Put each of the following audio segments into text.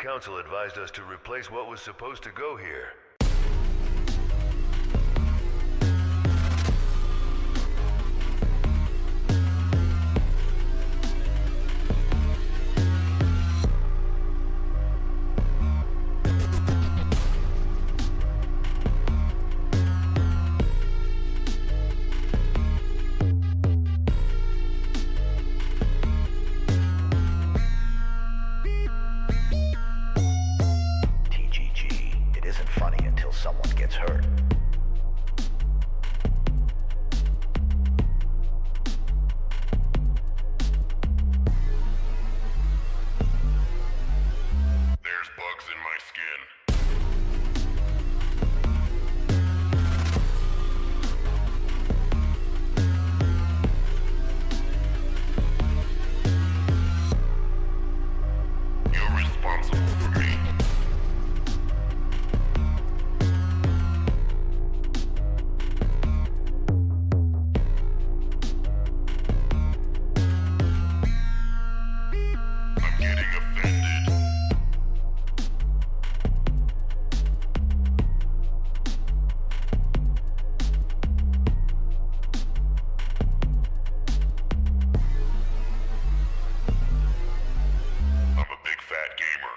counsel advised us to replace what was supposed to go here. TGG, it isn't funny until someone gets hurt. There's bugs in my skin. You're responsible for me. I'm getting offended. I'm a big fat gamer.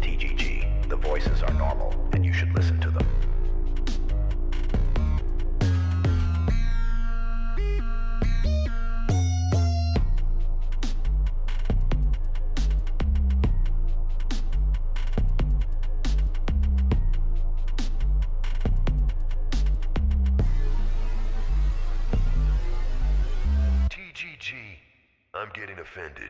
TGG, the voices are normal, and you should listen to them. TGG, I'm getting offended.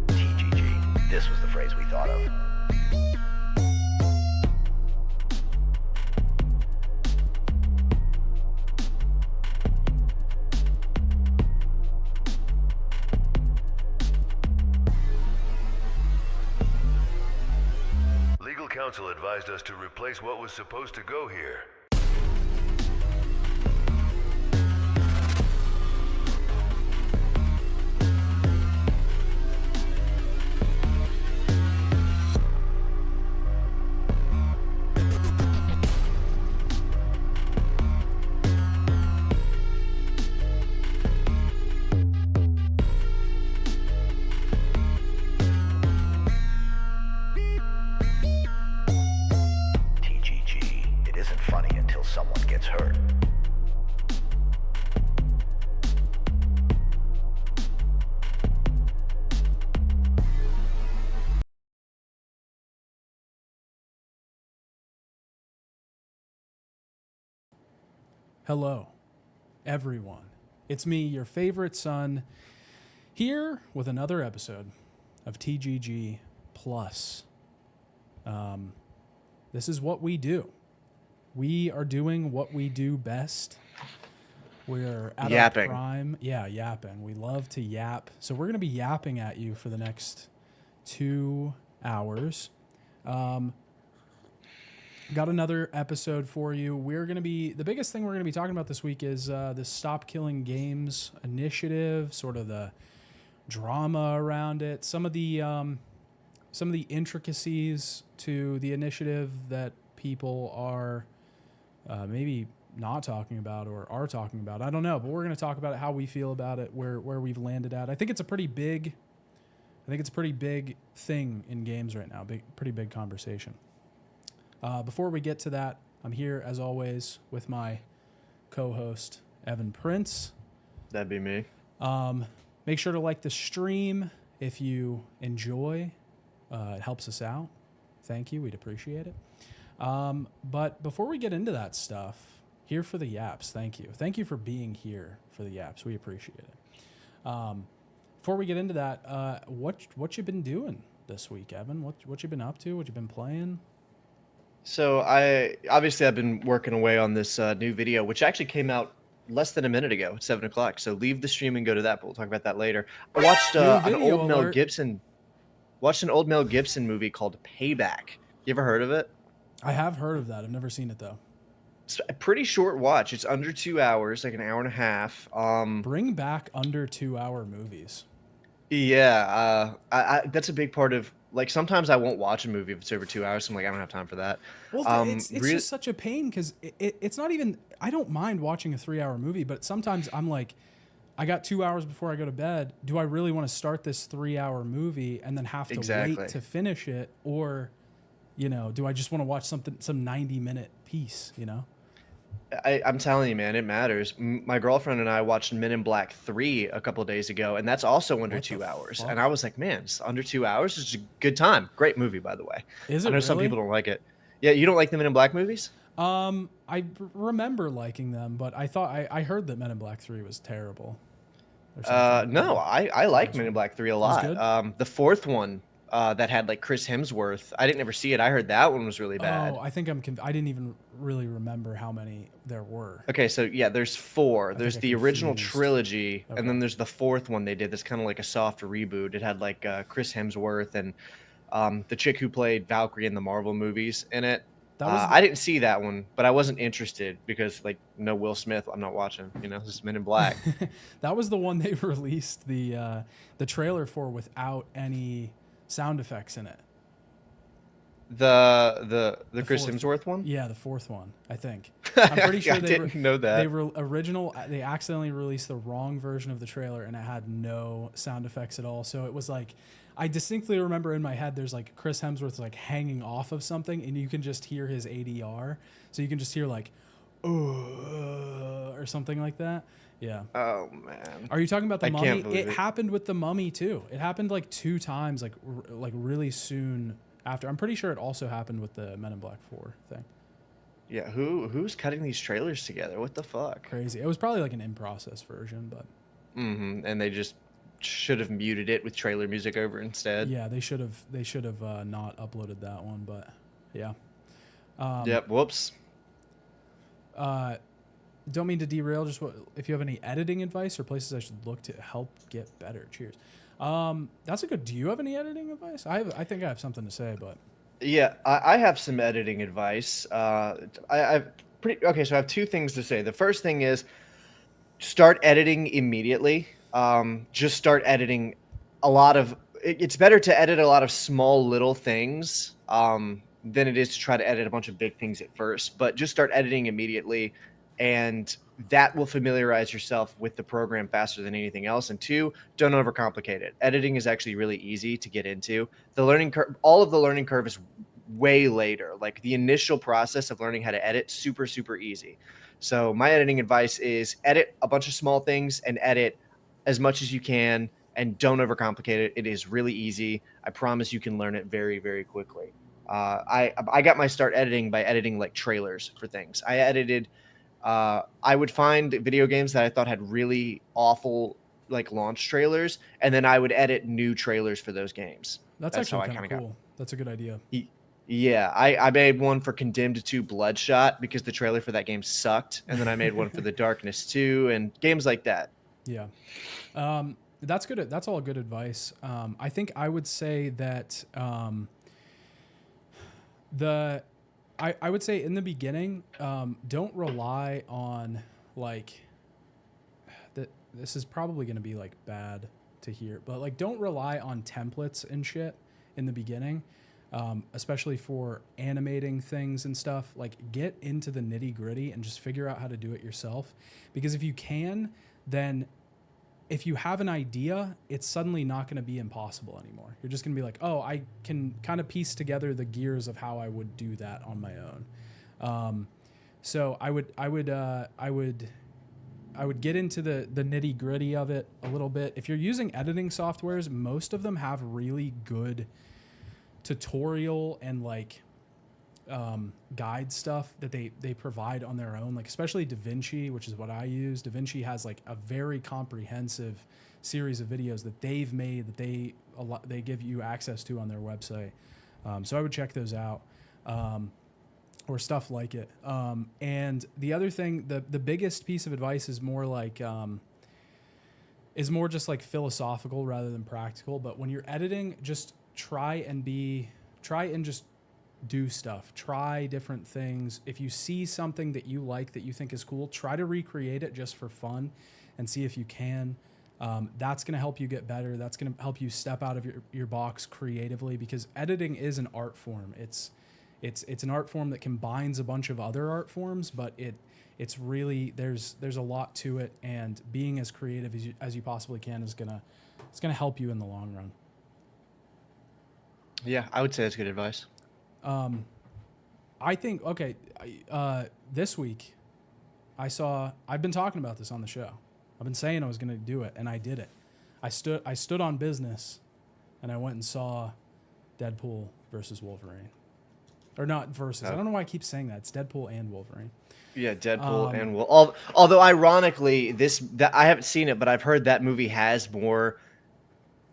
TGG, this was the phrase we thought of. Legal counsel advised us to replace what was supposed to go here. TGG, it isn't funny until someone gets hurt. Hello, everyone. It's me, your favorite son, here with another episode of TGG Plus. This is what we do. We are doing what we do best. We're at Yapping. our prime. Yeah, yapping. We love to yap. So we're going to be yapping at you for the next 2 hours. Got another episode for you. The biggest thing we're going to be talking about this week is the Stop Killing Games initiative, sort of the drama around it, some of the intricacies to the initiative that people are maybe not talking about or are talking about. I don't know, but we're going to talk about it, how we feel about it, where we've landed at. I think it's a pretty big thing in games right now. Pretty big conversation. Before we get to that, I'm here as always with my co-host Evan Prince. That'd be me. Make sure to like the stream if you enjoy. It helps us out. Thank you. We'd appreciate it. But before we get into that stuff, here for the yaps. Thank you for being here for the yaps. We appreciate it. Before we get into that, what you been doing this week, Evan? What you been up to? What you been playing? So I've been working away on this new video, which actually came out less than a minute ago at 7 o'clock. So leave the stream and go to that, but we'll talk about that later. I watched an old Mel Gibson. Watched an old Mel Gibson movie called Payback. You ever heard of it? I have heard of that. I've never seen it though. It's a pretty short watch. It's under 2 hours, like an hour and a half. Bring back under 2 hour movies. Yeah, that's a big part of, like, sometimes I won't watch a movie if it's over 2 hours. So I'm like, I don't have time for that. Well, it's just such a pain because it's not even. I don't mind watching a 3 hour movie, but sometimes I'm like, I got 2 hours before I go to bed. Do I really want to start this 3 hour movie and then have to wait to finish it, or, do I just want to watch some 90-minute piece? I'm telling you, man, it matters. My girlfriend and I watched Men in Black 3 a couple of days ago, and that's also under 2 hours. Fuck? And I was like, man, it's under 2 hours. It's a good time. Great movie, by the way. Is it? I know some people don't like it. Yeah, you don't like the Men in Black movies? I remember liking them, but I heard that Men in Black 3 was terrible. No, I like Men in Black 3 a lot. The fourth one that had like Chris Hemsworth, I didn't ever see it. I heard that one was really bad. Oh, I think I didn't even really remember how many there were. Okay, so yeah, there's 4. There's the original trilogy, and then there's the fourth one they did that's kind of like a soft reboot. It had like Chris Hemsworth and the chick who played Valkyrie in the Marvel movies in it. I didn't see that one, but I wasn't interested because, like, no Will Smith, I'm not watching. This is Men in Black. That was the one they released the trailer for without any sound effects in it. The Chris Hemsworth one? Yeah, the fourth one, I think. I'm pretty sure I didn't know that. They accidentally released the wrong version of the trailer and it had no sound effects at all. So it was like, I distinctly remember in my head, there's like Chris Hemsworth like hanging off of something and you can just hear his ADR. So you can just hear like, or something like that. Yeah. Oh man. Are you talking about the Mummy? Can't believe it happened with the Mummy too. It happened like 2 times, like really soon after. I'm pretty sure it also happened with the Men in Black 4 thing. Yeah, who's cutting these trailers together? What the fuck? Crazy. It was probably like an in-process version, but. And they just should have muted it with trailer music over instead. Yeah, they should have not uploaded that one, but yeah. Yep. Whoops. Don't mean to derail. Just if you have any editing advice or places I should look to help get better. Cheers. That's a good. Do you have any editing advice? I think I have something to say, but. Yeah, I have some editing advice. So I have 2 things to say. The first thing is start editing immediately. Just start editing it's better to edit a lot of small little things than it is to try to edit a bunch of big things at first. But just start editing immediately, and that will familiarize yourself with the program faster than anything else. And 2, don't overcomplicate it. Editing is actually really easy to get into. The learning curve, all of the learning curve is way later. Like the initial process of learning how to edit, super, super easy. So my editing advice is edit a bunch of small things and edit as much as you can, and don't overcomplicate it. It is really easy. I promise you can learn it very, very quickly. I got my start editing by editing like trailers for things. I edited. I would find video games that I thought had really awful like launch trailers, and then I would edit new trailers for those games. That's actually kind of cool. That's a good idea. Yeah, I made one for Condemned 2 Bloodshot because the trailer for that game sucked, and then I made one for The Darkness 2 and games like that. Yeah. That's good. That's all good advice. I think I would say that I would say in the beginning, don't rely on like that. This is probably going to be like bad to hear, but like don't rely on templates and shit in the beginning, especially for animating things and stuff. Like get into the nitty gritty and just figure out how to do it yourself. Because if you can, then if you have an idea, it's suddenly not going to be impossible anymore. You're just going to be like, oh, I can kind of piece together the gears of how I would do that on my own. So I would get into the nitty gritty of it a little bit. If you're using editing softwares, most of them have really good tutorial and like guide stuff that they provide on their own, like especially DaVinci, which is what I use. DaVinci has like a very comprehensive series of videos that they've made that they give you access to on their website. So I would check those out, or stuff like it. And the other thing, the biggest piece of advice is more like just like philosophical rather than practical. But when you're editing, just try and just do stuff. Try different things. If you see something that you like, that you think is cool, try to recreate it just for fun and see if you can. That's going to help you get better. That's going to help you step out of your box creatively, because editing is an art form. It's an art form that combines a bunch of other art forms, but it's really, there's a lot to it, and being as creative as you possibly can is going to help you in the long run. Yeah, I would say that's good advice. I think, okay, this week I've been talking about this on the show. I've been saying I was going to do it, and I did it. I stood on business, and I went and saw Deadpool versus Wolverine. Or not versus. I don't know why I keep saying that. It's Deadpool and Wolverine. Yeah, Deadpool and Wolverine. Although ironically, I haven't seen it, but I've heard that movie has more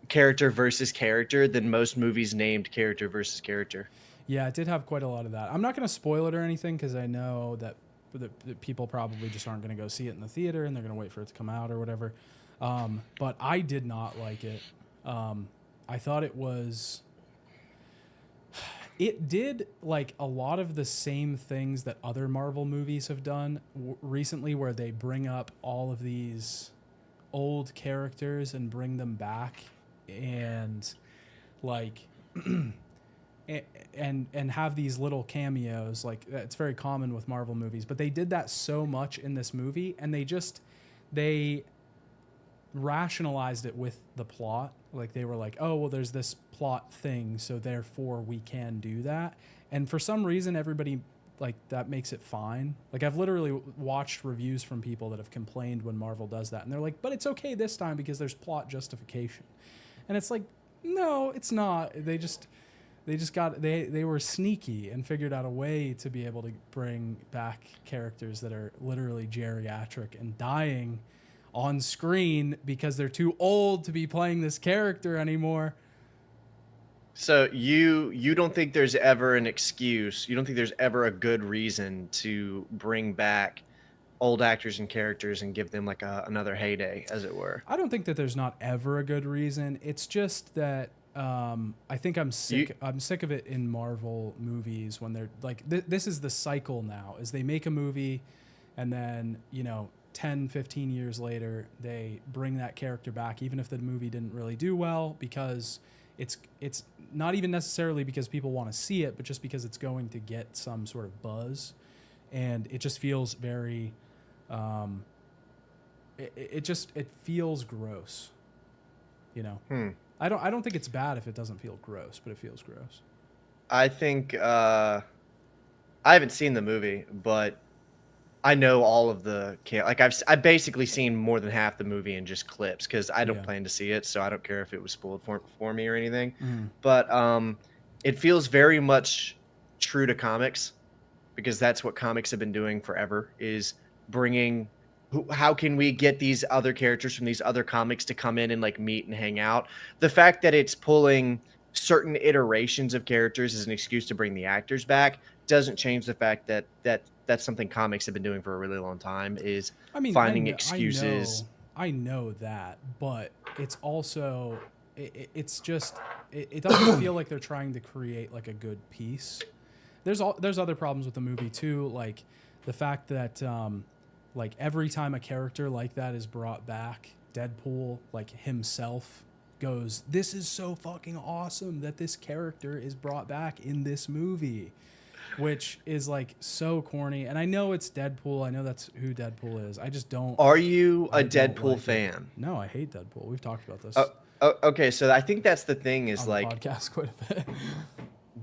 character versus character than most movies named character versus character. Yeah, it did have quite a lot of that. I'm not going to spoil it or anything, because I know that people probably just aren't going to go see it in the theater, and they're going to wait for it to come out or whatever. But I did not like it. I thought it did like a lot of the same things that other Marvel movies have done recently, where they bring up all of these old characters and bring them back, and like and have these little cameos. Like, it's very common with Marvel movies, but they did that so much in this movie, and they rationalized it with the plot. Like, they were like, oh, well, there's this plot thing, so therefore we can do that. And for some reason, everybody, like, that makes it fine. Like, I've literally watched reviews from people that have complained when Marvel does that, and they're like, but it's okay this time because there's plot justification. And it's like, no, it's not. They were sneaky and figured out a way to be able to bring back characters that are literally geriatric and dying on screen because they're too old to be playing this character anymore. So you don't think there's ever an excuse? You don't think there's ever a good reason to bring back old actors and characters and give them like another heyday, as it were? I don't think that there's not ever a good reason. It's just that I think I'm sick of it in Marvel movies when they're like, this is the cycle now, is they make a movie and then, 10, 15 years later, they bring that character back, even if the movie didn't really do well, because it's not even necessarily because people want to see it, but just because it's going to get some sort of buzz. And it just feels very, it feels gross, I don't think it's bad if it doesn't feel gross, but it feels gross. I think I haven't seen the movie, but I know all of the I've basically seen more than half the movie in just clips, because I don't plan to see it, so I don't care if it was spoiled for me or anything. But it feels very much true to comics, because that's what comics have been doing forever, is bringing how can we get these other characters from these other comics to come in and like meet and hang out. The fact that it's pulling certain iterations of characters as an excuse to bring the actors back doesn't change the fact that that's something comics have been doing for a really long time, is finding excuses. I know that, but it's also it's just it doesn't feel like they're trying to create like a good piece. There's other problems with the movie too, like the fact that like every time a character like that is brought back, Deadpool like himself goes, "This is so fucking awesome that this character is brought back in this movie," which is like so corny. And I know it's Deadpool. I know that's who Deadpool is. I just don't. Are you a Deadpool fan? No, I hate Deadpool. We've talked about this. Okay, so I think that's the thing, is on like the podcast quite a bit.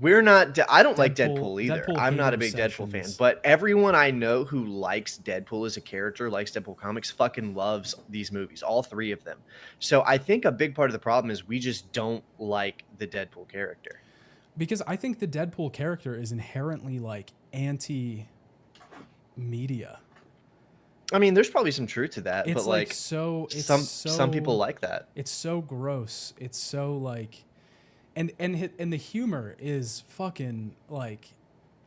We're not. I don't like Deadpool either. Deadpool I'm not a big hater Deadpool fan, sessions. but everyone I know who likes Deadpool as a character, likes Deadpool comics, fucking loves these movies, all three of them. So I think a big part of the problem is we just don't like the Deadpool character. because I think the Deadpool character is inherently like anti-media. I mean, there's probably some truth to that, It's but like like some people like that. It's so gross. It's so like, and the humor is fucking like,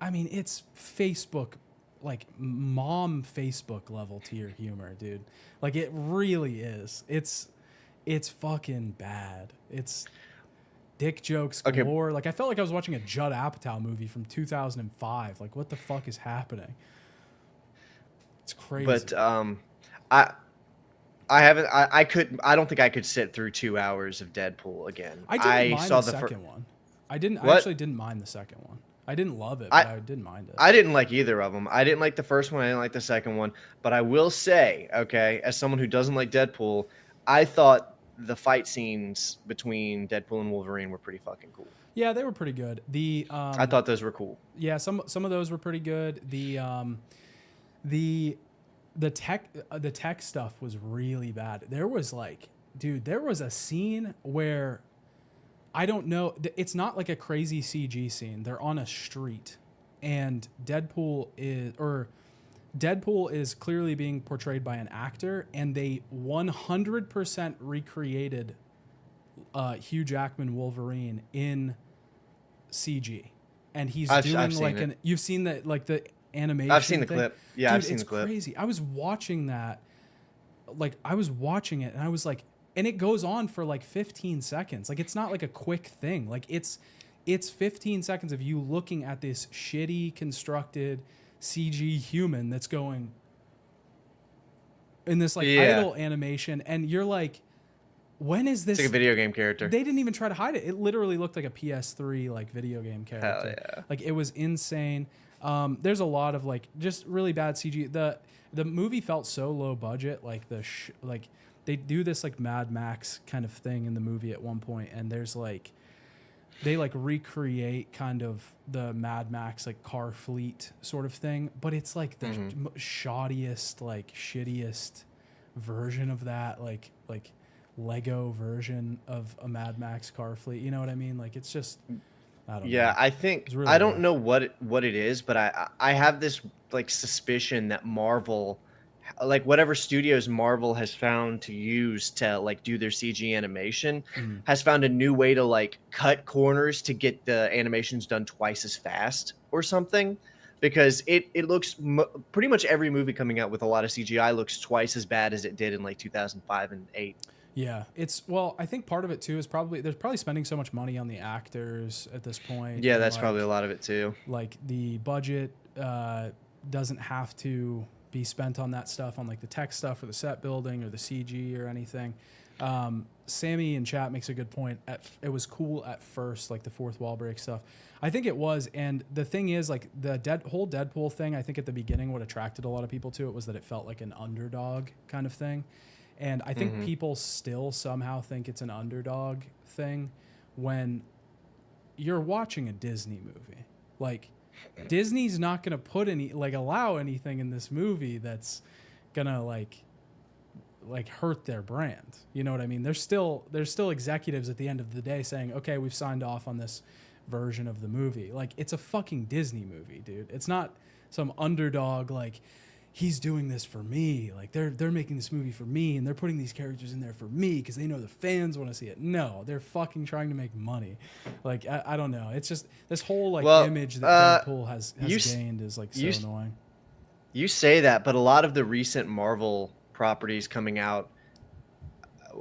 I mean, it's Facebook, like mom Facebook level tier humor, dude. Like it really is. It's fucking bad. It's dick jokes galore. Like I felt like I was watching a Judd Apatow movie from 2005. Like what the fuck is happening? It's crazy. But I haven't. I don't think I could sit through 2 hours of Deadpool again. I didn't mind saw the second one. I actually didn't mind the second one. I didn't love it, but I didn't mind it. I didn't like either of them. I didn't like the first one. I didn't like the second one. But I will say, okay, as someone who doesn't like Deadpool, I thought the fight scenes between Deadpool and Wolverine were pretty fucking cool. Yeah, they were pretty good. I thought those were cool. Yeah, some of those were pretty good. The tech stuff was really bad. There was like, dude, there was a scene where I don't know. It's not like a crazy CG scene. They're on a street, and Deadpool is clearly being portrayed by an actor, and they 100% recreated Hugh Jackman Wolverine in CG, and he's you've seen that, like the animation. I've seen the thing. clip. Yeah, Dude, I've seen the clip. It's crazy. I was watching that, like I was watching it, and I was like, and it goes on for like 15 seconds. Like it's not like a quick thing. Like it's 15 seconds of you looking at this shitty constructed CG human that's going in this like idle animation, and you're like, when is this? It's like a video game character. They didn't even try to hide it. It literally looked like a PS3 like video game character. Hell yeah. Like it was insane. There's a lot of like just really bad CG. The movie felt so low budget. Like like they do this like Mad Max kind of thing in the movie at one point, and there's like they like recreate kind of the Mad Max like car fleet sort of thing, but it's like the shoddiest, like shittiest version of that, like Lego version of a Mad Max car fleet. You know what I mean? Like it's just, I don't know. Yeah, I think really I don't rough. know what it is, but I have this like suspicion that Marvel, like whatever studios Marvel has found to use to like do their CG animation, has found a new way to like cut corners to get the animations done twice as fast or something. Because it looks pretty much every movie coming out with a lot of CGI looks twice as bad as it did in like 2005 and 8. Yeah, I think part of it too is they're probably spending so much money on the actors at this point. Yeah, and that's probably a lot of it too. Like the budget doesn't have to be spent on that stuff, on like the tech stuff or the set building or the CG or anything. Sammy in chat makes a good point. It was cool at first, like the fourth wall break stuff. I think it was, and the thing is, like the whole Deadpool thing, I think at the beginning what attracted a lot of people to it was that it felt like an underdog kind of thing. And I think people still somehow think it's an underdog thing when you're watching a Disney movie. Like Disney's not going to allow anything in this movie that's going to like hurt their brand. You know what I mean? There's still executives at the end of the day saying, "Okay, we've signed off on this version of the movie." Like it's a fucking Disney movie, dude. It's not some underdog like he's doing this for me. Like they're making this movie for me, and they're putting these characters in there for me because they know the fans want to see it. No, they're fucking trying to make money. Like I don't know. It's just this whole like image that Deadpool has gained is like so annoying. You say that, but a lot of the recent Marvel properties coming out,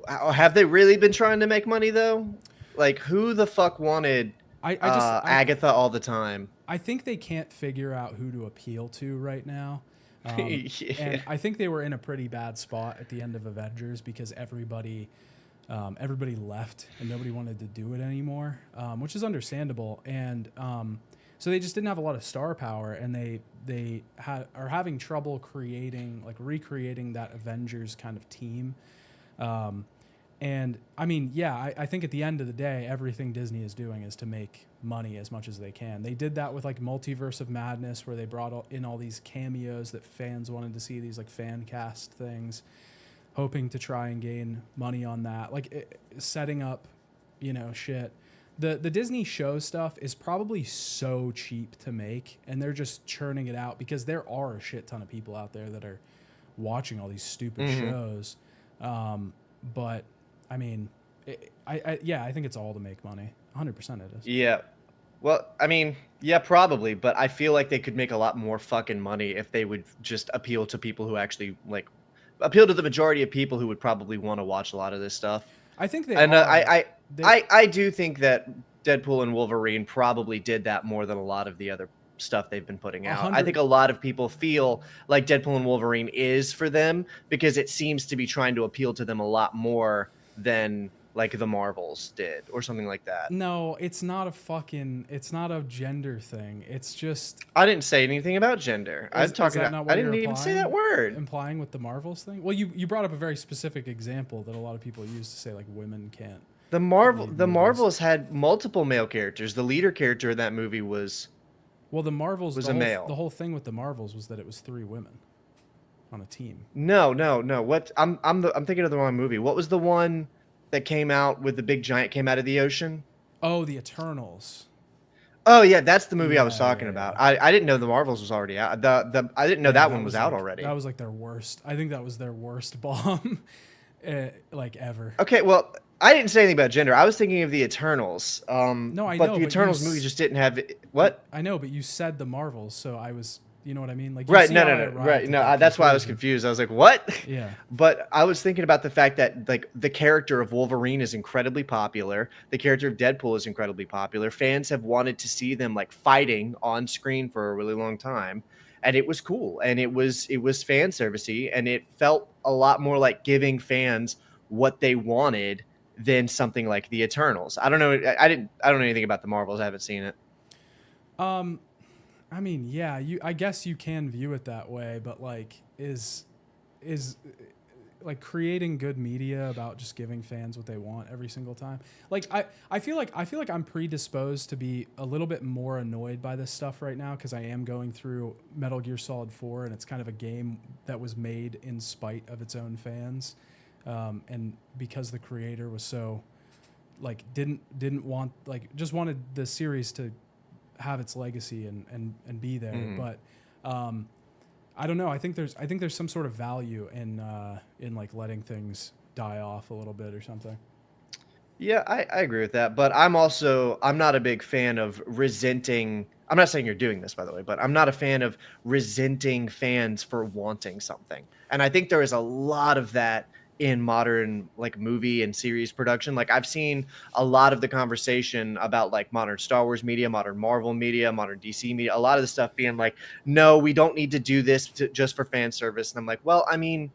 have they really been trying to make money though? Like who the fuck wanted Agatha all the time? I think they can't figure out who to appeal to right now. Yeah. And I think they were in a pretty bad spot at the end of Avengers because everybody left and nobody wanted to do it anymore, which is understandable. And so they just didn't have a lot of star power, and they are having trouble recreating that Avengers kind of team. And I mean, yeah, I think at the end of the day, everything Disney is doing is to make money as much as they can. They did that with like Multiverse of Madness, where they brought in all these cameos that fans wanted to see, these like fan cast things, hoping to try and gain money on that, like setting up, shit. the Disney show stuff is probably so cheap to make, and they're just churning it out because there are a shit ton of people out there that are watching all these stupid shows. But I mean, I think it's all to make money. 100% it is. Yeah. Well, I mean, yeah, probably, but I feel like they could make a lot more fucking money if they would just appeal to people who actually like appeal to the majority of people who would probably want to watch a lot of this stuff. I think they And are. I do think that Deadpool and Wolverine probably did that more than a lot of the other stuff they've been putting out. I think a lot of people feel like Deadpool and Wolverine is for them because it seems to be trying to appeal to them a lot more than like the Marvels did or something like that. No, it's not a gender thing. It's just. I didn't say anything about gender. I didn't even say that word. Implying with the Marvels thing? Well, you brought up a very specific example that a lot of people use to say like women can't. The Marvels had multiple male characters. The leader character in that movie was Well, the Marvels a male. The whole thing with the Marvels was that it was 3 women on a team. No. What I'm thinking of the wrong movie. What was the one that came out with the big giant came out of the ocean? Oh, the Eternals. Oh yeah, that's the movie I was talking Yeah. about. I didn't know the Marvels was already out. I didn't know that one was out already. That was like their worst. I think that was their worst bomb, like ever. Okay, well, I didn't say anything about gender. I was thinking of the Eternals. No, I but know, the but Eternals movie just didn't have what? I know, but you said the Marvels, so I was, you know what I mean? Like, Right, no. That's why I was confused. I was like, what? Yeah. But I was thinking about the fact that like the character of Wolverine is incredibly popular. The character of Deadpool is incredibly popular. Fans have wanted to see them like fighting on screen for a really long time. And it was cool. And it was fan servicey, and it felt a lot more like giving fans what they wanted than something like the Eternals. I don't know. I don't know anything about the Marvels. I haven't seen it. I mean, yeah, I guess you can view it that way, but like, is like creating good media about just giving fans what they want every single time? Like, I feel like I'm predisposed to be a little bit more annoyed by this stuff right now because I am going through Metal Gear Solid 4, and it's kind of a game that was made in spite of its own fans, and because the creator was so like didn't want, like, just wanted the series to have its legacy and be there. But I don't know. I think there's some sort of value in like letting things die off a little bit or something. Yeah, I agree with that. But I'm not a big fan of resenting. I'm not saying you're doing this, by the way, but I'm not a fan of resenting fans for wanting something. And I think there is a lot of that in modern like movie and series production. Like I've seen a lot of the conversation about like modern Star Wars media, modern Marvel media, modern DC media, a lot of the stuff being like, no, we don't need to do this just for fan service. And I'm like, well, I mean,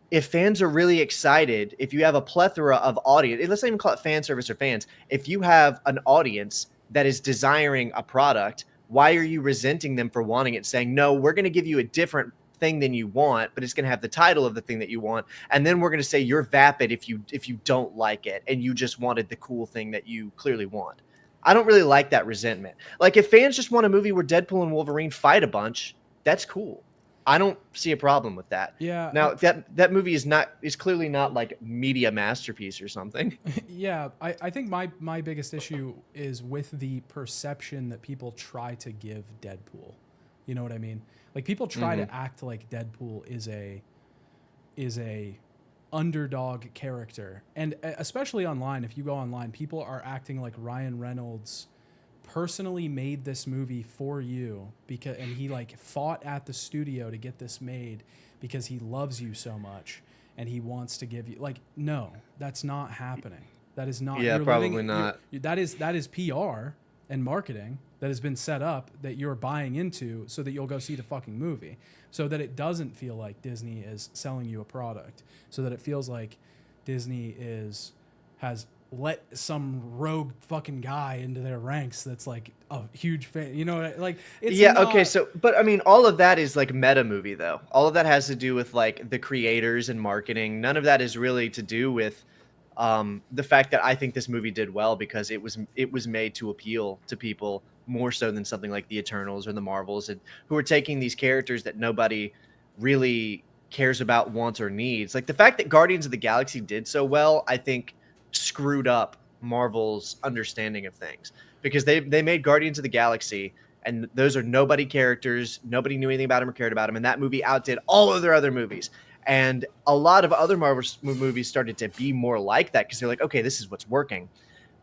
if fans are really excited, if you have a plethora of audience, let's not even call it fan service or fans. If you have an audience that is desiring a product, why are you resenting them for wanting it? Saying, no, we're going to give you a different thing than you want, but it's going to have the title of the thing that you want, and then we're going to say you're vapid if you don't like it and you just wanted the cool thing that you clearly want. I don't really like that resentment. Like if fans just want a movie where Deadpool and Wolverine fight a bunch, that's cool. I don't see a problem with that. Yeah. Now that movie is clearly not like media masterpiece or something. Yeah, I think my biggest issue is with the perception that people try to give Deadpool. You know what I mean? Like people try to act like Deadpool is a underdog character, and especially online, if you go online, people are acting like Ryan Reynolds personally made this movie for you and he like fought at the studio to get this made because he loves you so much and he wants to give you like, no, that's not happening. That is not. Yeah, probably not. That is PR and marketing that has been set up that you're buying into so that you'll go see the fucking movie, so that it doesn't feel like Disney is selling you a product, so that it feels like Disney has let some rogue fucking guy into their ranks that's like a huge fan. You know, like it's okay. So, but I mean, all of that is like meta movie though. All of that has to do with like the creators and marketing. None of that is really to do with the fact that I think this movie did well because it was made to appeal to people more so than something like the Eternals or the Marvels, and who are taking these characters that nobody really cares about, wants, or needs. Like the fact that Guardians of the Galaxy did so well, I think screwed up Marvel's understanding of things, because they made Guardians of the Galaxy, and those are nobody characters. Nobody knew anything about them or cared about them, and that movie outdid all of their other movies. And a lot of other Marvel movies started to be more like that because they're like, okay, this is what's working.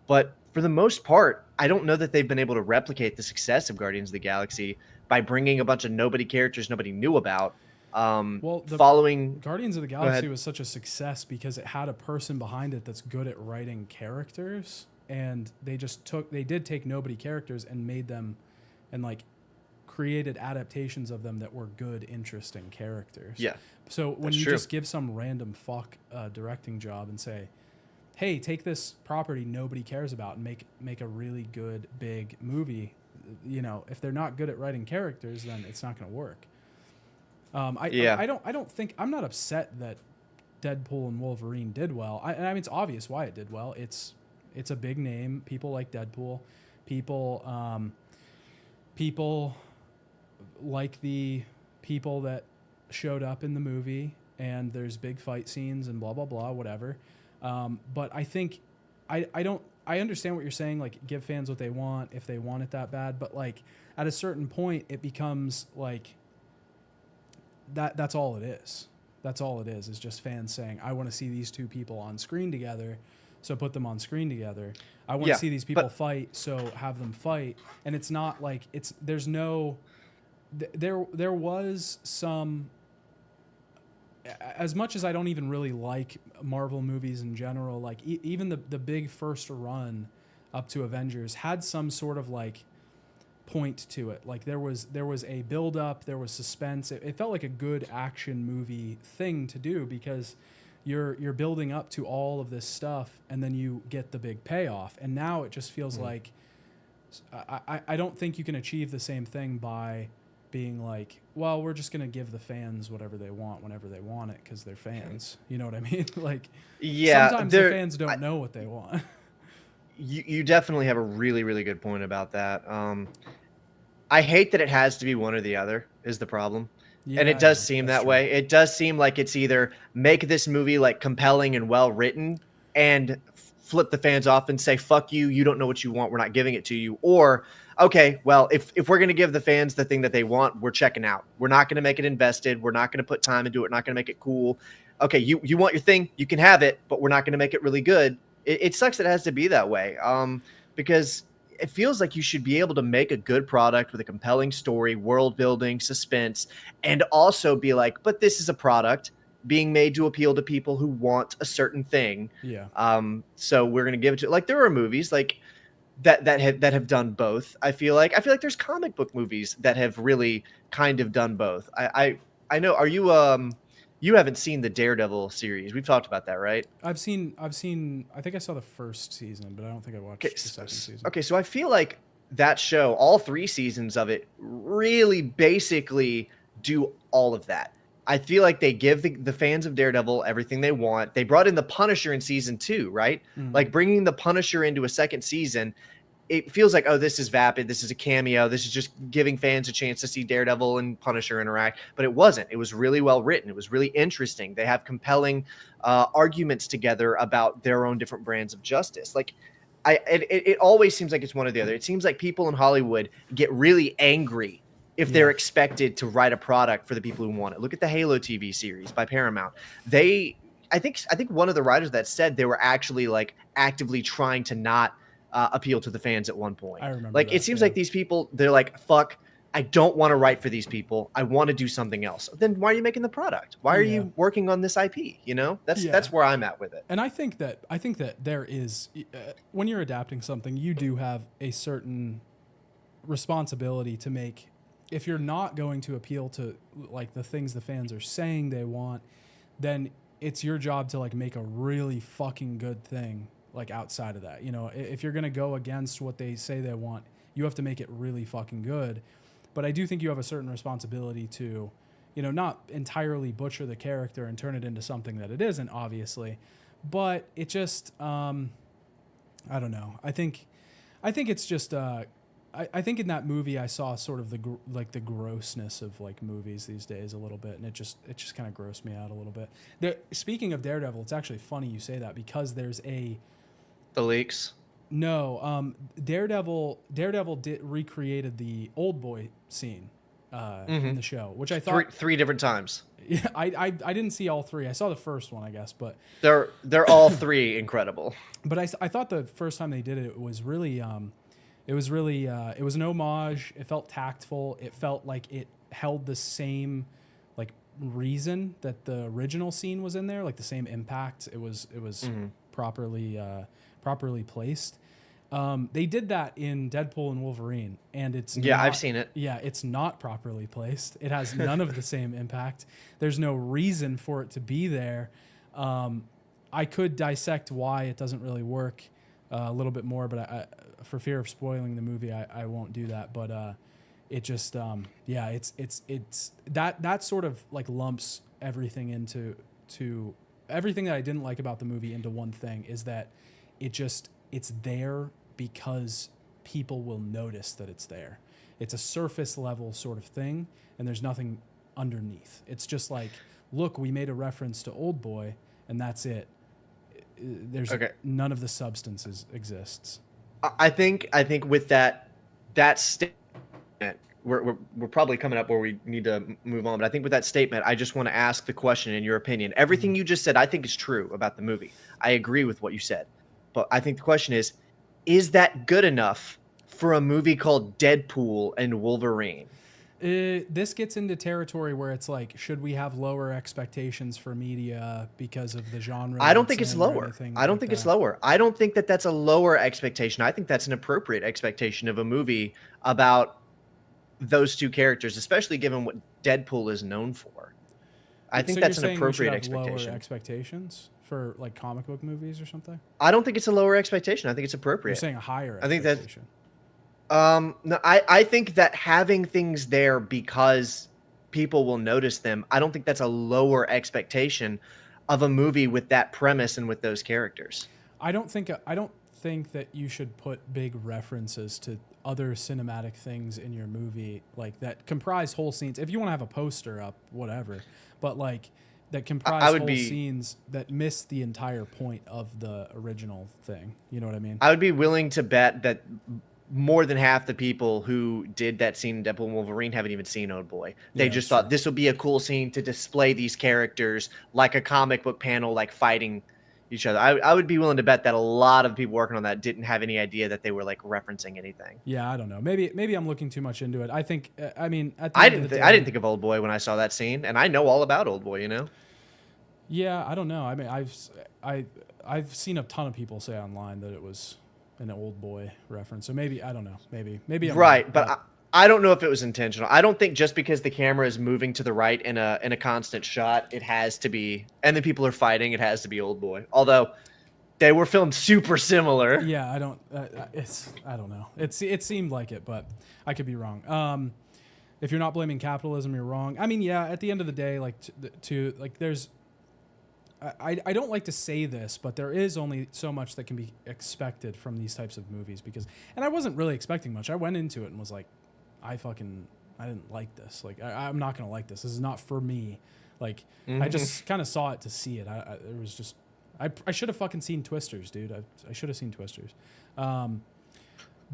But for the most part, I don't know that they've been able to replicate the success of Guardians of the Galaxy by bringing a bunch of nobody characters nobody knew about. Well, the Following Guardians of the Galaxy was such a success because it had a person behind it that's good at writing characters, and they did take nobody characters and made them, and like created adaptations of them that were good, interesting characters. Yeah. So when That's you true. just give some random fuck directing job and say, hey, take this property nobody cares about and make a really good big movie, you know, if they're not good at writing characters, then it's not going to work. I don't think, I'm not upset that Deadpool and Wolverine did well. I mean, it's obvious why it did well. It's a big name. People like Deadpool. People like the people that showed up in the movie, and there's big fight scenes and blah, blah, blah, whatever. But I think I understand what you're saying. Like, give fans what they want if they want it that bad. But like at a certain point, it becomes like that's all it is. That's all it is just fans saying, I want to see these two people on screen together, so put them on screen together. I want to see these people fight, so have them fight. And it's not like there's no, there was some, as much as I don't even really like Marvel movies in general, like even the big first run up to Avengers had some sort of like point to it. Like there was a build up, there was suspense. It felt like a good action movie thing to do because you're building up to all of this stuff and then you get the big payoff. And now it just feels like I don't think you can achieve the same thing by being like, well, we're just going to give the fans whatever they want whenever they want it because they're fans. You know what I mean? Like, sometimes the fans don't know what they want. You definitely have a really, really good point about that. I hate that it has to be one or the other is the problem. Yeah, And it does seem that way. It does seem like it's either make this movie like compelling and well written and flip the fans off and say, fuck you, you don't know what you want, we're not giving it to you. Or, okay, well, if we're going to give the fans the thing that they want, we're checking out. We're not going to make it invested. We're not going to put time into it. We're not going to make it cool. Okay, you want your thing, you can have it, but we're not going to make it really good. It sucks that it has to be that way, because it feels like you should be able to make a good product with a compelling story, world building, suspense, and also be like, but this is a product being made to appeal to people who want a certain thing. Yeah. So we're going to give it to, like, there are movies like that have done both. I feel like there's comic book movies that have really kind of done both. I know. Are you you haven't seen the Daredevil series? We've talked about that, right? I've seen. I think I saw the first season, but I don't think I watched the second season. Okay, so I feel like that show, all 3 seasons of it, really basically do all of that. I feel like they give the fans of Daredevil everything they want. They brought in the Punisher in season 2, right? Mm-hmm. Like bringing the Punisher into a second season, it feels like, oh, this is vapid. This is a cameo. This is just giving fans a chance to see Daredevil and Punisher interact. But it wasn't. It was really well written. It was really interesting. They have compelling arguments together about their own different brands of justice. Like, it always seems like it's one or the other. It seems like people in Hollywood get really angry if they're expected to write a product for the people who want it. Look at the Halo TV series by Paramount. I think one of the writers that said they were actually like actively trying to not appeal to the fans at one point. I remember like that, it seems like these people, they're like, fuck, I don't want to write for these people. I want to do something else. Then why are you making the product? Why are you working on this IP? You know, that's where I'm at with it. And I think that there is, when you're adapting something, you do have a certain responsibility to make. If you're not going to appeal to like the things the fans are saying they want, then it's your job to like make a really fucking good thing. Like outside of that, you know, if you're going to go against what they say they want, you have to make it really fucking good. But I do think you have a certain responsibility to, you know, not entirely butcher the character and turn it into something that it isn't, obviously. But it just, I don't know. I think it's just, I think in that movie I saw sort of the grossness of like movies these days a little bit, and it just kind of grossed me out a little bit. Speaking of Daredevil, it's actually funny you say that because there's a The leaks. No, Daredevil recreated the old boy scene in the show, which I thought Three different times. Yeah, I didn't see all three. I saw the first one, I guess, but They're all three incredible. but I thought the first time they did it was really it was an homage. It felt tactful. It felt like it held the same like reason that the original scene was in there, like the same impact. It was properly placed. They did that in Deadpool and Wolverine, and I've seen it. Yeah, it's not properly placed. It has none of the same impact. There's no reason for it to be there. I could dissect why it doesn't really work a little bit more, but I for fear of spoiling the movie, I won't do that. But it just it's that sort of like lumps everything into everything that I didn't like about the movie into one thing, is that it's there because people will notice that it's there. It's a surface level sort of thing, and there's nothing underneath. It's just like, look, we made a reference to Old Boy, and that's it. There's none of the substances exists. I think with that statement, we're probably coming up where we need to move on. But I think with that statement, I just want to ask the question, in your opinion. Everything you just said, I think is true about the movie. I agree with what you said. But I think the question is that good enough for a movie called Deadpool and Wolverine? This gets into territory where it's like, should we have lower expectations for media because of the genre? I don't think it's lower. I don't think it's lower. I don't think that that's a lower expectation. I think that's an appropriate expectation of a movie about those two characters, especially given what Deadpool is known for. I think that's an appropriate expectation. Lower expectations for like comic book movies or something? I don't think it's a lower expectation. I think it's appropriate. You're saying a higher expectation. I think that. No, I think that having things there because people will notice them, I don't think that's a lower expectation of a movie with that premise and with those characters. I don't think that you should put big references to other cinematic things in your movie like that comprise whole scenes. If you want to have a poster up, whatever, but like that comprise whole scenes that miss the entire point of the original thing. You know what I mean? I would be willing to bet that more than half the people who did that scene in Deadpool and Wolverine haven't even seen Old Boy. They just thought this would be a cool scene to display these characters like a comic book panel, like fighting each other. I would be willing to bet that a lot of people working on that didn't have any idea that they were like referencing anything. Yeah, I don't know. Maybe I'm looking too much into it. I think I mean I didn't think of Old Boy when I saw that scene, and I know all about Old Boy, you know. Yeah, I don't know. I mean, I've seen a ton of people say online that it was an Old Boy reference. So maybe, I don't know. Maybe I'm right, but I don't know if it was intentional. I don't think just because the camera is moving to the right in a constant shot, it has to be, and then people are fighting, it has to be Old Boy. Although they were filmed super similar. Yeah, I don't know. It seemed like it, but I could be wrong. If you're not blaming capitalism, you're wrong. I mean, yeah, at the end of the day, like there's, I don't like to say this, but there is only so much that can be expected from these types of movies and I wasn't really expecting much. I went into it and was like, I didn't like this. Like, I'm not going to like this. This is not for me. Like, I just kind of saw it to see it. I should have fucking seen Twisters, dude. I should have seen Twisters.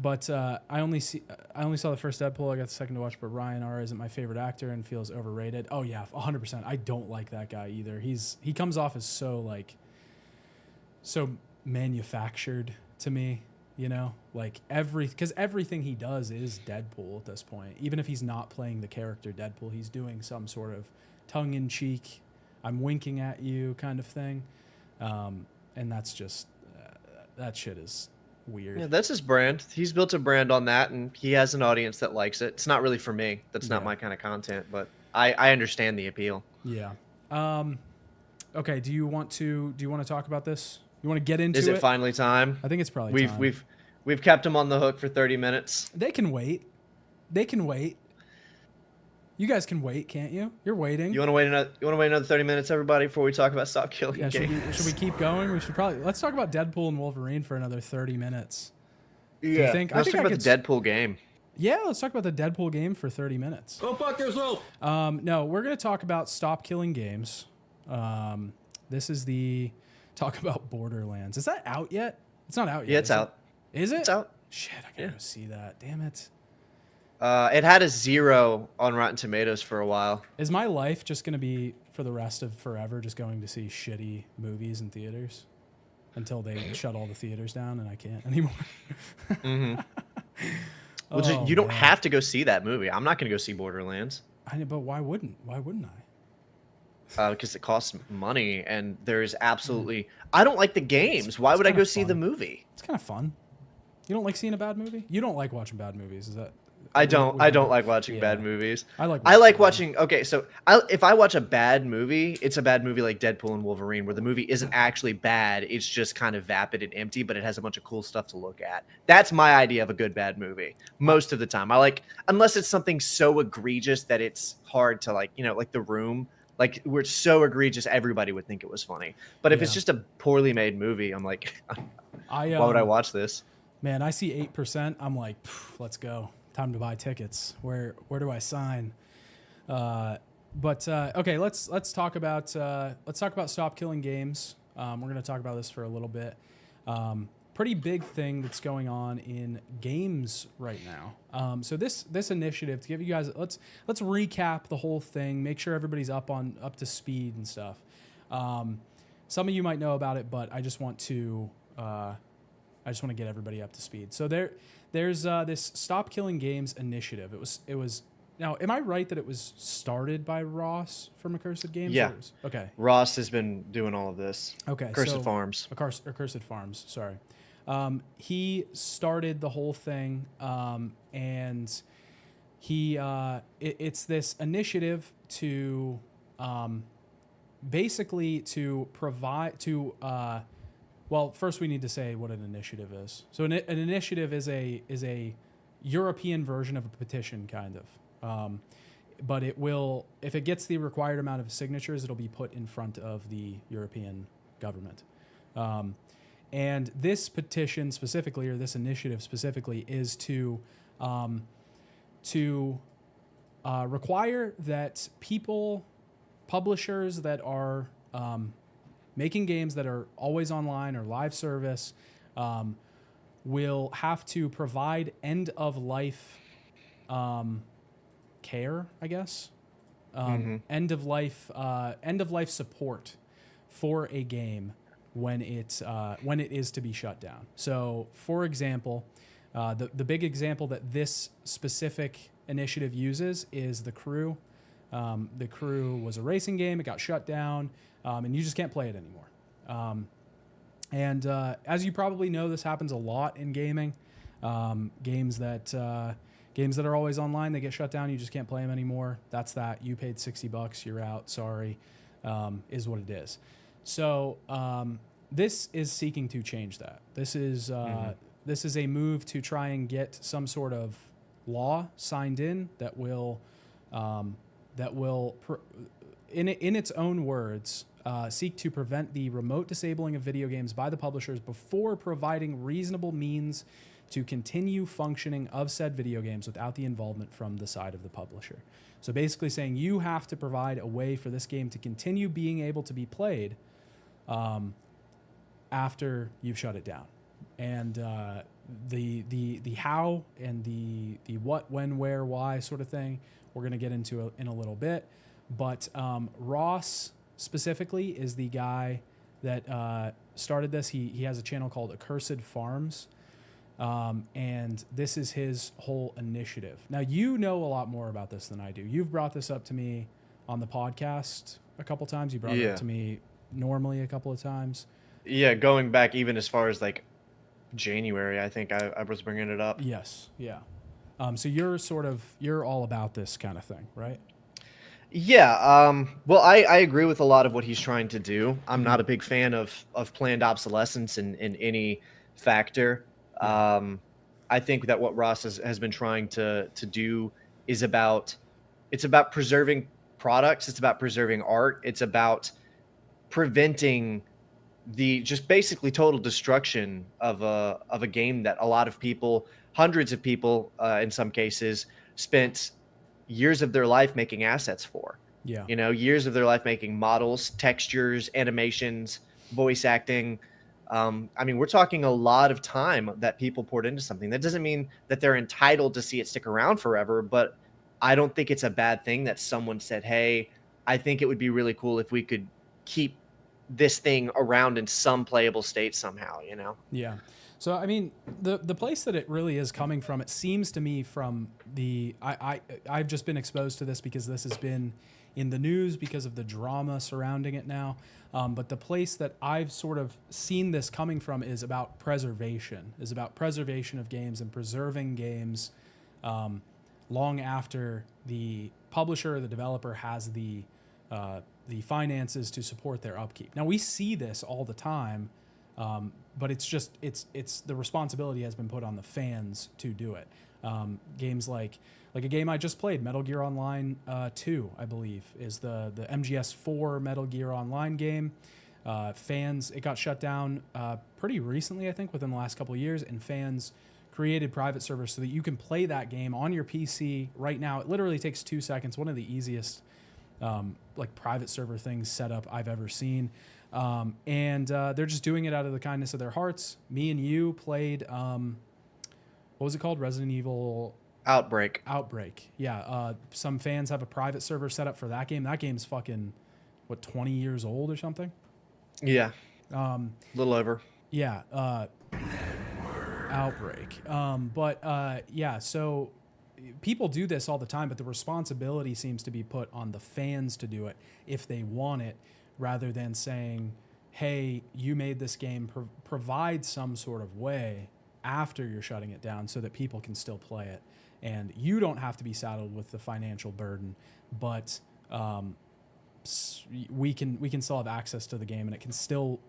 But I only saw the first Deadpool. I got the second to watch, but Ryan R isn't my favorite actor and feels overrated. Oh yeah, 100%. I don't like that guy either. He comes off as so manufactured to me, you know? Like because everything he does is Deadpool at this point. Even if he's not playing the character Deadpool, he's doing some sort of tongue-in-cheek, I'm winking at you kind of thing. And that's just that shit is weird. Yeah, that's his brand. He's built a brand on that, and he has an audience that likes it. It's not really for me. That's not my kind of content, but I understand the appeal. Yeah. Okay. Do you want to talk about this? You want to get into it? Is it finally time? I think it's probably time. We've kept him on the hook for 30 minutes. They can wait. You guys can wait, can't you? You're waiting. You want to wait another 30 minutes, everybody, before we talk about Stop Killing Games? Should we keep going? Let's talk about Deadpool and Wolverine for another 30 minutes. Yeah. Let's talk about the Deadpool game. Yeah, let's talk about the Deadpool game for 30 minutes. Go fuck yourself. No, we're going to talk about Stop Killing Games. This is talk about Borderlands. Is that out yet? It's not out yet. Yeah, it's out. Is it? It's out. Shit, I gotta go see that. Damn it. It had a 0 on Rotten Tomatoes for a while. Is my life just gonna be for the rest of forever just going to see shitty movies in theaters until they shut all the theaters down and I can't anymore? Well, you don't have to go see that movie. I'm not going to go see Borderlands. But why wouldn't I? Because it costs money, and there's absolutely. I don't like the games. Why would I go see the movie? It's kind of fun. You don't like seeing a bad movie? You don't like watching bad movies, is that? I don't like watching bad movies. I like watching. Okay, so if I watch a bad movie, it's a bad movie like Deadpool and Wolverine, where the movie isn't actually bad. It's just kind of vapid and empty, but it has a bunch of cool stuff to look at. That's my idea of a good bad movie. Most of the time, I like, unless it's something so egregious that it's hard to like The Room. Like, where it's so egregious, everybody would think it was funny. But if it's just a poorly made movie, I'm like, why would I watch this? Man, I see 8%. I'm like, let's go. Time to buy tickets. Where do I sign? Okay, let's talk about Stop Killing Games. We're going to talk about this for a little bit. Pretty big thing that's going on in games right now. So this initiative, to give you guys, let's recap the whole thing. Make sure everybody's up to speed and stuff. Some of you might know about it, but I just want to get everybody up to speed. So there's this Stop Killing Games initiative. It was. Now, am I right that it was started by Ross from Accursed Games? Yeah. Okay. Ross has been doing all of this. Okay. Accursed Farms. Accursed Farms. Sorry. He started the whole thing, and it's this initiative to basically to provide to. Well, first we need to say what an initiative is. So an initiative is a European version of a petition, kind of. But it will, if it gets the required amount of signatures, it'll be put in front of the European government. And this petition specifically, or this initiative specifically, is to require that publishers that are making games that are always online or live service, will have to provide end of life care, I guess, end of life support for a game when it is to be shut down. So, for example, the big example that this specific initiative uses is The Crew. The Crew was a racing game; it got shut down. And you just can't play it anymore. And as you probably know, this happens a lot in gaming. Games that are always online, they get shut down. You just can't play them anymore. That's that. You paid $60, you're out. Sorry, is what it is. So this is seeking to change that. This is a move to try and get some sort of law signed in that will in its own words, seek to prevent the remote disabling of video games by the publishers before providing reasonable means to continue functioning of said video games without the involvement from the side of the publisher. So basically saying you have to provide a way for this game to continue being able to be played after you've shut it down. And the how and the what, when, where, why sort of thing, we're going to get into in a little bit. But Ross specifically is the guy that started this. He has a channel called Accursed Farms, and this is his whole initiative. Now, you know a lot more about this than I do. You've brought this up to me on the podcast a couple times. You brought it up to me normally a couple of times. Yeah, going back even as far as like January, I think I was bringing it up. Yes, yeah. So you're all about this kind of thing, right? Yeah, well, I agree with a lot of what he's trying to do. I'm not a big fan of planned obsolescence in any factor. I think that what Ross has been trying to do is it's about preserving products. It's about preserving art. It's about preventing the just basically total destruction of a game that a lot of people, hundreds of people, in some cases, spent years of their life making assets for. Yeah. Years of their life making models, textures, animations, voice acting, I mean, we're talking a lot of time that people poured into something. That doesn't mean that they're entitled to see it stick around forever, but I don't think it's a bad thing that someone said, hey, I think it would be really cool if we could keep this thing around in some playable state somehow, you know? Yeah. So I mean, the place that it really is coming from, it seems to me from I've just been exposed to this because this has been in the news because of the drama surrounding it now. But the place that I've sort of seen this coming from is about preservation of games and preserving games long after the publisher or the developer has the finances to support their upkeep. Now we see this all the time. But it's the responsibility has been put on the fans to do it. Games like a game I just played, Metal Gear Online 2, I believe, is the MGS4 Metal Gear Online game. Fans, it got shut down pretty recently, I think, within the last couple of years, and fans created private servers so that you can play that game on your PC right now. It literally takes 2 seconds. One of the easiest like private server things set up I've ever seen. And they're just doing it out of the kindness of their hearts. Me and you played, what was it called? Resident Evil Outbreak. Yeah. Some fans have a private server set up for that game. That game's fucking, 20 years old or something? Yeah. A little over. Yeah. Outbreak. Yeah, so people do this all the time, but the responsibility seems to be put on the fans to do it if they want it, rather than saying, hey, you made this game, provide some sort of way after you're shutting it down so that people can still play it. And you don't have to be saddled with the financial burden, but we can still have access to the game, and it can still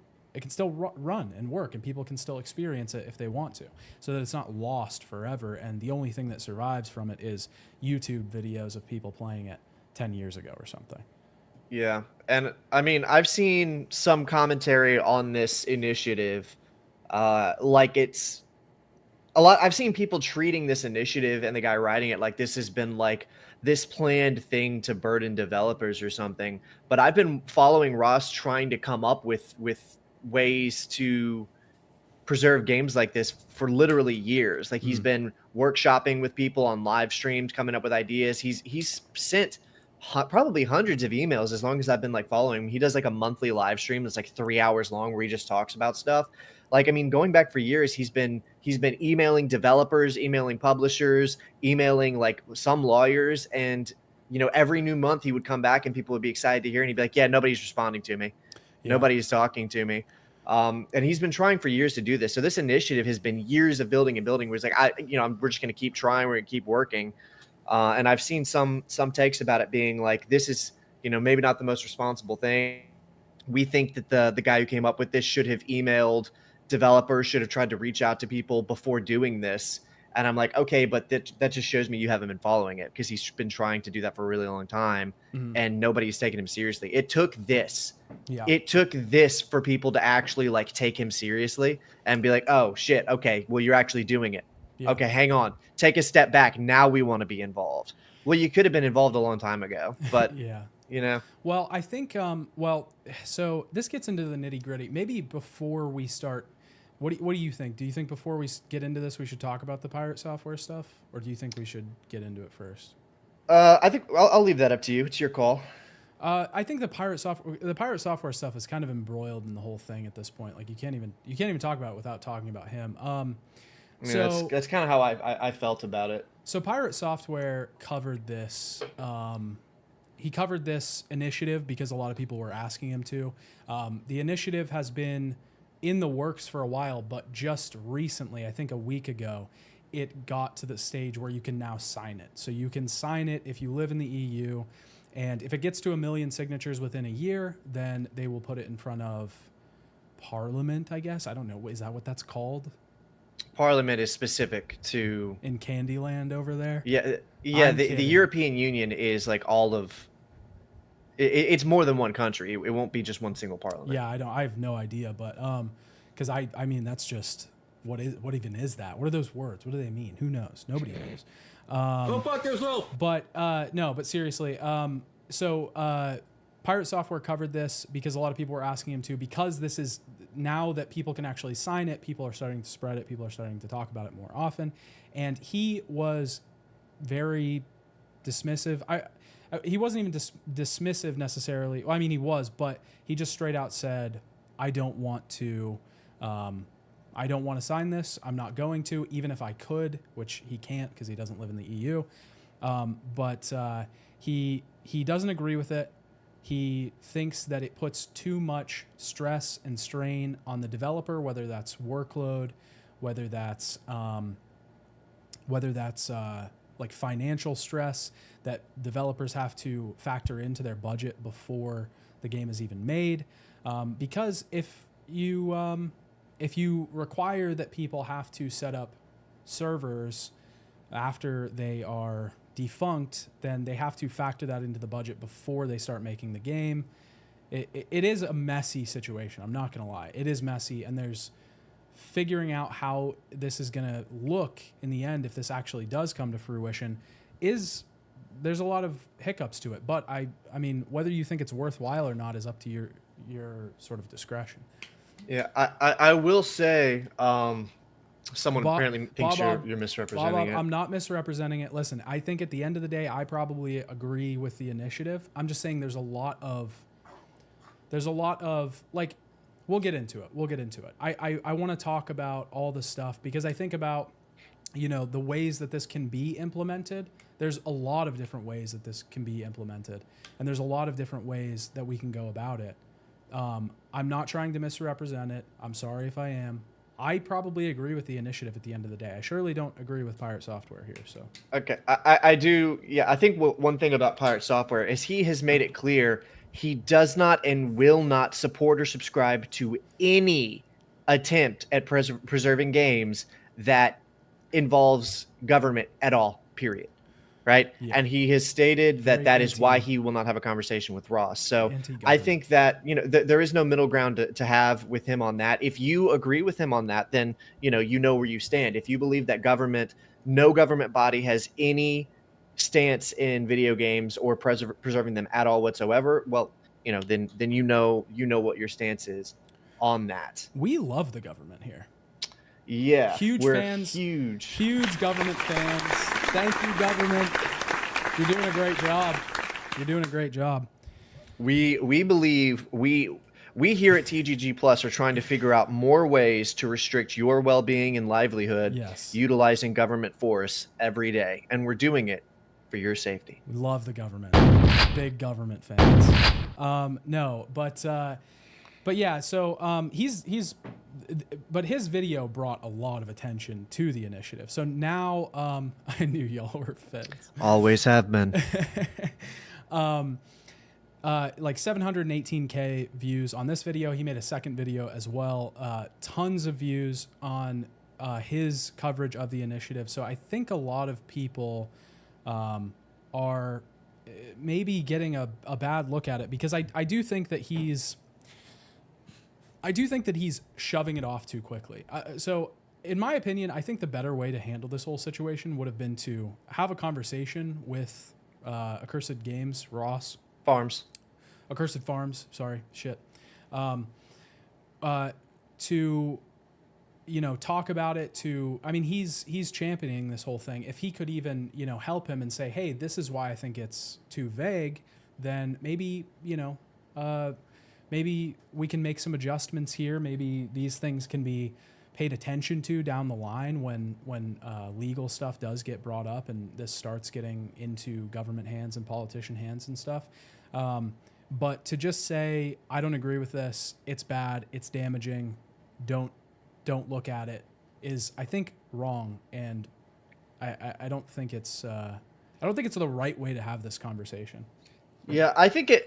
run and work, and people can still experience it if they want to, so that it's not lost forever. And the only thing that survives from it is YouTube videos of people playing it 10 years ago or something. Yeah. And I mean, I've seen some commentary on this initiative. Like it's a lot. I've seen people treating this initiative and the guy writing it like this has been like this planned thing to burden developers or something. But I've been following Ross trying to come up with ways to preserve games like this for literally years. Like he's been workshopping with people on live streams, coming up with ideas. He's sent probably hundreds of emails as long as I've been like following him. He does like a monthly live stream that's like 3 hours long where he just talks about stuff. Like, I mean, going back for years, he's been emailing developers, emailing publishers, emailing like some lawyers. And, you know, every new month he would come back and people would be excited to hear. And he'd be like, yeah, nobody's responding to me. Yeah. Nobody's talking to me. And he's been trying for years to do this. So this initiative has been years of building and building where it's like, we're just going to keep trying. We're going to keep working. And I've seen some takes about it being like, this is, you know, maybe not the most responsible thing. We think that the guy who came up with this should have emailed developers, should have tried to reach out to people before doing this. And I'm like, okay, but that just shows me you haven't been following it, because he's been trying to do that for a really long time and nobody's taken him seriously. It took this. Yeah. It took this for people to actually like take him seriously and be like, oh shit, okay, well, you're actually doing it. Yeah. Okay, hang on. Take a step back. Now we want to be involved. Well, you could have been involved a long time ago, but yeah, you know. Well, I think so this gets into the nitty-gritty. Maybe before we start, what do you think? Do you think before we get into this we should talk about the pirate software stuff, or do you think we should get into it first? I think I'll leave that up to you. It's your call. I think the pirate software stuff is kind of embroiled in the whole thing at this point. Like you can't even talk about it without talking about him. I mean, so that's kind of how I felt about it. So Pirate Software covered this. He covered this initiative because a lot of people were asking him to. The initiative has been in the works for a while, but just recently, I think a week ago, it got to the stage where you can now sign it. So you can sign it if you live in the EU, and if it gets to 1 million signatures within a year, then they will put it in front of Parliament, I guess. I don't know. Is that what that's called? Parliament is specific to in Candyland over there. Yeah. The European Union is like all of. It's more than one country. It won't be just one single parliament. Yeah, I have no idea, but because I mean that's just what even is that? What are those words? What do they mean? Who knows? Nobody knows. Go fuck yourself. But no, but seriously, so Pirate Software covered this because a lot of people were asking him to, because this is now that people can actually sign it, people are starting to spread it, people are starting to talk about it more often. And he was very dismissive. He wasn't even dismissive necessarily. Well, I mean, he was, but he just straight out said, I don't want to sign this. I'm not going to, even if I could, which he can't because he doesn't live in the EU. But he doesn't agree with it. He thinks that it puts too much stress and strain on the developer, whether that's workload, whether that's like financial stress that developers have to factor into their budget before the game is even made. Because if you require that people have to set up servers after they are defunct, then they have to factor that into the budget before they start making the game. It is a messy situation. I'm not going to lie. It is messy, and there's figuring out how this is going to look in the end if this actually does come to fruition. There's a lot of hiccups to it, but I mean, whether you think it's worthwhile or not is up to your sort of discretion. Yeah, I will say, someone apparently thinks you're misrepresenting it. I'm not misrepresenting it. Listen, I think at the end of the day, I probably agree with the initiative. I'm just saying there's a lot of like, we'll get into it. I want to talk about all the stuff because I think about, the ways that this can be implemented. There's a lot of different ways that this can be implemented, and there's a lot of different ways that we can go about it. I'm not trying to misrepresent it. I'm sorry if I am. I probably agree with the initiative at the end of the day. I surely don't agree with Pirate Software here. So okay, I do. Yeah, I think one thing about Pirate Software is he has made it clear he does not and will not support or subscribe to any attempt at preserving games that involves government at all. Period. Right. Yeah. And he has stated that that is why he will not have a conversation with Ross. So I think that, there is no middle ground to have with him on that. If you agree with him on that, then, you know where you stand. If you believe that no government body has any stance in video games or preserving them at all whatsoever, well, then you know what your stance is on that. We love the government here. Yeah. Huge fans. Huge government fans. Thank you, government. You're doing a great job. We believe we here at TGG Plus are trying to figure out more ways to restrict your well-being and livelihood, utilizing government force every day, and we're doing it for your safety. We love the government. Big government fans. No, but yeah. So but his video brought a lot of attention to the initiative. So now I knew y'all were feds. Always have been. Like 718K views on this video. He made a second video as well. Tons of views on his coverage of the initiative. So I think a lot of people are maybe getting a bad look at it because I do think that he's shoving it off too quickly. So in my opinion, I think the better way to handle this whole situation would have been to have a conversation with Accursed Games, Ross. Accursed Farms, sorry, shit. To, talk about it he's championing this whole thing. If he could even, help him and say, hey, this is why I think it's too vague, then maybe, maybe we can make some adjustments here. Maybe these things can be paid attention to down the line when legal stuff does get brought up and this starts getting into government hands and politician hands and stuff. But to just say, I don't agree with this, it's bad, it's damaging, don't look at it, is, I think, wrong. And I don't think it's the right way to have this conversation. Yeah, I think it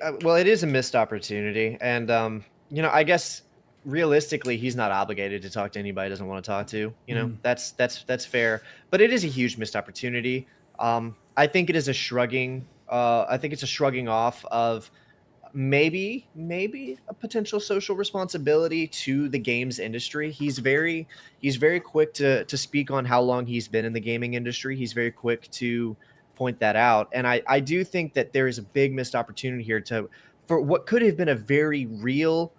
is a missed opportunity. And, I guess realistically, he's not obligated to talk to anybody he doesn't want to talk to. That's fair. But it is a huge missed opportunity. I think it is a shrugging off of maybe a potential social responsibility to the games industry. He's very quick to speak on how long he's been in the gaming industry. He's very quick to point that out. And I do think that there is a big missed opportunity here for what could have been a very real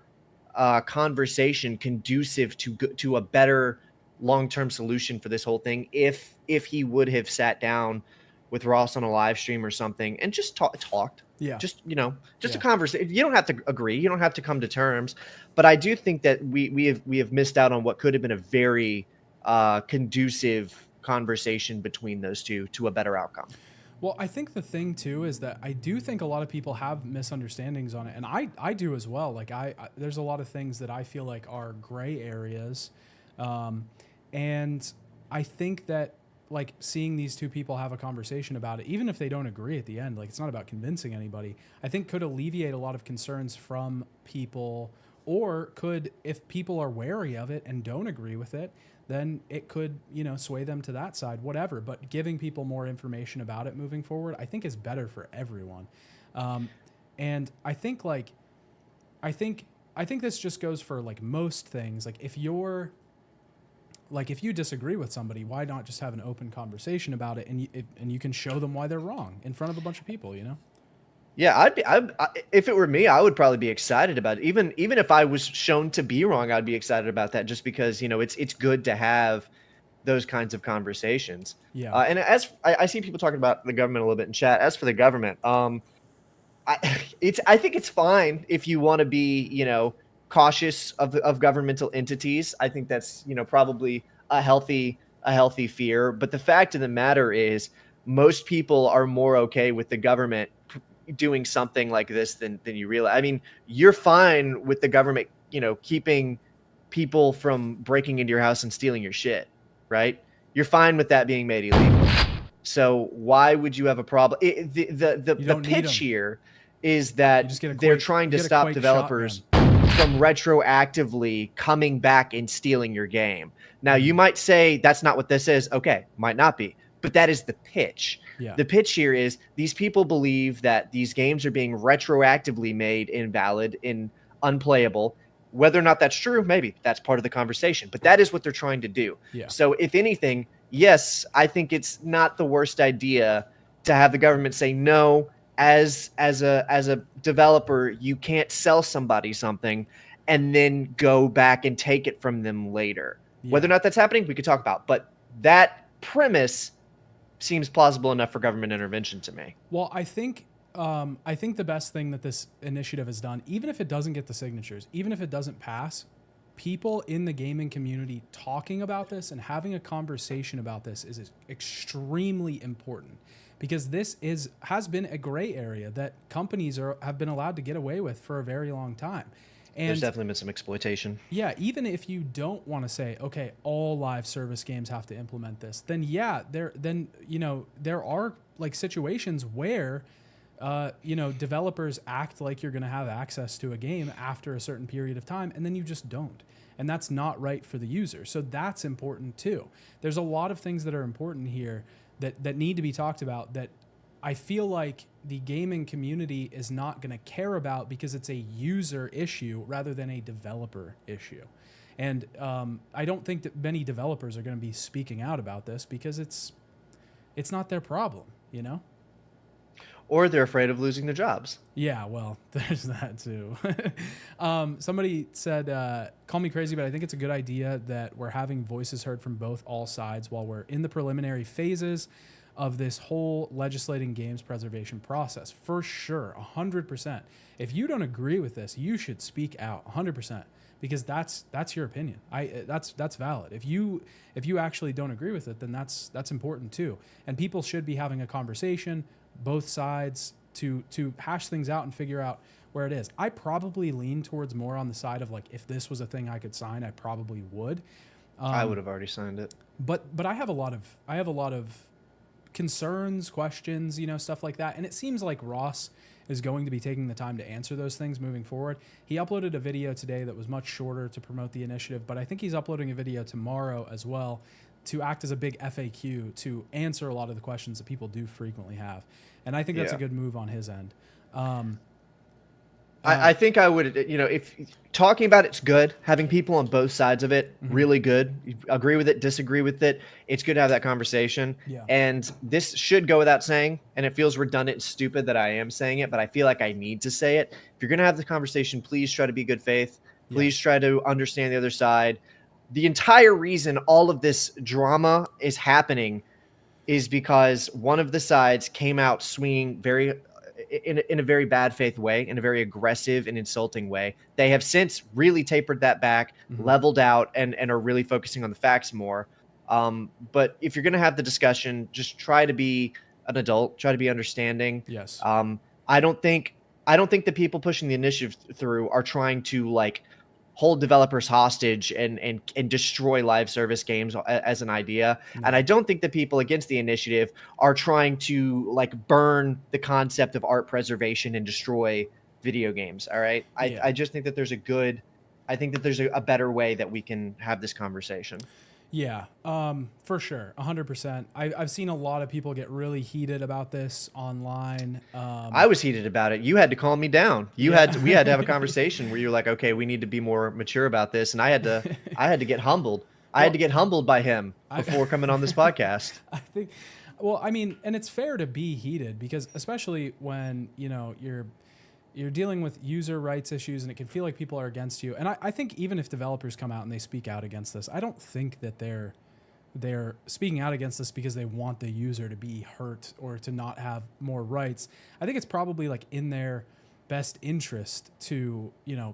conversation conducive to a better long-term solution for this whole thing if he would have sat down with Ross on a live stream or something and just talked. Yeah. Just a conversation. You don't have to agree. You don't have to come to terms. But I do think that we have missed out on what could have been a very conducive conversation between those two to a better outcome. Well, I think the thing too is that I do think a lot of people have misunderstandings on it, and I do as well. Like I there's a lot of things that I feel like are gray areas, and I think that like seeing these two people have a conversation about it, even if they don't agree at the end, like it's not about convincing anybody, I think could alleviate a lot of concerns from people, or could, if people are wary of it and don't agree with it, then it could, sway them to that side, whatever. But giving people more information about it moving forward, I think is better for everyone. And I think I think this just goes for like most things. Like if you disagree with somebody, why not just have an open conversation about it, and you can show them why they're wrong in front of a bunch of people, Yeah, if it were me, I would probably be excited about it. Even if I was shown to be wrong, I'd be excited about that, just because it's good to have those kinds of conversations. Yeah. And as I see people talking about the government a little bit in chat. As for the government, I think it's fine if you want to be cautious of governmental entities. I think that's probably a healthy fear. But the fact of the matter is, most people are more okay with the government doing something like this than you realize. I mean, you're fine with the government, keeping people from breaking into your house and stealing your shit, right? You're fine with that being made illegal. So why would you have a problem? The pitch here is that they're trying to stop developers from retroactively coming back and stealing your game. Now, you might say that's not what this is. Okay, might not be, but that is the pitch. Yeah. The pitch here is these people believe that these games are being retroactively made invalid and unplayable. Whether or not that's true, maybe that's part of the conversation, but that is what they're trying to do. Yeah. So if anything, yes, I think it's not the worst idea to have the government say, no, as a developer, you can't sell somebody something and then go back and take it from them later. Yeah. Whether or not that's happening, we could talk about, but that premise seems plausible enough for government intervention to me. Well, I think the best thing that this initiative has done, even if it doesn't get the signatures, even if it doesn't pass, people in the gaming community talking about this and having a conversation about this is extremely important, because this has been a gray area that companies have been allowed to get away with for a very long time. And there's definitely been some exploitation. Yeah, even if you don't want to say, okay, all live service games have to implement this, then yeah, there are like situations where developers act like you're going to have access to a game after a certain period of time, and then you just don't. And that's not right for the user. So that's important too. There's a lot of things that are important here that need to be talked about that I feel like the gaming community is not going to care about, because it's a user issue rather than a developer issue. And I don't think that many developers are going to be speaking out about this, because it's not their problem, Or they're afraid of losing their jobs. Yeah, well, there's that too. Somebody said, call me crazy, but I think it's a good idea that we're having voices heard from all sides while we're in the preliminary phases of this whole legislating games preservation process. For sure, 100%. If you don't agree with this, you should speak out 100%, because that's your opinion. That's valid. If you actually don't agree with it, then that's important too. And people should be having a conversation, both sides, to hash things out and figure out where it is. I probably lean towards more on the side of like, if this was a thing I could sign, I probably would. I would have already signed it. But I have a lot of concerns, questions, stuff like that. And it seems like Ross is going to be taking the time to answer those things moving forward. He uploaded a video today that was much shorter to promote the initiative, but I think he's uploading a video tomorrow as well to act as a big FAQ to answer a lot of the questions that people do frequently have. And I think that's a good move on his end. I think I would, if talking about it's good, having people on both sides of it, really good. You agree with it, disagree with it. It's good to have that conversation. Yeah. And this should go without saying, and it feels redundant and stupid that I am saying it, but I feel like I need to say it. If you're going to have the conversation, please try to be good faith. Please try to understand the other side. The entire reason all of this drama is happening is because one of the sides came out swinging in a very bad faith way, in a very aggressive and insulting way. They have since really tapered that back, leveled out, and are really focusing on the facts more. But if you're going to have the discussion, just try to be an adult, try to be understanding. Yes. I don't think the people pushing the initiative through are trying to like hold developers hostage and destroy live service games as an idea. And I don't think the people against the initiative are trying to like burn the concept of art preservation and destroy video games. All right. I just think that there's a better way that we can have this conversation. Yeah, for sure, 100%. I've seen a lot of people get really heated about this online. I was heated about it. You had to calm me down. We had to have a conversation where you're like, okay, we need to be more mature about this, and I had to get humbled. I had to get humbled by him before coming on this podcast. I think, well, I mean, and it's fair to be heated because especially when you're dealing with user rights issues and it can feel like people are against you. And I think even if developers come out and they speak out against this, I don't think that they're speaking out against this because they want the user to be hurt or to not have more rights. I think it's probably like in their best interest to,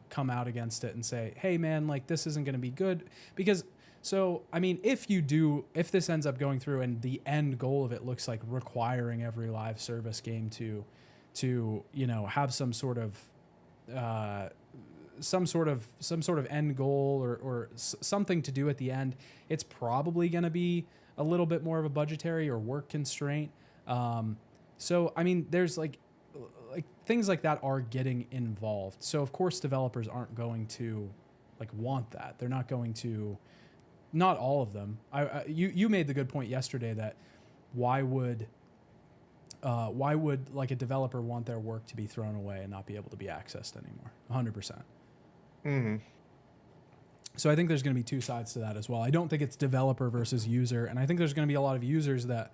come out against it and say, hey man, like this isn't going to be good because I mean, if this ends up going through and the end goal of it looks like requiring every live service game to have some sort of end goal or something to do at the end, it's probably going to be a little bit more of a budgetary or work constraint. So I mean, there's like things like that are getting involved. So of course developers aren't going to like want that. They're not going to. Not all of them. You made the good point yesterday that why would like a developer want their work to be thrown away and not be able to be accessed anymore? 100%. Mm-hmm. So I think there's going to be two sides to that as well. I don't think it's developer versus user, and I think there's going to be a lot of users that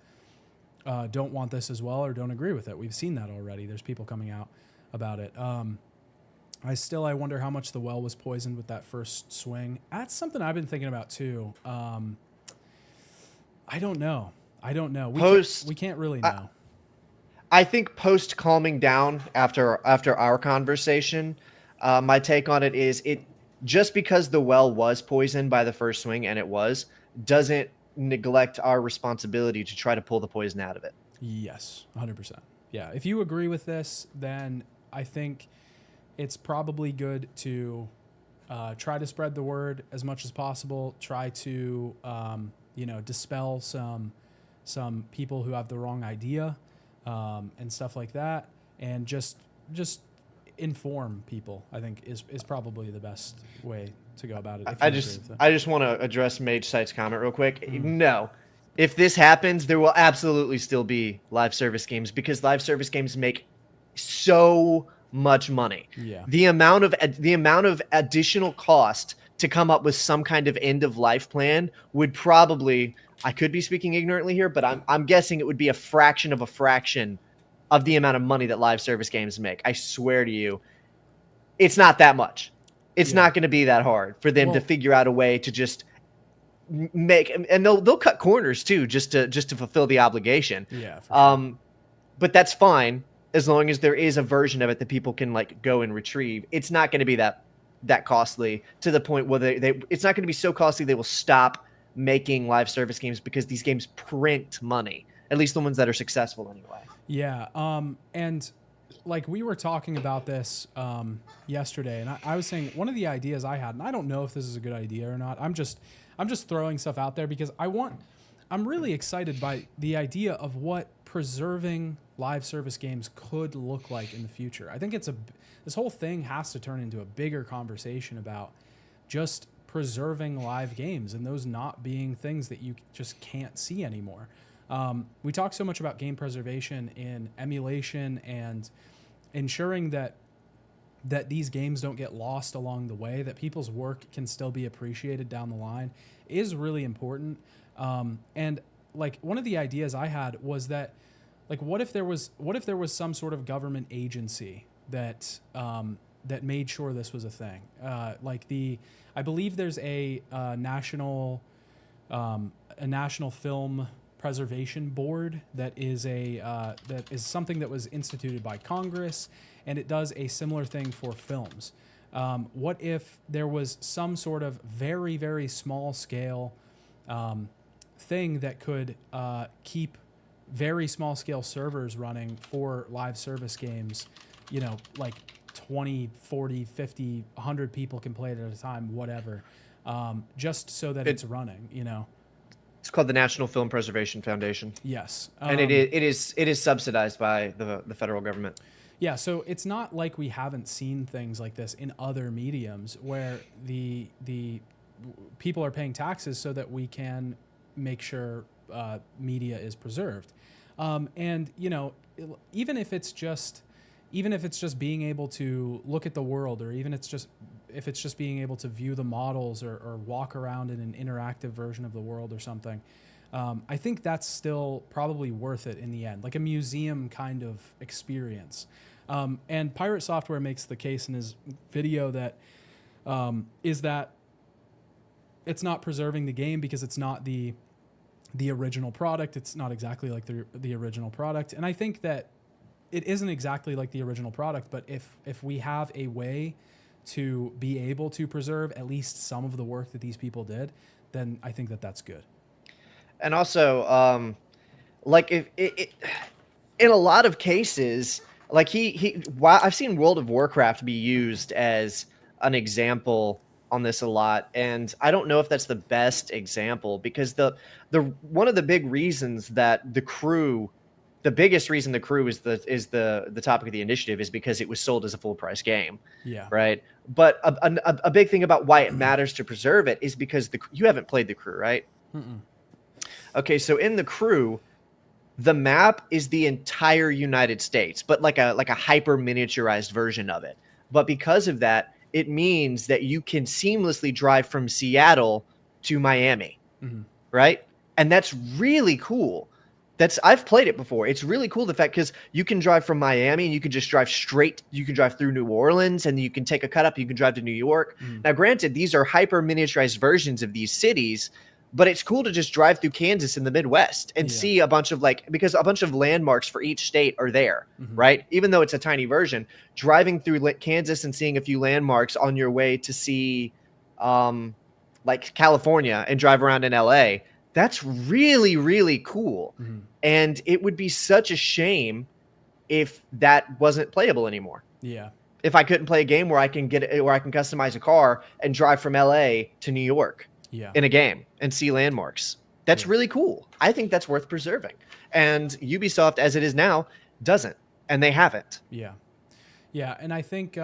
don't want this as well or don't agree with it. We've seen that already. There's people coming out about it. I wonder how much the well was poisoned with that first swing. That's something I've been thinking about too. I don't know. We can't really know. I think post calming down after our conversation, my take on it is just because the well was poisoned by the first swing, and it doesn't neglect our responsibility to try to pull the poison out of it. Yes, 100%. Yeah, if you agree with this, then I think it's probably good to try to spread the word as much as possible. Try to dispel some people who have the wrong idea and stuff like that, and just inform people. I think is probably the best way to go about it. I just want to address Mage Sight's comment real quick. No. If this happens, there will absolutely still be live service games because live service games make so much money. Yeah. The amount of additional cost to come up with some kind of end of life plan would probably, I could be speaking ignorantly here, but I'm guessing it would be a fraction of the amount of money that live service games make. I swear to you, it's not that much. It's not going to be that hard for them to figure out a way to just make, and they'll cut corners too, just to fulfill the obligation. Yeah. For sure. But that's fine as long as there is a version of it that people can like go and retrieve. It's not going to be that costly to the point where it's not going to be so costly they will stop making live service games because these games print money, at least the ones that are successful anyway. Yeah. And like we were talking about this yesterday, and I was saying one of the ideas I had, and I don't know if this is a good idea or not. I'm just throwing stuff out there because I'm really excited by the idea of what preserving live service games could look like in the future. I think this whole thing has to turn into a bigger conversation about just preserving live games and those not being things that you just can't see anymore. We talk so much about game preservation in emulation and ensuring that these games don't get lost along the way, that people's work can still be appreciated down the line is really important. And like one of the ideas I had was that, like, what if there was some sort of government agency that that made sure this was a thing. I believe there's a national film preservation board that is something that was instituted by Congress, and it does a similar thing for films. What if there was some sort of very, very small scale thing that could keep very small scale servers running for live service games, like 20, 40, 50, 100 people can play it at a time, whatever, just so that it's running, It's called the National Film Preservation Foundation. Yes. And it is subsidized by the federal government. Yeah, so it's not like we haven't seen things like this in other mediums where the people are paying taxes so that we can make sure media is preserved. And even if it's just being able to look at the world, or even if it's just being able to view the models or walk around in an interactive version of the world or something, I think that's still probably worth it in the end, like a museum kind of experience. And Pirate Software makes the case in his video that is that it's not preserving the game because it's not the original product. It's not exactly like the original product. And I think that it isn't exactly like the original product, but if we have a way to be able to preserve at least some of the work that these people did, then I think that that's good. And also, like if it in a lot of cases, like I've seen World of Warcraft be used as an example on this a lot, and I don't know if that's the best example, because the one of the big reasons that the biggest reason the crew is the topic of the initiative is because it was sold as a full price game. Yeah. Right. But a big thing about why it matters to preserve it is because you haven't played the crew, right? Mm-mm. Okay, so in the crew, the map is the entire United States, but like a hyper miniaturized version of it. But because of that, it means that you can seamlessly drive from Seattle to Miami, Mm-hmm. right? And that's really cool. I've played it before. It's really cool, the fact, because you can drive from Miami and you can just drive straight. You can drive through New Orleans and you can take a cut up. You can drive to New York. Mm. Now, granted, these are hyper miniaturized versions of these cities, but it's cool to just drive through Kansas in the Midwest and see a bunch of because a bunch of landmarks for each state are there, Mm-hmm. right? Even though it's a tiny version, driving through Kansas and seeing a few landmarks on your way to see like California and drive around in LA, that's really, really cool. Mm-hmm. And it would be such a shame if that wasn't playable anymore. Yeah. If I couldn't play a game where I can customize a car and drive from LA to New York in a game and see landmarks. That's really cool. I think that's worth preserving. And Ubisoft, as it is now, doesn't, and they haven't. Yeah. Yeah. And I think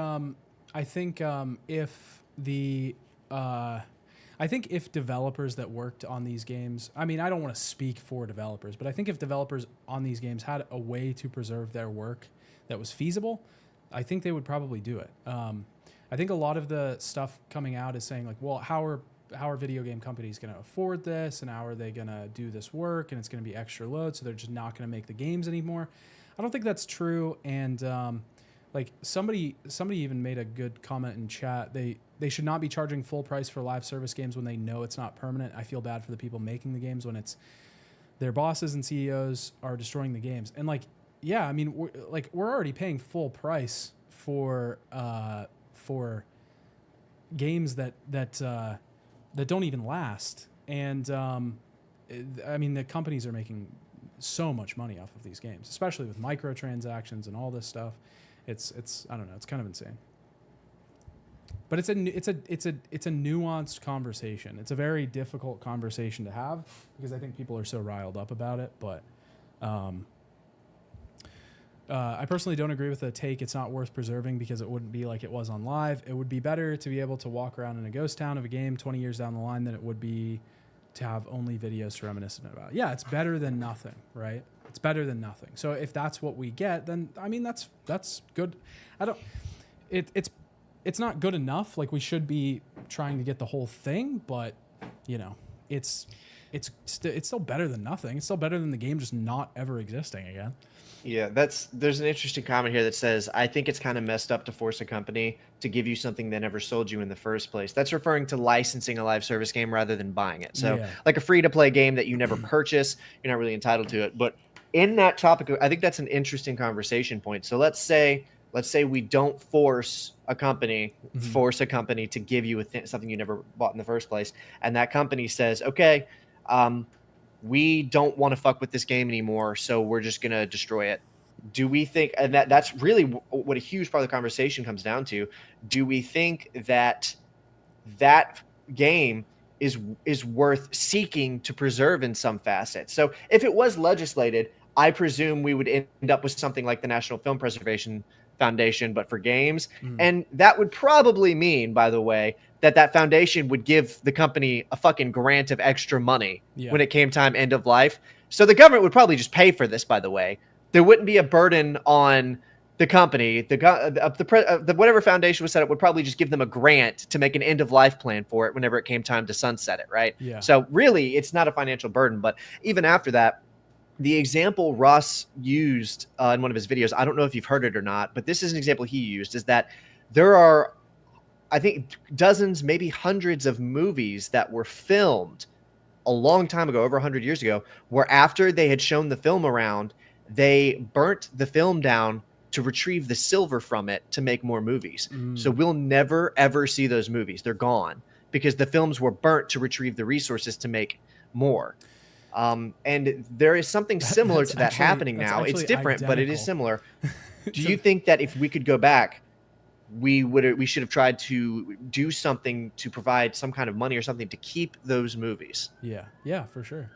if developers that worked on these games, I mean, I don't want to speak for developers, but I think if developers on these games had a way to preserve their work that was feasible, I think they would probably do it. I think a lot of the stuff coming out is saying like, well, how are video game companies going to afford this, and how are they going to do this work, and it's going to be extra load, so they're just not going to make the games anymore. I don't think that's true. And like somebody even made a good comment in chat. They should not be charging full price for live service games when they know it's not permanent. I feel bad for the people making the games when it's their bosses and CEOs are destroying the games. And like, yeah, I mean, we're already paying full price for games that don't even last. And I mean, the companies are making so much money off of these games, especially with microtransactions and all this stuff. It's I don't know, it's kind of insane. But it's a nuanced conversation. It's a very difficult conversation to have because I think people are so riled up about it. But I personally don't agree with the take. It's not worth preserving because it wouldn't be like it was on live. It would be better to be able to walk around in a ghost town of a game 20 years down the line than it would be to have only videos to reminisce about. Yeah, it's better than nothing, right? It's better than nothing. So if that's what we get, then I mean that's good. It's not good enough. Like we should be trying to get the whole thing, but you know, it's it's still better than nothing. It's still better than the game just not ever existing again. Yeah, there's an interesting comment here that says, I think it's kind of messed up to force a company to give you something they never sold you in the first place. That's referring to licensing a live service game rather than buying it. So like a free-to-play game that you never purchase, you're not really entitled to it. But in that topic, I think that's an interesting conversation point. So let's say we don't force a company to give you something you never bought in the first place. And that company says, okay, we don't want to fuck with this game anymore, so we're just going to destroy it. Do we think, and that's really what a huge part of the conversation comes down to, do we think that that game is worth seeking to preserve in some facet? So if it was legislated, I presume we would end up with something like the National Film Preservation Foundation, but for games. And that would probably mean, by the way, that foundation would give the company a fucking grant of extra money when it came time end of life. So the government would probably just pay for this, by the way. There wouldn't be a burden on the company. The whatever foundation was set up would probably just give them a grant to make an end of life plan for it whenever it came time to sunset it, right? Yeah. So really, it's not a financial burden. But even after that, the example Russ used in one of his videos, I don't know if you've heard it or not, but this is an example he used, is that there are, I think, dozens, maybe hundreds of movies that were filmed a long time ago, over 100 years ago, where after they had shown the film around, they burnt the film down to retrieve the silver from it to make more movies. So we'll never, ever see those movies. They're gone because the films were burnt to retrieve the resources to make more. And there is something similar to that happening now. It's different, but it is similar. Do you think that if we could go back, we should have tried to do something to provide some kind of money or something to keep those movies? Yeah, for sure.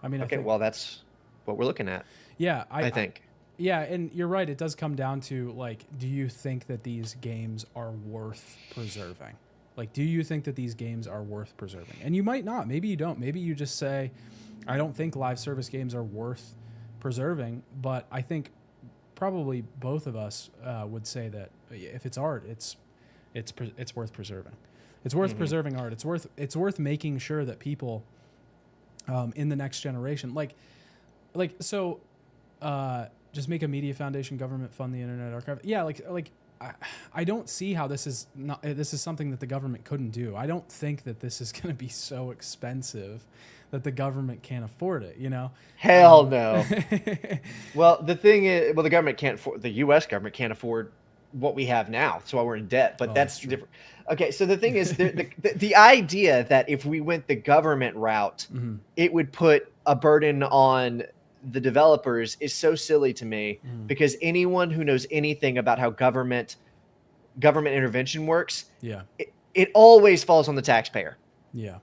I mean, okay, well, that's what we're looking at. Yeah, I think. Yeah, and you're right. It does come down to, like, do you think that these games are worth preserving? Like, do you think that these games are worth preserving? And you might not. Maybe you don't. Maybe you just say, I don't think live service games are worth preserving, but I think probably both of us would say that if it's art, it's worth preserving. It's worth preserving art. It's worth making sure that people in the next generation, just make a media foundation, government fund the Internet Archive. Yeah, I don't see how this is something that the government couldn't do. I don't think that this is going to be so expensive that the government can't afford it, you know? Hell no. Well, the thing is, the government can't afford, the U.S. government can't afford what we have now. That's why we're in debt, but that's different. Okay, so the thing is, the idea that if we went the government route, it would put a burden on the developers is so silly to me, because anyone who knows anything about how government intervention works, it always falls on the taxpayer. Yeah.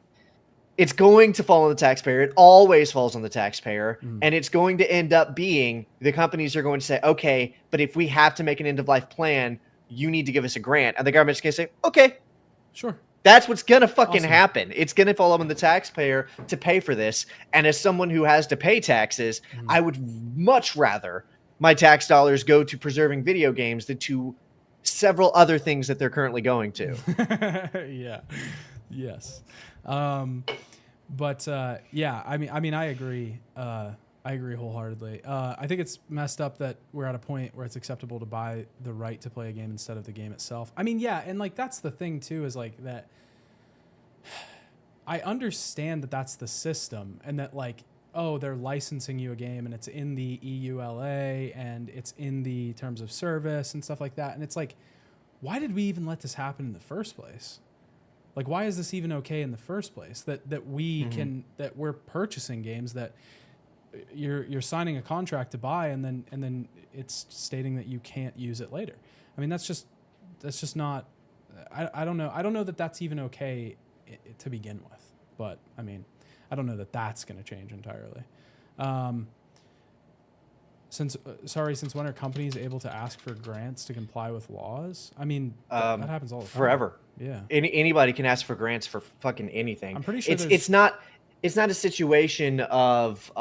It's going to fall on the taxpayer. It always falls on the taxpayer. And it's going to end up being, the companies are going to say, okay, but if we have to make an end of life plan, you need to give us a grant. And the government's going to say, okay, sure. That's what's going to fucking happen. It's going to fall on the taxpayer to pay for this. And as someone who has to pay taxes, I would much rather my tax dollars go to preserving video games than to several other things that they're currently going to. Yeah. Yes. I mean, I agree. I agree wholeheartedly. I think it's messed up that we're at a point where it's acceptable to buy the right to play a game instead of the game itself. I mean, yeah, and like that's the thing too, is like that. I understand that that's the system, and that like, oh, they're licensing you a game, and it's in the EULA, and it's in the terms of service and stuff like that, and it's like, why did we even let this happen in the first place? Like, why is this even okay in the first place? That we can, that we're purchasing games that you're signing a contract to buy, and then it's stating that you can't use it later. I mean, that's just not. I don't know. I don't know that that's even okay to begin with. But I mean, I don't know that that's going to change entirely. Since when are companies able to ask for grants to comply with laws? I mean, that happens all the time. Forever. Yeah. Anybody can ask for grants for fucking anything. I'm pretty sure it's not a situation of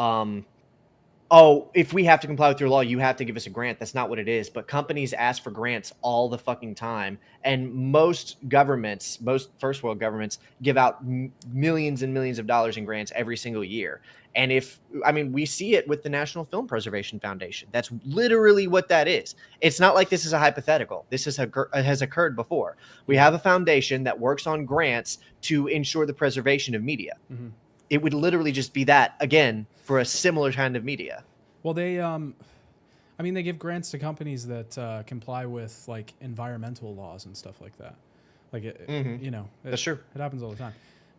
oh, if we have to comply with your law, you have to give us a grant. That's not what it is. But companies ask for grants all the fucking time. And most governments, most first world governments, give out millions and millions of dollars in grants every single year. And we see it with the National Film Preservation Foundation. That's literally what that is. It's not like this is a hypothetical. This has occurred before. We have a foundation that works on grants to ensure the preservation of media. Mm-hmm. It would literally just be that, again, for a similar kind of media. Well, they give grants to companies that comply with like environmental laws and stuff like that. Like, that's true. It happens all the time.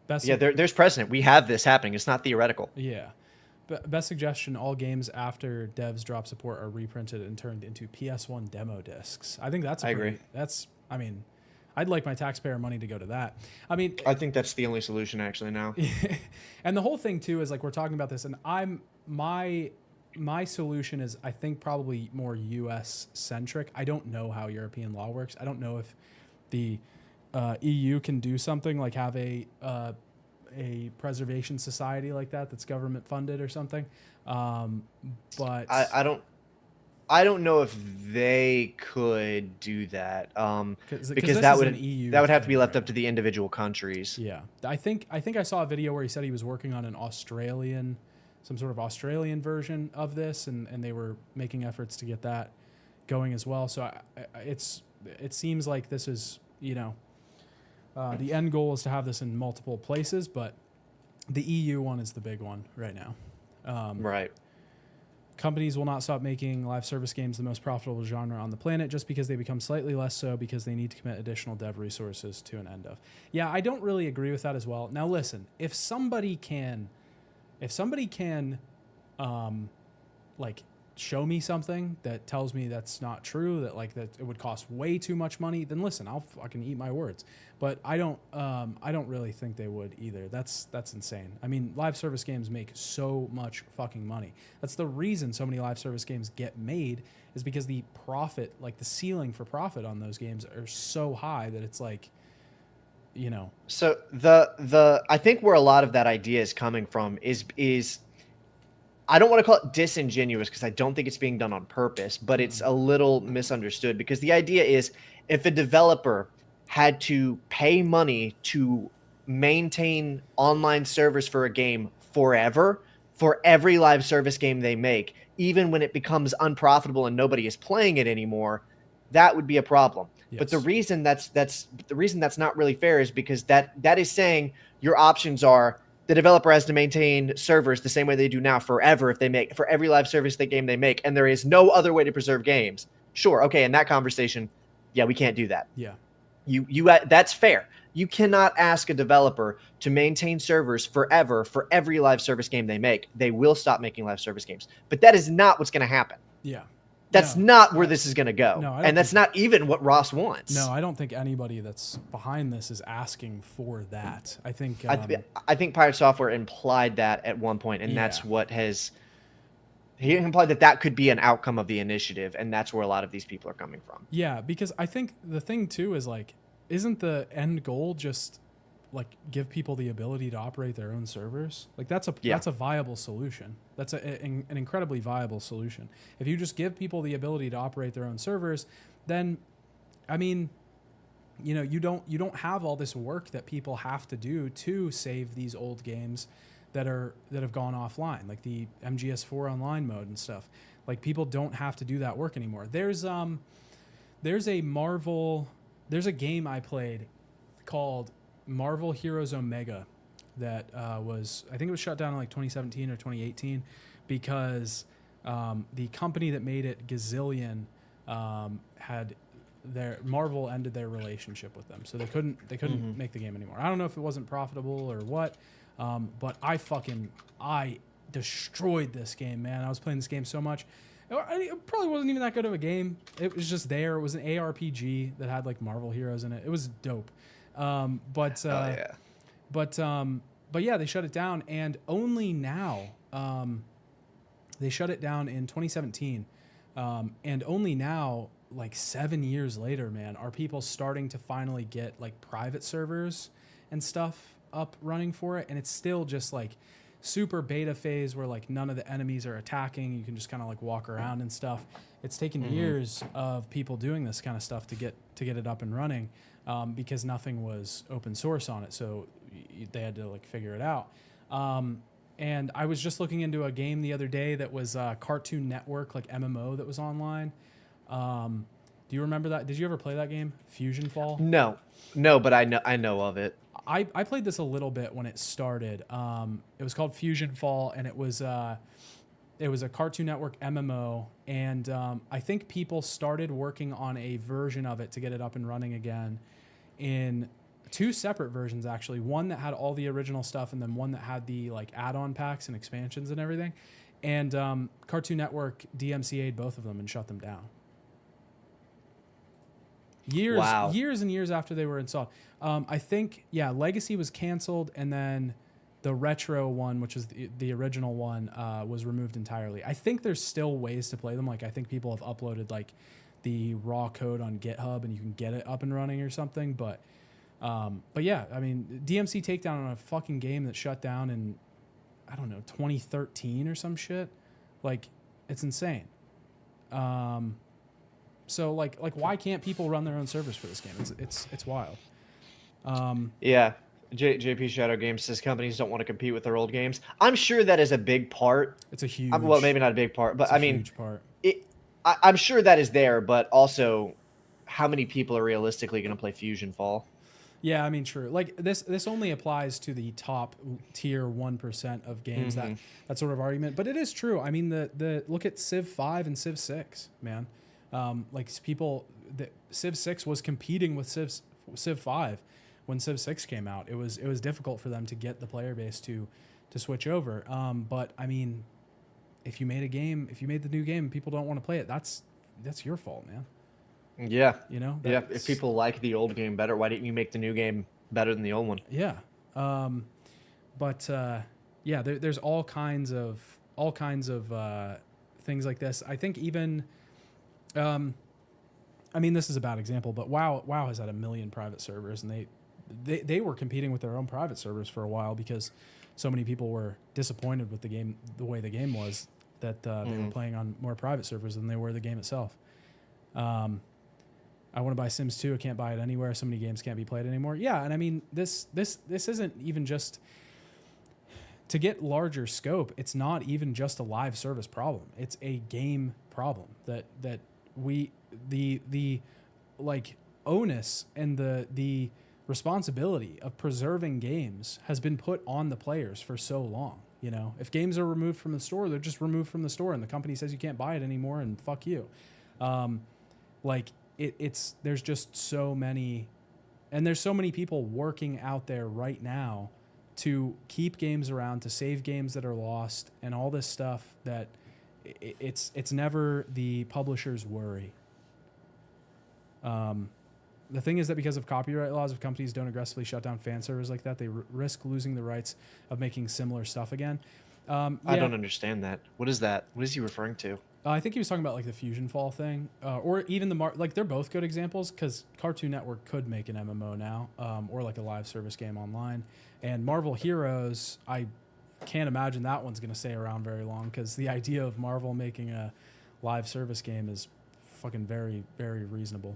There's precedent. We have this happening. It's not theoretical. Yeah. Best suggestion, all games after devs drop support are reprinted and turned into PS1 demo discs. I think that's I agree. I'd like my taxpayer money to go to that. I think that's the only solution actually now. And the whole thing too is like, we're talking about this, and my solution is, I think, probably more US centric. I don't know how European law works. I don't know if the EU can do something like have a preservation society like that's government funded or something. But I don't know if they could do that, because that would have to be left up to the individual countries. Yeah, I think I saw a video where he said he was working on some sort of Australian version of this, and they were making efforts to get that going as well. So it seems like this is, the end goal is to have this in multiple places, but the EU one is the big one right now. Right. Companies will not stop making live service games the most profitable genre on the planet just because they become slightly less so because they need to commit additional dev resources to an end of. Yeah, I don't really agree with that as well. Now, listen, if somebody can show me something that tells me that's not true, that it would cost way too much money, then listen, I'll fucking eat my words. But I don't really think they would either. That's insane. I mean, live service games make so much fucking money. That's the reason so many live service games get made, is because the profit, like the ceiling for profit on those games, are so high that it's like, So I think where a lot of that idea is coming from is I don't want to call it disingenuous, because I don't think it's being done on purpose, but it's a little misunderstood, because the idea is, if a developer had to pay money to maintain online servers for a game forever, for every live service game they make, even when it becomes unprofitable and nobody is playing it anymore, that would be a problem. Yes. But the reason that's not really fair is because that is saying your options are, the developer has to maintain servers the same way they do now forever for every live service game they make, and there is no other way to preserve games. Sure, okay, in that conversation, yeah, we can't do that. Yeah. That's fair. You cannot ask a developer to maintain servers forever for every live service game they make. They will stop making live service games. But that is not what's going to happen. Yeah. That's not where this is going to go. No, and that's not even what Ross wants. No, I don't think anybody that's behind this is asking for that. I think I think Pirate Software implied that at one point, and that's what has... He implied that could be an outcome of the initiative, and that's where a lot of these people are coming from. Yeah, because I think the thing, too, is isn't the end goal just give people the ability to operate their own servers? That's a viable solution. That's an incredibly viable solution. If you just give people the ability to operate their own servers, then, I mean, you don't have all this work that people have to do to save these old games that have gone offline, like the MGS4 online mode and stuff. People don't have to do that work anymore. There's a game I played called Marvel Heroes Omega that I think it was shut down in 2017 or 2018 because the company that made it, Gazillion, Marvel ended their relationship with them, so they couldn't make the game anymore. I don't know if it wasn't profitable or what, but I destroyed this game, man. I was playing this game so much. It probably wasn't even that good of a game. It was just there. It was an ARPG that had Marvel heroes in it. It was dope. But yeah, they shut it down, and only now, they shut it down in 2017. And only now, 7 years later, man, are people starting to finally get private servers and stuff up running for it. And it's still just super beta phase where like none of the enemies are attacking. You can just kind of like walk around and stuff. It's taken years of people doing this kind of stuff to get it up and running, because nothing was open source on it. So they had to like figure it out. And I was just looking into a game the other day that was Cartoon Network, like MMO that was online. Do you remember that? Did you ever play that game, Fusion Fall? No, but I know of it. I played this a little bit when it started. It was called Fusion Fall, and it was a Cartoon Network MMO. And I think people started working on a version of it to get it up and running again in two separate versions, actually. One that had all the original stuff, and then one that had the like add-on packs and expansions and everything. And Cartoon Network DMCA'd both of them and shut them down. Years and years after they were installed. I think, Legacy was canceled, and then the retro one, which was the original one, was removed entirely. I think there's still ways to play them. Like, I think people have uploaded like the raw code on GitHub, and you can get it up and running or something. But yeah, I mean, DMC takedown on a fucking game that shut down in, I don't know, 2013 or some shit. Like, it's insane. So like why can't people run their own servers for this game? It's wild. JP Shadow Games says companies don't want to compete with their old games. I'm sure that is a big part. It's a huge. Well, maybe not a big part, but I mean, huge part. I'm sure that is there, but also, how many people are realistically going to play Fusion Fall? Yeah, I mean, true. Like this only applies to the top tier 1% of games. That sort of argument, but it is true. I mean, the look at Civ 5 and Civ 6, man. Civ 6 was competing with Civ 5 when Civ 6 came out. It was difficult for them to get the player base to switch over. But I mean, if you made the new game and people don't want to play it, that's your fault, man. Yeah. You know? If people like the old game better, why didn't you make the new game better than the old one? Yeah. There's all kinds of things like this. I think even, I mean, this is a bad example, but WoW has had 1 million private servers, and they were competing with their own private servers for a while because so many people were disappointed with the game, the way the game was, that they were playing on more private servers than they were the game itself. I want to buy Sims 2. I can't buy it anywhere. So many games can't be played anymore. Yeah, and I mean, this isn't even just to get larger scope. It's not even just a live service problem. It's a game problem that we the like onus and the responsibility of preserving games has been put on the players for so long. You know, if games are removed from the store, they're just removed from the store, and the company says you can't buy it anymore, and fuck you. There's just so many, and there's so many people working out there right now to keep games around, to save games that are lost, and all this stuff that it's never the publisher's worry. The thing is that because of copyright laws, if companies don't aggressively shut down fan servers like that, they risk losing the rights of making similar stuff again. I don't understand that. What is that? What is he referring to? I think he was talking about like the Fusion Fall thing, or even they're both good examples, because Cartoon Network could make an MMO now, or like a live service game online. And Marvel Heroes, I can't imagine that one's going to stay around very long, because the idea of Marvel making a live service game is fucking very, very reasonable.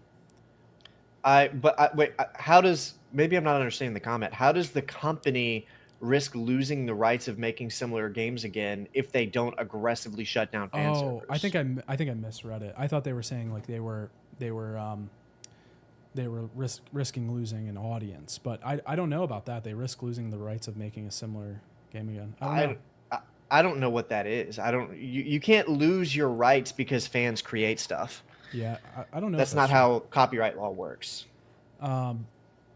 How does, maybe I'm not understanding the comment. How does the company risk losing the rights of making similar games again if they don't aggressively shut down fan servers? I think I misread it. I thought they were saying like they were risking losing an audience, but I don't know about that. They risk losing the rights of making a similar game again. I don't know what that is. You can't lose your rights because fans create stuff. Yeah, I don't know. That's not how copyright law works.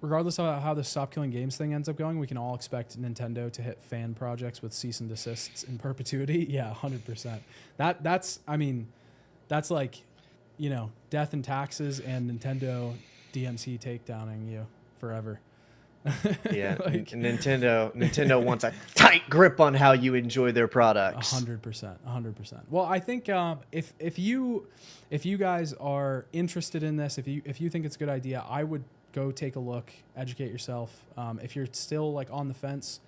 Regardless of how the Stop Killing Games thing ends up going, we can all expect Nintendo to hit fan projects with cease and desists in perpetuity. Yeah, 100%. That's like, you know, death and taxes and Nintendo DMC takedowning you forever. Yeah, Nintendo wants a tight grip on how you enjoy their products. 100%. Well, I think if you guys are interested in this, if you think it's a good idea, I would go take a look, educate yourself. If you're still like on the fence,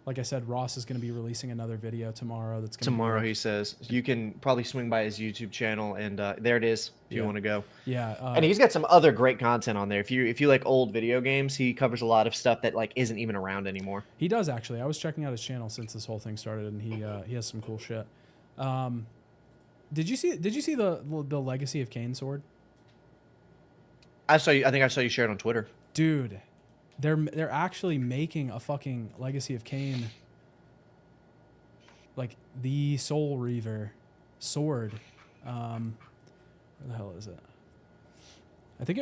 Like I said, Ross is going to be releasing another video tomorrow. That's gonna Tomorrow, be he says. You can probably swing by his YouTube channel, and there it is if you want to go. Yeah, And he's got some other great content on there. If you like old video games, he covers a lot of stuff that like isn't even around anymore. he does actually. I was checking out his channel since this whole thing started, and he has some cool shit. Did you see the Legacy of Kain sword? I saw you. I think I saw you share it on Twitter. Dude, they're actually making a fucking Legacy of Kain, like the Soul Reaver sword. Where the hell is it? I think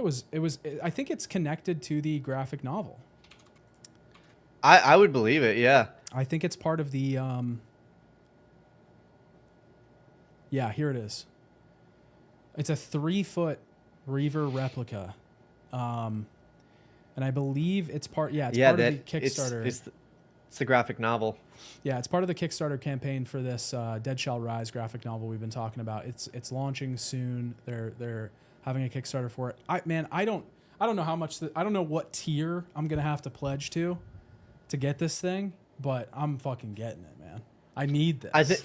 I think it's connected to the graphic novel. I would believe it. Yeah. I think it's part of the yeah, here it is. It's a 3-foot Reaver replica. And I believe it's part part of the Kickstarter. It's the graphic novel. Yeah, it's part of the Kickstarter campaign for this Dead Shall Rise graphic novel we've been talking about. It's launching soon. They're having a Kickstarter for it. I don't know how much I don't know what tier I'm gonna have to pledge to get this thing, but I'm fucking getting it, man. I need this.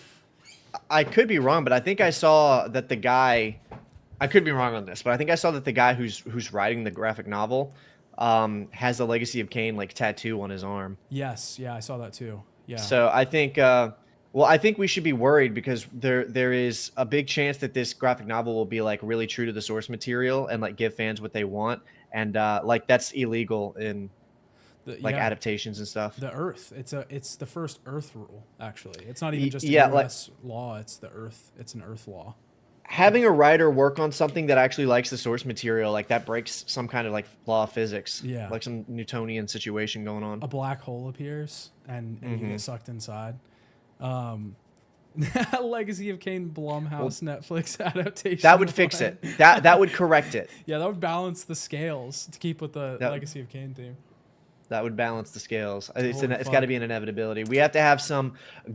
I could be wrong, but I think I saw that the guy. I could be wrong on this, but I think I saw that the guy who's writing the graphic novel has the Legacy of Kain like tattoo on his arm. Yes, yeah, I saw that too. Yeah. So I think, I think we should be worried because there is a big chance that this graphic novel will be like really true to the source material and like give fans what they want, and like that's illegal in adaptations and stuff. The Earth, it's the first Earth rule actually. It's not even just a US law. It's the Earth. It's an Earth law. Having a writer work on something that actually likes the source material, like that breaks some kind of like law of physics. Yeah. Like some Newtonian situation going on. A black hole appears and you get sucked inside. Legacy of Kain Blumhouse Netflix adaptation. That would fix it. That would correct it. Yeah, that would balance the scales to keep with the Legacy of Kain theme. That would balance the scales. It's got to be an inevitability. We have to have some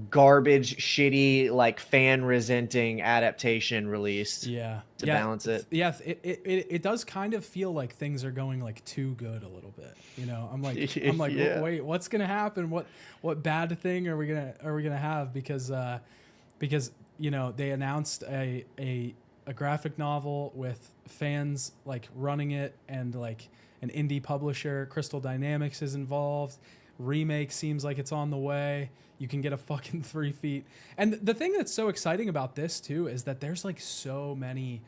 garbage, shitty, like fan resenting adaptation released. Yeah. To balance it. Yeah, it does kind of feel like things are going like too good a little bit. You know, I'm like, wait, what's gonna happen? What bad thing are we gonna have? Because you know they announced a graphic novel with fans like running it and like. An indie publisher, Crystal Dynamics is involved. Remake seems like it's on the way. You can get a fucking 3 feet. And the thing that's so exciting about this too is that there's like so many,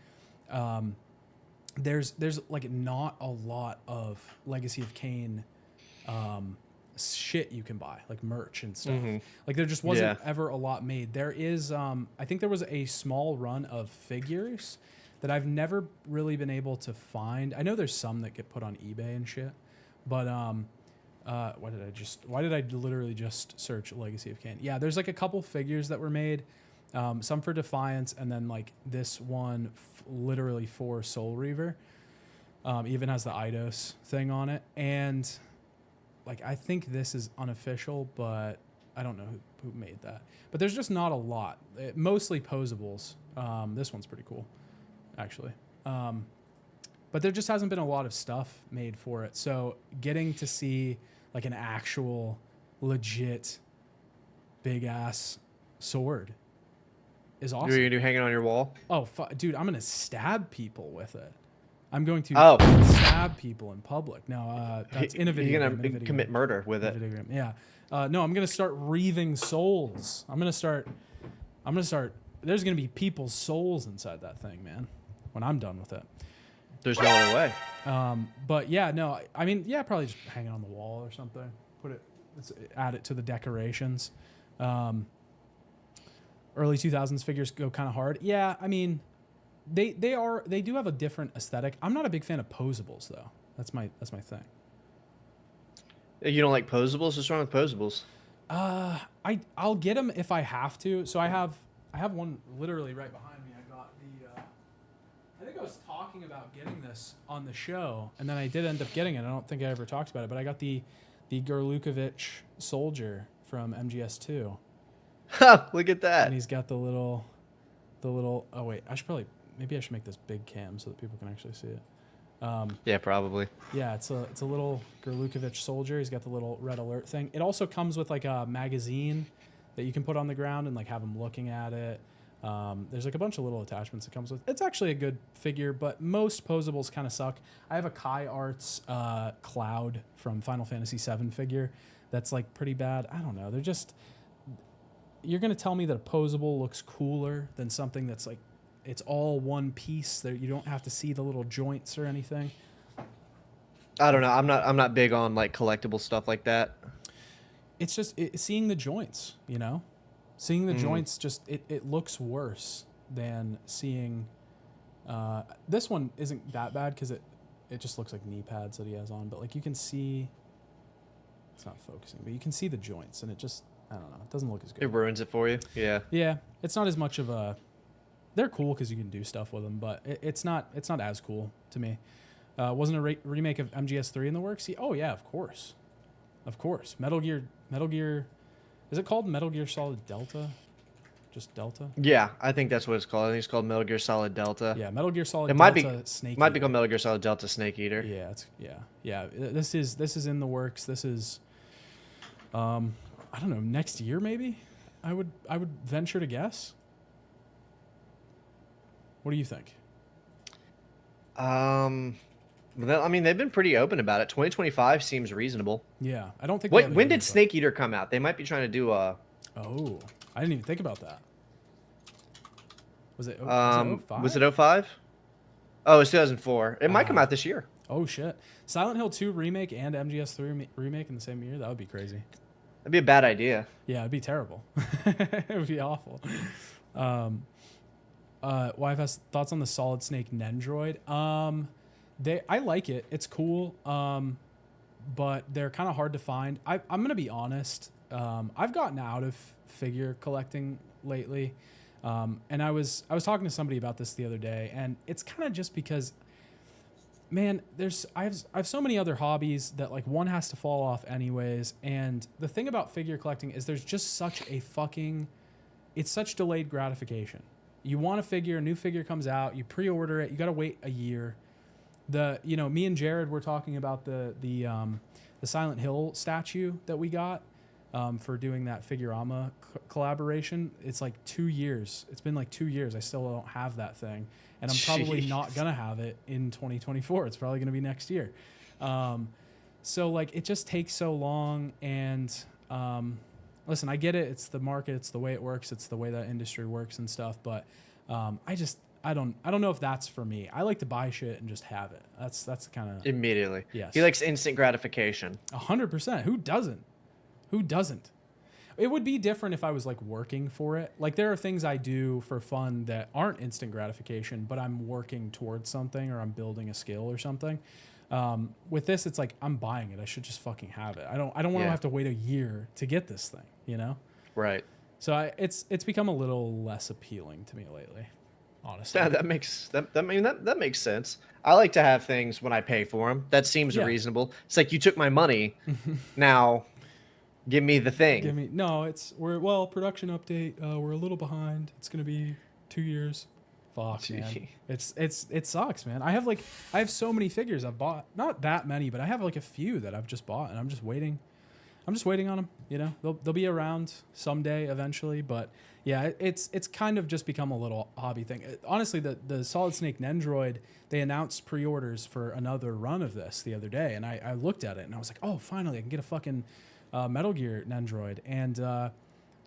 there's like not a lot of Legacy of Kain shit you can buy, like merch and stuff. Like there just wasn't ever a lot made. There is, I think there was a small run of figures that I've never really been able to find. I know there's some that get put on eBay and shit, but why did I literally just search Legacy of Kain? Yeah, there's like a couple figures that were made, some for Defiance, and then like this one literally for Soul Reaver. Even has the Eidos thing on it, and like I think this is unofficial, but I don't know who made that. But there's just not a lot. Mostly posables. This one's pretty cool, actually. But there just hasn't been a lot of stuff made for it. So getting to see like an actual legit big ass sword is awesome. You're gonna do hanging on your wall? Oh, dude, I'm gonna stab people with it. I'm going to stab people in public. No, that's in a video. You're gonna commit murder with it. Yeah. No, I'm gonna start reaving souls. I'm gonna start. There's gonna be people's souls inside that thing, man. When I'm done with it. There's no other way. But yeah, no, I mean, yeah, probably just hang it on the wall or something. Add it to the decorations. Early 2000s figures go kind of hard. Yeah, I mean, they do have a different aesthetic. I'm not a big fan of posables though. That's my thing. You don't like posables? What's wrong with posables? I'll get them if I have to. So I have one literally right behind me. I got the. I think I was talking about getting this on the show, and then I did end up getting it. I don't think I ever talked about it, but I got the Gorlukovich soldier from MGS2. Look at that. And he's got the little. Oh wait, maybe I should make this big cam so that people can actually see it. Yeah, probably. Yeah, it's a little Gerlukovich soldier. He's got the little red alert thing. It also comes with like a magazine that you can put on the ground and like have him looking at it. There's like a bunch of little attachments it comes with. It's actually a good figure, but most posables kind of suck. I have a Kai Arts Cloud from Final Fantasy VII figure that's like pretty bad. I don't know. They're just... You're going to tell me that a posable looks cooler than something that's like it's all one piece that you don't have to see the little joints or anything? I don't know. I'm not big on like collectible stuff like that. It's just seeing the joints, you know? Seeing the joints just it looks worse than seeing this one isn't that bad because it just looks like knee pads that he has on, but like you can see it's not focusing, but you can see the joints and it just I don't know, it doesn't look as good. It ruins it for you. Yeah. Yeah, it's not as much of a they're cool because you can do stuff with them, but it's not as cool to me. Wasn't a remake of MGS3 in the works? Oh yeah, of course. Metal Gear. Is it called Metal Gear Solid Delta? Just Delta? Yeah, I think that's what it's called. I think it's called Metal Gear Solid Delta. Yeah, Metal Gear Solid It Delta Snake might Eater. be called Metal Gear Solid Delta Snake Eater. Yeah. This is in the works. This is I don't know, next year maybe? I would venture to guess. What do you think? I mean, they've been pretty open about it. 2025 seems reasonable. Yeah, I don't think. Wait, when did Snake Eater come out? They might be trying to do a. Oh, I didn't even think about that. Was it? Was it 05? Oh, it's 2004. It might come out this year. Oh shit! Silent Hill 2 remake and MGS3 remake in the same year. That would be crazy. That'd be a bad idea. Yeah, it'd be terrible. It would be awful. Wife has thoughts on the Solid Snake Nendroid. I like it. It's cool. But they're kind of hard to find. I'm gonna be honest. I've gotten out of figure collecting lately. And I was talking to somebody about this the other day, and it's kind of just because, man, I have so many other hobbies that like one has to fall off anyways. And the thing about figure collecting is there's just such it's such delayed gratification. You want a figure, a new figure comes out, you pre-order it, you got to wait a year. Me and Jared were talking about the Silent Hill statue that we got for doing that Figurama collaboration. It's like 2 years. It's been like 2 years. I still don't have that thing, and I'm probably not gonna have it in 2024. It's probably gonna be next year. So like it just takes so long. And listen, I get it. It's the market. It's the way it works. It's the way that industry works and stuff. But I don't know if that's for me. I like to buy shit and just have it. That's kind of immediately. Yes. He likes instant gratification. 100%. Who doesn't? It would be different if I was like working for it. Like there are things I do for fun that aren't instant gratification, but I'm working towards something or I'm building a skill or something. With this, it's like I'm buying it. I should just fucking have it. I don't want to have to wait a year to get this thing, you know? Right. So it's become a little less appealing to me lately, honestly. Yeah, that makes sense. I like to have things when I pay for them. That seems reasonable. It's like you took my money. Now, give me the thing. Production update. We're a little behind. It's gonna be 2 years. Fuck, man. It sucks, man. I have so many figures I've bought. Not that many, but I have like a few that I've just bought, and I'm just waiting on them. You know, they'll be around someday eventually. But yeah, it's kind of just become a little hobby thing. Honestly, the Solid Snake Nendroid, they announced pre-orders for another run of this the other day, and I looked at it and I was like, oh, finally I can get a fucking Metal Gear Nendroid. And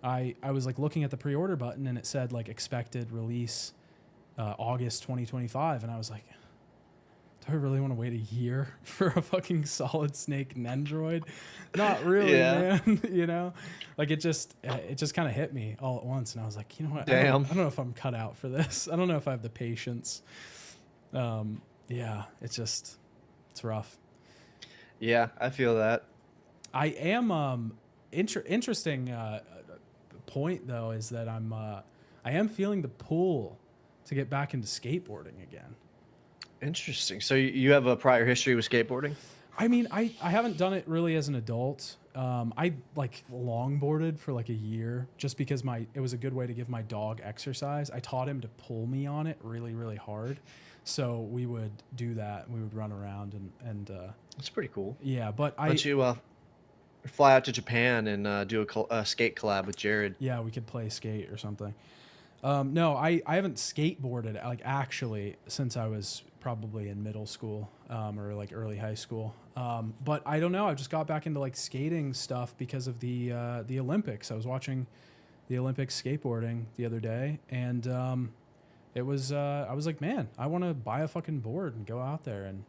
I was like looking at the pre-order button and it said like expected release August 2025, and I was like, do I really want to wait a year for a fucking Solid Snake Nendroid? Not really, man. You know, like it just kind of hit me all at once, and I was like, you know what? Damn. I don't know if I'm cut out for this. I don't know if I have the patience. It's rough. Yeah, I feel that. I am interesting point though is that I am feeling the pull to get back into skateboarding again. Interesting. So you have a prior history with skateboarding? I mean, I haven't done it really as an adult. I like longboarded for like a year just because it was a good way to give my dog exercise. I taught him to pull me on it really, really hard. So we would do that. We would run around and That's pretty cool. yeah. But Why don't you fly out to Japan and do a skate collab with Jared? yeah, we could play skate or something. No, I haven't skateboarded like actually since I was probably in middle school or like early high school. But I don't know. I just got back into like skating stuff because of the Olympics. I was watching the Olympics skateboarding the other day, and it was I was like, man, I want to buy a fucking board and go out there and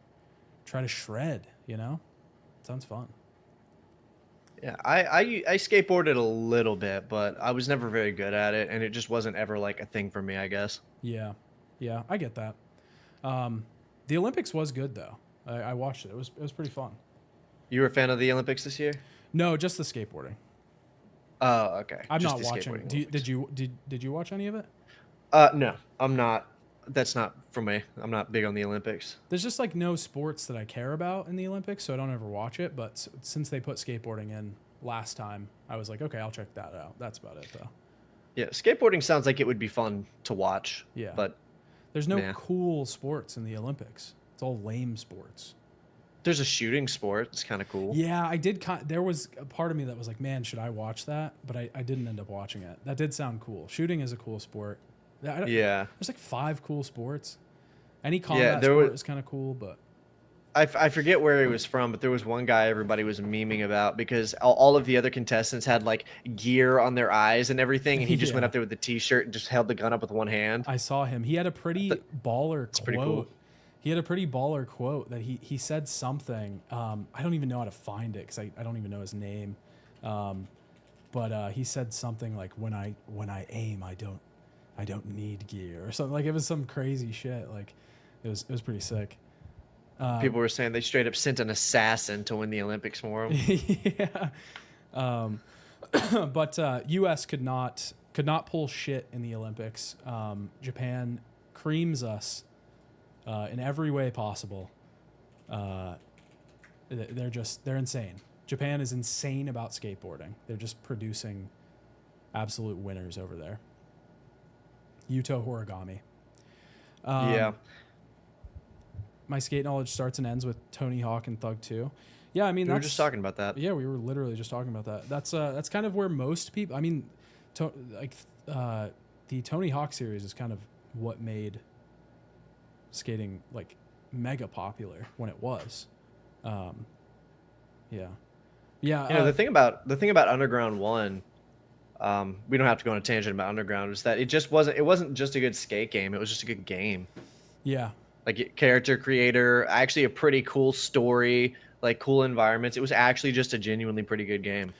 try to shred. You know, sounds fun. Yeah, I skateboarded a little bit, but I was never very good at it, and it just wasn't ever like a thing for me, I guess. Yeah, I get that. The Olympics was good though. I watched it. It was pretty fun. You were a fan of the Olympics this year? No, just the skateboarding. Oh, okay. I'm Just not the watching. skateboarding Did you watch any of it? No, I'm not. That's not for me. I'm not big on the Olympics. There's just like no sports that I care about in the Olympics, so I don't ever watch it. But since they put skateboarding in last time, I was like, okay, I'll check that out. That's about it though. Yeah, skateboarding sounds like it would be fun to watch. Yeah. But There's no Nah. cool sports in the Olympics. It's all lame sports. there's a shooting sport. It's kind of cool. Yeah, I did. There was a part of me that was like, man, should I watch that? But I didn't end up watching it. That did sound cool. Shooting is a cool sport. Yeah. There's like 5 cool sports. Any combat there sport was- is kind of cool, but I forget where he was from, but there was one guy everybody was memeing about because all of the other contestants had like gear on their eyes and everything, and he just went Yeah. up there with the t-shirt and just held the gun up with one hand. I saw him. He had a pretty baller quote. pretty cool. He had a pretty baller quote that he said something. I don't even know how to find it because I don't even know his name. But he said something like, when I aim, I don't need gear or something. Like it was some crazy shit. Like it was pretty sick. People were saying they straight up sent an assassin to win the Olympics for him. Yeah. But U.S. could not pull shit in the Olympics. Japan creams us in every way possible. They're insane. Japan is insane about skateboarding. They're just producing absolute winners over there. Yuto Horigami. Yeah. My skate knowledge starts and ends with Tony Hawk and Thug 2. Yeah, I mean, We were just talking about that. Yeah, we were literally just talking about that. That's kind of where most people. I mean, the Tony Hawk series is kind of what made skating like mega popular when it was. Yeah. The thing about Underground 1, we don't have to go on a tangent about Underground, is that it wasn't just a good skate game, it was just a good game. Yeah. Like character creator, actually a pretty cool story, like cool environments. It was actually just a genuinely pretty good game.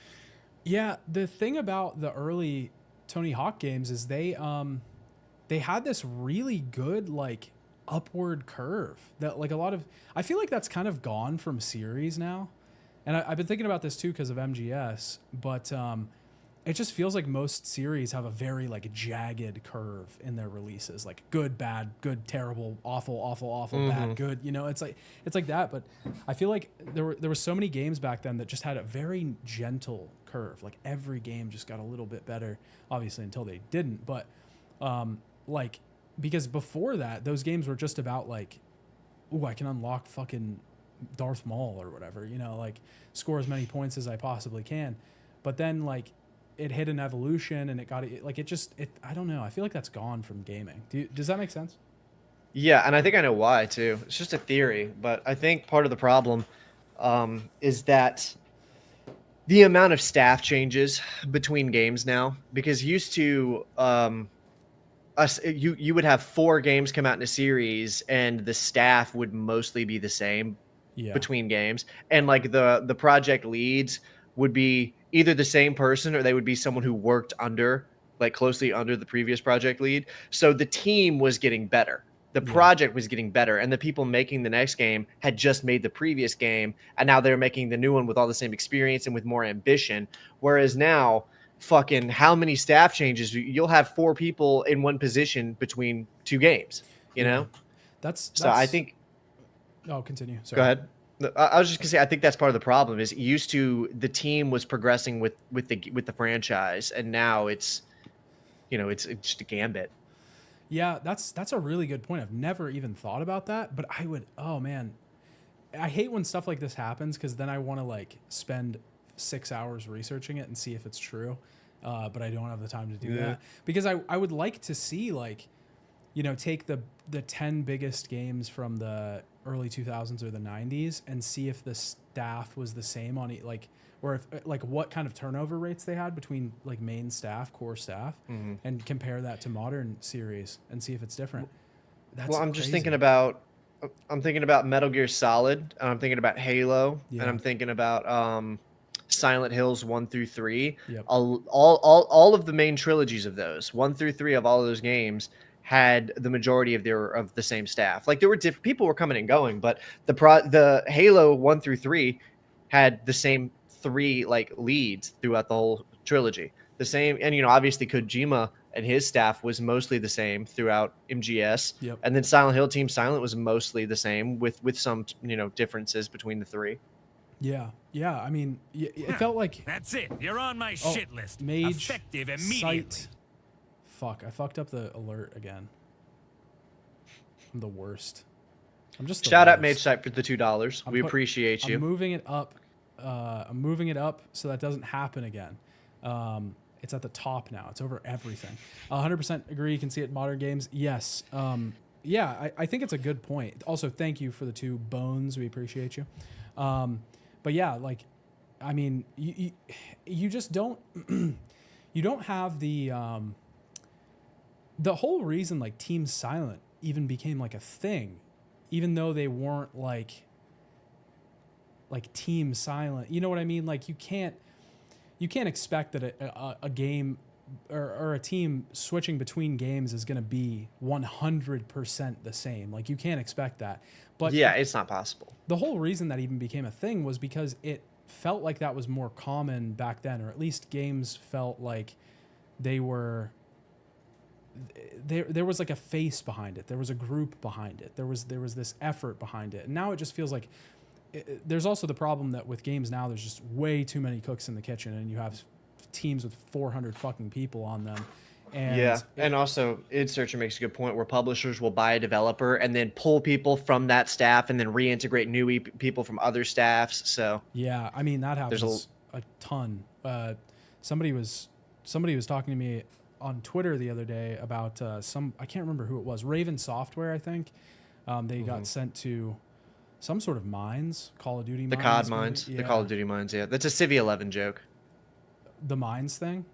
Yeah, the thing about the early Tony Hawk games is they had this really good like upward curve that like I feel like that's kind of gone from series now. And I've been thinking about this too because of MGS, but it just feels like most series have a very like jagged curve in their releases, like good, bad, good, terrible, awful, bad, good. You know, it's like that. But I feel like there were so many games back then that just had a very gentle curve. Like every game just got a little bit better, obviously until they didn't. But like because before that, those games were just about like, ooh, I can unlock fucking Darth Maul or whatever. You know, like score as many points as I possibly can. But then like it hit an evolution and it I don't know. I feel like that's gone from gaming. Does that make sense? Yeah, and I think I know why too. It's just a theory, but I think part of the problem is that the amount of staff changes between games now. Because used to you would have 4 games come out in a series, and the staff would mostly be the same between games, and like the project leads would be either the same person or they would be someone who worked closely under the previous project lead. So the team was getting better. The project was getting better, and the people making the next game had just made the previous game, and now they're making the new one with all the same experience and with more ambition. Whereas now, fucking how many staff changes? You'll have 4 people in one position between 2 games, you know? That's I think... Oh, continue. Sorry. Go ahead. I was just gonna say, I think that's part of the problem. Is used to the team was progressing with the franchise, and now it's, it's just a gambit. Yeah, that's a really good point. I've never even thought about that, but I would. Oh man, I hate when stuff like this happens because then I want to like spend 6 hours researching it and see if it's true, but I don't have the time to do that because I would like to see like, take the 10 biggest games from the early 2000s or the 90s and see if the staff was the same on it, like, or if like what kind of turnover rates they had between like main staff, core staff, and compare that to modern series and see if it's different. That's Well, I'm just crazy. thinking about. I'm thinking about Metal Gear Solid, and I'm thinking about Halo, Yeah. and I'm thinking about Silent Hills 1 through 3. Yep. All of the main trilogies of those 1 through 3 of all of those games had the majority of the same staff. Like there were different people were coming and going, but the Halo 1 through 3 had the same 3 like leads throughout the whole trilogy. The same, and obviously Kojima and his staff was mostly the same throughout MGS. Yep. And then Silent Hill Team Silent was mostly the same with some differences between the 3. Yeah. I mean, it felt like That's it. You're on my shit list. Mage Effective immediately. Sight. Fuck, I fucked up the alert again. I'm the worst. I'm just the Shout out worst. Mage Sight for the $2. We appreciate you. I'm moving it up. I'm moving it up so that doesn't happen again. It's at the top now. It's over everything. 100% agree. You can see it in modern games. Yes. Yeah, I think it's a good point. Also, thank you for the 2 bones. We appreciate you. But yeah, like, I mean, you just don't you don't have the whole reason like Team Silent even became like a thing, even though they weren't like Team Silent. You know what I mean? Like you can't expect that a game or a team switching between games is going to be 100% the same. Like you can't expect that. But yeah, it's not possible. The whole reason that even became a thing was because it felt like that was more common back then, or at least games felt like they were. There was like a face behind it. There was a group behind it. There was this effort behind it. And now it just feels like there's also the problem that with games now there's just way too many cooks in the kitchen, and you have teams with 400 fucking people on them. And and also id Searcher makes a good point where publishers will buy a developer and then pull people from that staff and then reintegrate new people from other staffs. So yeah, I mean that happens a ton. Somebody was talking to me on Twitter the other day about I can't remember who it was, Raven Software, I think. They got sent to some sort of mines, Call of Duty mines. The COD mines, the Call of Duty mines, yeah. That's a Civ 11 joke. The mines thing?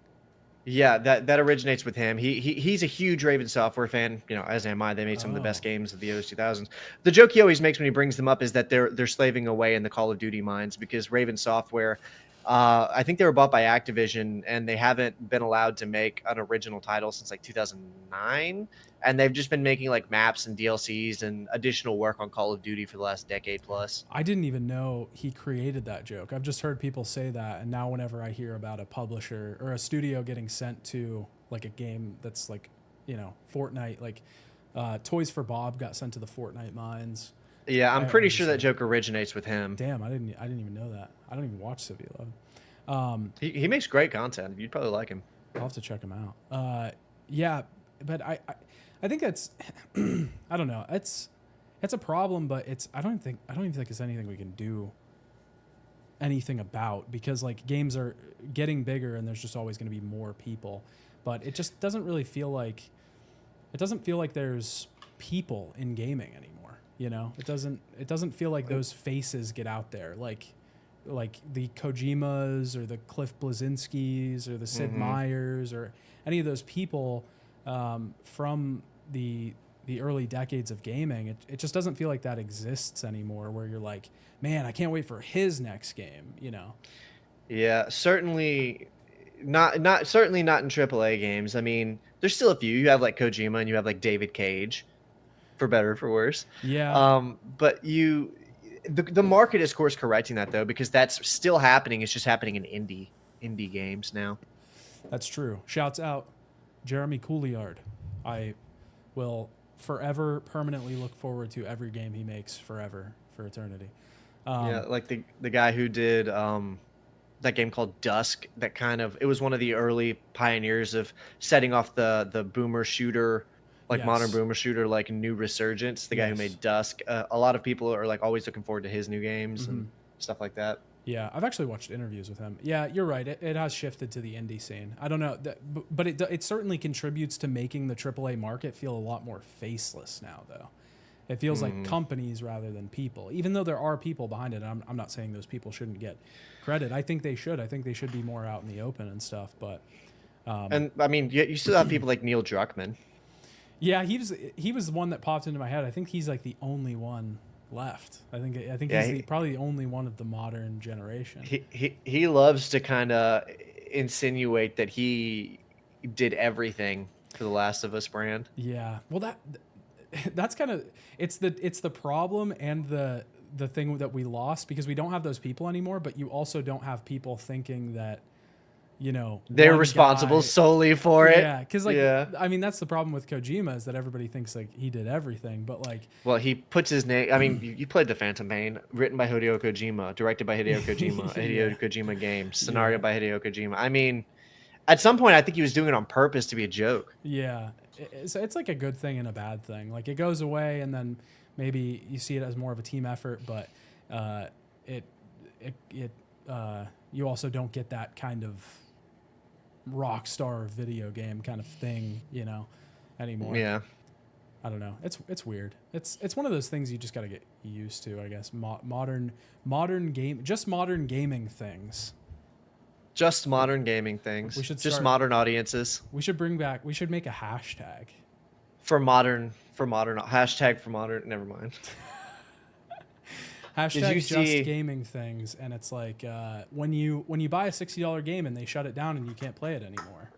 Yeah, that originates with him. He's a huge Raven Software fan, as am I. They made some of the best games of the early 2000s. The joke he always makes when he brings them up is that they're slaving away in the Call of Duty mines because Raven Software, I think they were bought by Activision, and they haven't been allowed to make an original title since like 2009. And they've just been making like maps and DLCs and additional work on Call of Duty for the last decade plus. I didn't even know he created that joke. I've just heard people say that, and now whenever I hear about a publisher or a studio getting sent to like a game that's like, Fortnite, like Toys for Bob got sent to the Fortnite mines. Yeah, I'm pretty sure that joke originates with him. Damn, I didn't even know that. I don't even watch Civ 11. He makes great content. You'd probably like him. I'll have to check him out. Yeah, but I think that's I don't know. It's a problem, but I don't even think it's anything we can do anything about, because like games are getting bigger and there's just always going to be more people, but it just doesn't really feel like there's people in gaming anymore. It doesn't feel like those faces get out there like the Kojimas or the Cliff Blazinskis or the Sid Meier's or any of those people from the early decades of gaming. It just doesn't feel like that exists anymore, where you're like, man, I can't wait for his next game, Yeah, certainly not in AAA games. I mean, there's still a few. You have like Kojima and you have like David Cage, for better or for worse. Yeah. But the market is course correcting that though, because that's still happening. It's just happening in indie games now. That's true. Shouts out Jeremy Couliard. I will forever permanently look forward to every game he makes forever for eternity. Yeah, like the guy who did that game called Dusk. It was one of the early pioneers of setting off the boomer shooter like Modern Yes. Boomer Shooter, like new resurgence. The guy who Yes. made Dusk. A lot of people are like always looking forward to his new games and stuff like that. Yeah, I've actually watched interviews with him. Yeah, you're right. It has shifted to the indie scene. I don't know, but it certainly contributes to making the AAA market feel a lot more faceless now, though. It feels like companies rather than people, even though there are people behind it. I'm not saying those people shouldn't get credit. I think they should. I think they should be more out in the open and stuff. But And I mean, you still have people like Neil Druckmann. yeah, he was the one that popped into my head. I think he's like the only one left. I think Yeah, he's probably the only one of the modern generation. He loves to kind of insinuate that he did everything for the Last of Us brand. Yeah. Well, that's kind of it's the problem and the thing that we lost because we don't have those people anymore. But you also don't have people thinking that They're one responsible guy- solely for it. Yeah, because I mean that's the problem with Kojima is that everybody thinks like he did everything, but like Well, he puts his name. I mean, you played The Phantom Pain, written by Hideo Kojima, directed by Hideo Kojima, a Hideo Kojima game, scenario by Hideo Kojima. I mean, at some point, I think he was doing it on purpose to be a joke. yeah, it's like a good thing and a bad thing. Like it goes away, and then maybe you see it as more of a team effort, but you also don't get that kind of rock star video game kind of thing, anymore. Yeah. I don't know. It's weird. It's one of those things you just got to get used to, I guess. Modern gaming things. Just modern gaming things. We should just start- modern audiences We should make a hashtag. for modern hashtag for modern. Never mind. Hashtag you just see- gaming things, and it's like when you buy a $60 game and they shut it down and you can't play it anymore.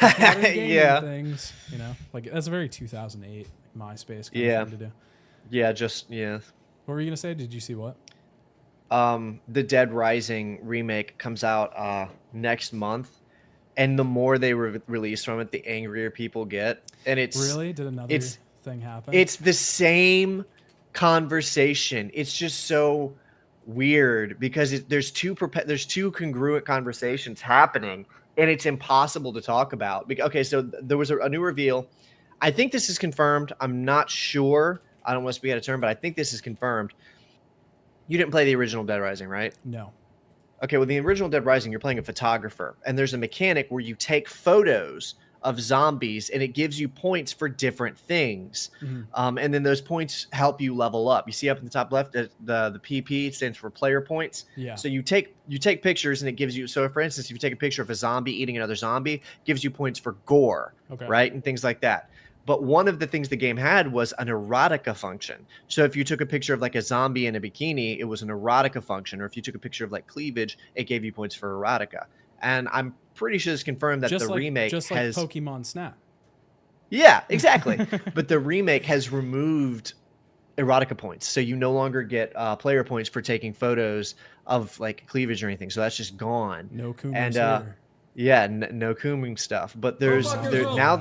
Just modern gaming Yeah. things, like that's a very 2008 MySpace kind Yeah. of thing to do. Yeah. What were you gonna say? Did you see what? The Dead Rising remake comes out next month, and the more they release from it, the angrier people get. And it's Really? Did another thing happen? It's the same conversation. It's just so weird because there's two congruent conversations happening, and it's impossible to talk about. Okay, so there was a new reveal. I think this is confirmed. I'm not sure. I don't want to speak out of turn, but I think this is confirmed. You didn't play the original Dead Rising, right? No. Okay, well, the original Dead Rising, you're playing a photographer, and there's a mechanic where you take photos of zombies, and it gives you points for different things. And then those points help you level up. You see up in the top left, the PP stands for player points. Yeah. So you take pictures, and it gives you. So, for instance, if you take a picture of a zombie eating another zombie, gives you points for gore, Okay. right, and things like that. But one of the things the game had was an erotica function. So if you took a picture of like a zombie in a bikini, it was an erotica function. Or if you took a picture of like cleavage, it gave you points for erotica. And I'm pretty sure it's confirmed that the remake just has. like Pokemon Snap. Yeah, exactly. But the remake has removed erotica points. So you no longer get player points for taking photos of like cleavage or anything. So that's just gone. No Kumas And, here. Yeah, no cooming stuff. But there's fuck there, yourself. now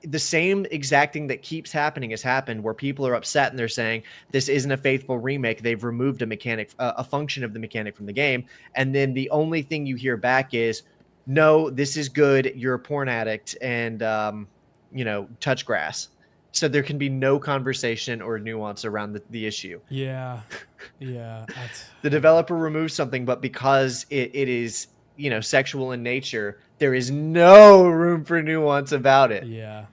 the same exact thing that keeps happening has happened where people are upset and they're saying this isn't a faithful remake. They've removed a mechanic, a function of the mechanic from the game. And then the only thing you hear back is, no, this is good. You're a porn addict and, touch grass. So there can be no conversation or nuance around the issue. Yeah. The developer removes something, but because it is, sexual in nature, there is no room for nuance about it. Yeah.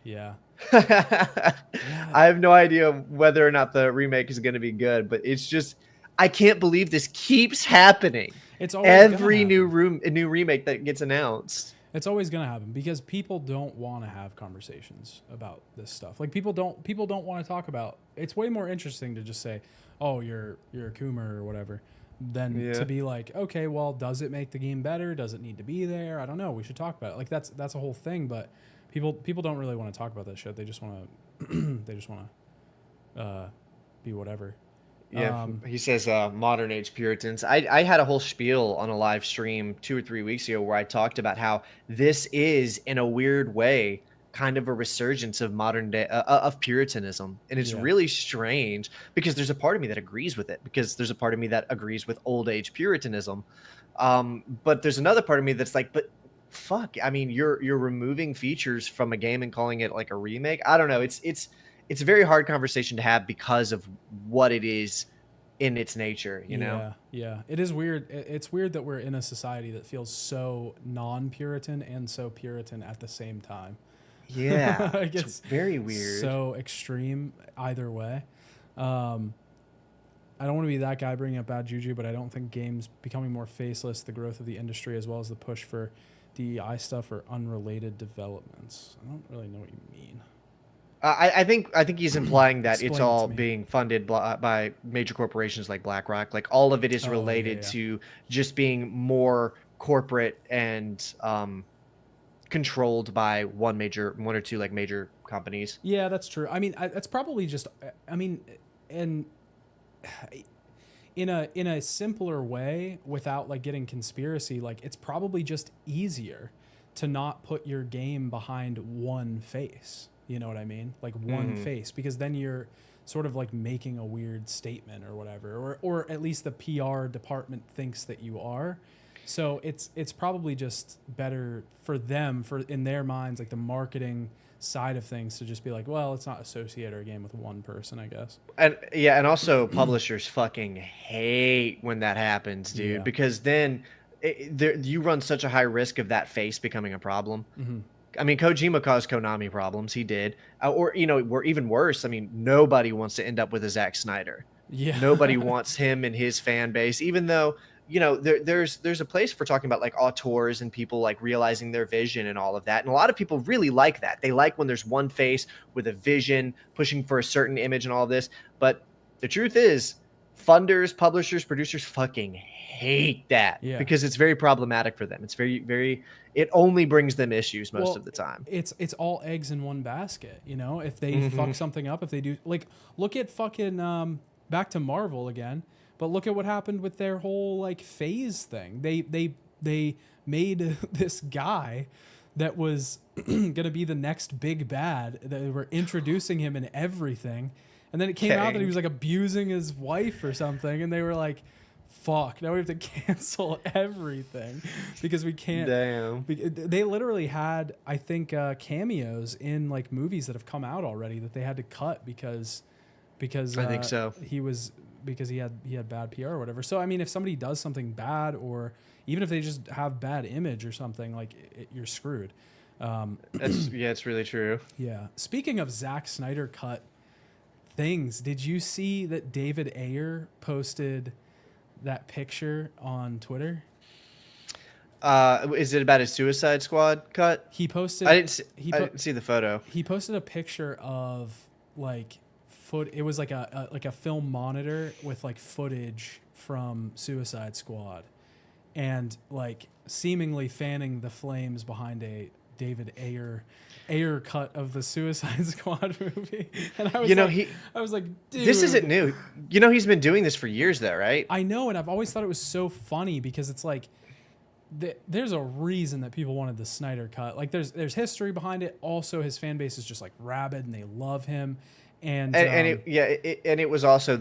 I have no idea whether or not the remake is going to be good, but it's just, I can't believe this keeps happening. It's always Every gonna happen. new remake that gets announced. It's always going to happen because people don't want to have conversations about this stuff. Like people don't want to talk about. It's way more interesting to just say, "Oh, you're a Coomer or whatever," than to be like, "Okay, well, does it make the game better? Does it need to be there? I don't know. We should talk about it." Like that's a whole thing, but people don't really want to talk about that shit. They just want to be whatever. Yeah, he says modern age Puritans. I had a whole spiel on a live stream 2 or 3 weeks ago where I talked about how this is, in a weird way, kind of a resurgence of modern day of Puritanism, and it's really strange because there's a part of me that agrees with it, because there's a part of me that agrees with old age Puritanism, but there's another part of me that's like, but fuck, I mean, you're removing features from a game and calling it like a remake. I don't know. It's a very hard conversation to have because of what it is in its nature, you know? Yeah. It is weird. It's weird that we're in a society that feels so non-Puritan and so Puritan at the same time. Yeah. Like, it's very weird. So extreme either way. I don't want to be that guy bringing up bad juju, but I don't think games becoming more faceless, the growth of the industry, as well as the push for DEI stuff, are unrelated developments. I don't really know what you mean. I think he's implying that Explain it's it to all me. being funded by major corporations like BlackRock. Like all of it is related to just being more corporate and controlled by one or two like major companies. Yeah, that's true. I mean, that's probably just. I mean, and in a simpler way, without like getting conspiracy, like it's probably just easier to not put your game behind one face. You know what I mean? Like one face, because then you're sort of like making a weird statement or whatever, or at least the PR department thinks that you are. So it's probably just better for them, for in their minds, like the marketing side of things, to just be like, well, let's not associate our game with one person, I guess. And also publishers fucking hate when that happens, dude, because then you run such a high risk of that face becoming a problem. I mean, Kojima caused Konami problems. He did. Or even worse. I mean, nobody wants to end up with a Zack Snyder. Yeah. Nobody wants him and his fan base, even though, there's a place for talking about like auteurs and people like realizing their vision and all of that. And a lot of people really like that. They like when there's one face with a vision pushing for a certain image and all of this. But the truth is, funders, publishers, producers fucking hate that because it's very problematic for them. It's very it only brings them issues most of the time. It's all eggs in one basket, if they fuck something up, if they do, like, look at fucking back to Marvel again, but look at what happened with their whole like phase thing. They made this guy that was gonna be the next big bad. They were introducing him in everything, and then it came out that he was like abusing his wife or something, and they were like, fuck, now we have to cancel everything because we can't. Damn. They literally had, I think, cameos in like movies that have come out already that they had to cut because I think so. Because he had bad PR or whatever. So I mean, if somebody does something bad, or even if they just have bad image or something, like you're screwed. It's really true. Yeah. Speaking of Zack Snyder cut things, did you see that David Ayer posted that picture on Twitter? Is it about his Suicide Squad cut? He posted. I didn't see the photo. He posted a picture of like it was like a film monitor with like footage from Suicide Squad, and like seemingly fanning the flames behind a David Ayer cut of the Suicide Squad movie. And I was like, dude, this isn't new. He's been doing this for years though, right? I know, and I've always thought it was so funny because it's like there's a reason that people wanted the Snyder cut. Like there's history behind it. Also, his fan base is just like rabid and they love him. It was also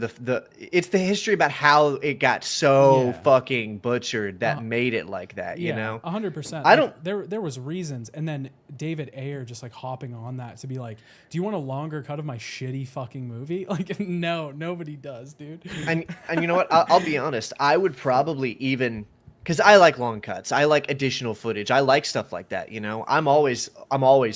it's the history about how it got so fucking butchered that made it like that, 100%. There was reasons, and then David Ayer just like hopping on that to be like, do you want a longer cut of my shitty fucking movie? Like, no, nobody does, dude. And you know what? I'll be honest. I would probably even, because I like long cuts. I like additional footage. I like stuff like that. I'm always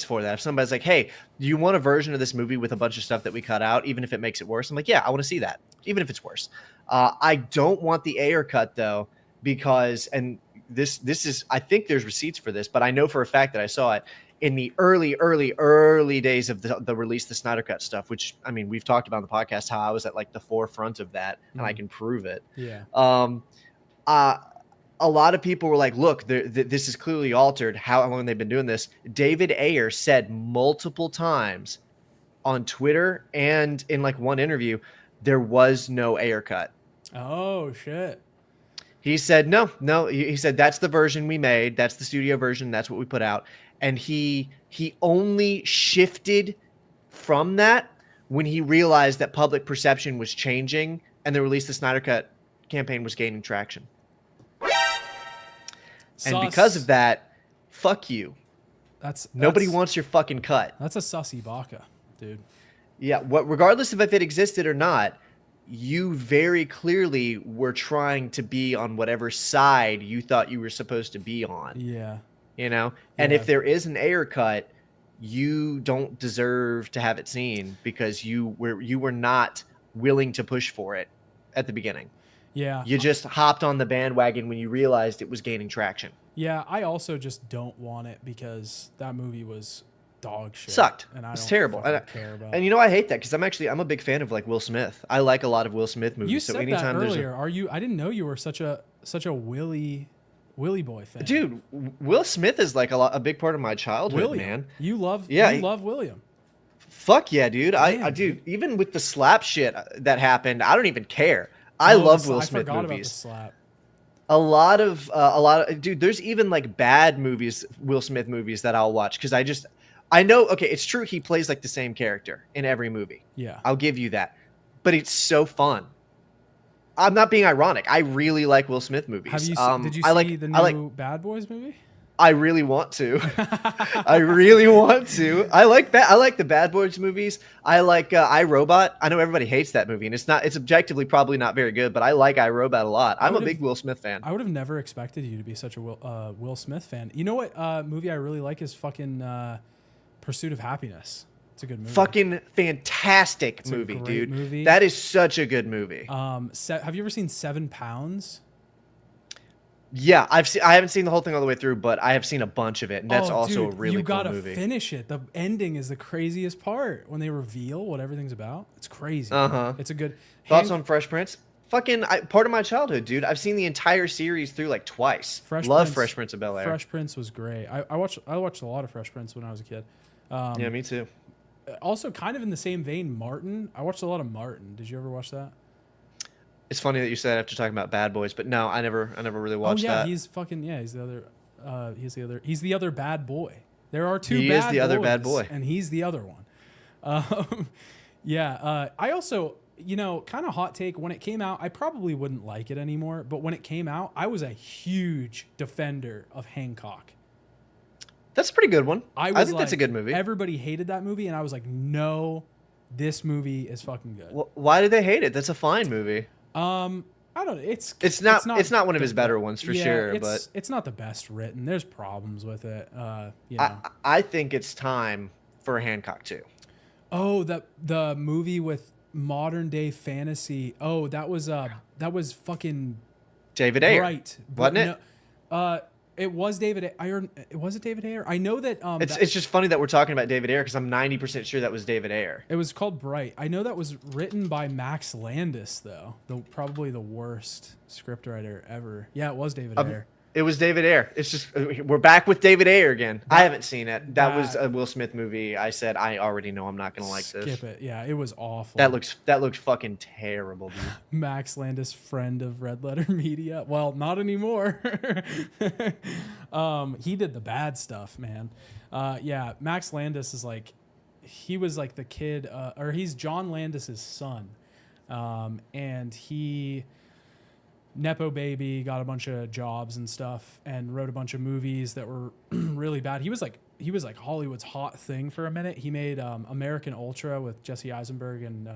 for that. If somebody's like, hey, do you want a version of this movie with a bunch of stuff that we cut out, even if it makes it worse? I'm like, yeah, I want to see that, even if it's worse. I don't want the Ayer cut though, because, and this is, I think there's receipts for this, but I know for a fact that I saw it in the early days of the release, the Snyder Cut stuff, which, I mean, we've talked about on the podcast how I was at like the forefront of that, and I can prove it. Yeah. A lot of people were like, look, this is clearly altered. How long they've been doing this? David Ayer said multiple times on Twitter and in like one interview, there was no Ayer cut. Oh, shit. He said, no. He said, that's the version we made. That's the studio version. That's what we put out. And he only shifted from that when he realized that public perception was changing and the release of the Snyder Cut campaign was gaining traction. And because of that, fuck you. Nobody Wants your fucking cut. That's a sussy baka, dude. Yeah, regardless of if it existed or not, you very clearly were trying to be on whatever side you thought you were supposed to be on. Yeah. You know? And Yeah. if there is an air cut, you don't deserve to have it seen because you were not willing to push for it at the beginning. Yeah. You just hopped on the bandwagon when you realized it was gaining traction. Yeah, I also just don't want it because that movie was dog shit. Sucked. And I It's don't terrible. fucking care about. And you know, I hate that because I'm a big fan of like Will Smith. I like a lot of Will Smith movies. You so said anytime that there's earlier. Are you? I didn't know you were such a Willy boy fan. Dude, Will Smith is like a big part of my childhood, William, man. you love William. Fuck yeah, dude. Damn, I dude, even with the slap shit that happened, I don't even care. I love Will Smith I forgot movies. about the slap. A lot of dude, there's even like bad movies, Will Smith movies that I'll watch because I know, okay, it's true he plays like the same character in every movie. Yeah. I'll give you that. But it's so fun. I'm not being ironic. I really like Will Smith movies. Have you did you see the new Bad Boys movie? I really want to. I really want to. I like the Bad Boys movies. I like iRobot. I know everybody hates that movie, and it's objectively probably not very good, but I like iRobot a lot. I'm a big Will Smith fan. I would have never expected you to be such a Will Smith fan. You know what movie I really like is fucking Pursuit of Happiness. It's a good movie. Fucking fantastic It's movie, a great dude. movie. That is such a good movie. Have you ever seen 7 Pounds? Yeah, I haven't seen the whole thing all the way through, but I have seen a bunch of it, and that's also dude, a really you cool gotta movie. finish it. The ending is the craziest part when they reveal what everything's about. It's crazy. It's a good Thoughts on Fresh Prince? Fucking part of my childhood, dude. I've seen the entire series through like twice. Love Fresh Prince of Bel-Air. Fresh Prince was great. I watched a lot of Fresh Prince when I was a kid. Yeah, me too. Also, kind of in the same vein, Martin. I watched a lot of Martin. Did you ever watch that? It's funny that you said after talking about Bad Boys, but no, I never really watched that. He's fucking he's the other bad boy. There are two. He is the other bad boy, and he's the other one. I also, kind of hot take. When it came out, I probably wouldn't like it anymore. But when it came out, I was a huge defender of Hancock. That's a pretty good one. I think that's a good movie. Everybody hated that movie, and I was like, no, this movie is fucking good. Well, why did they hate it? That's a fine movie. I don't know. It's not one of his better ones for sure, but it's not the best written. There's problems with it. I think it's time for Hancock 2. Oh, the movie with modern day fantasy. Oh, that was fucking David Ayer, right? Wasn't it? No, it was David Ayer. Was it David Ayer? I know that. It's just funny that we're talking about David Ayer because I'm 90% sure that was David Ayer. It was called Bright. I know that was written by Max Landis, though. Probably the worst scriptwriter ever. Yeah, it was David Ayer. It was David Ayer. It's just we're back with David Ayer again. I haven't seen it. That was a Will Smith movie. I said I already know I'm not gonna like this. Skip it. Yeah, it was awful. That looks fucking terrible, dude. Max Landis, friend of Red Letter Media. Well, not anymore. He did the bad stuff, man. Yeah, Max Landis is he was like the kid, or he's John Landis's son, and he. Nepo baby, got a bunch of jobs and stuff, and wrote a bunch of movies that were really bad. He was like Hollywood's hot thing for a minute. He made American Ultra with Jesse Eisenberg and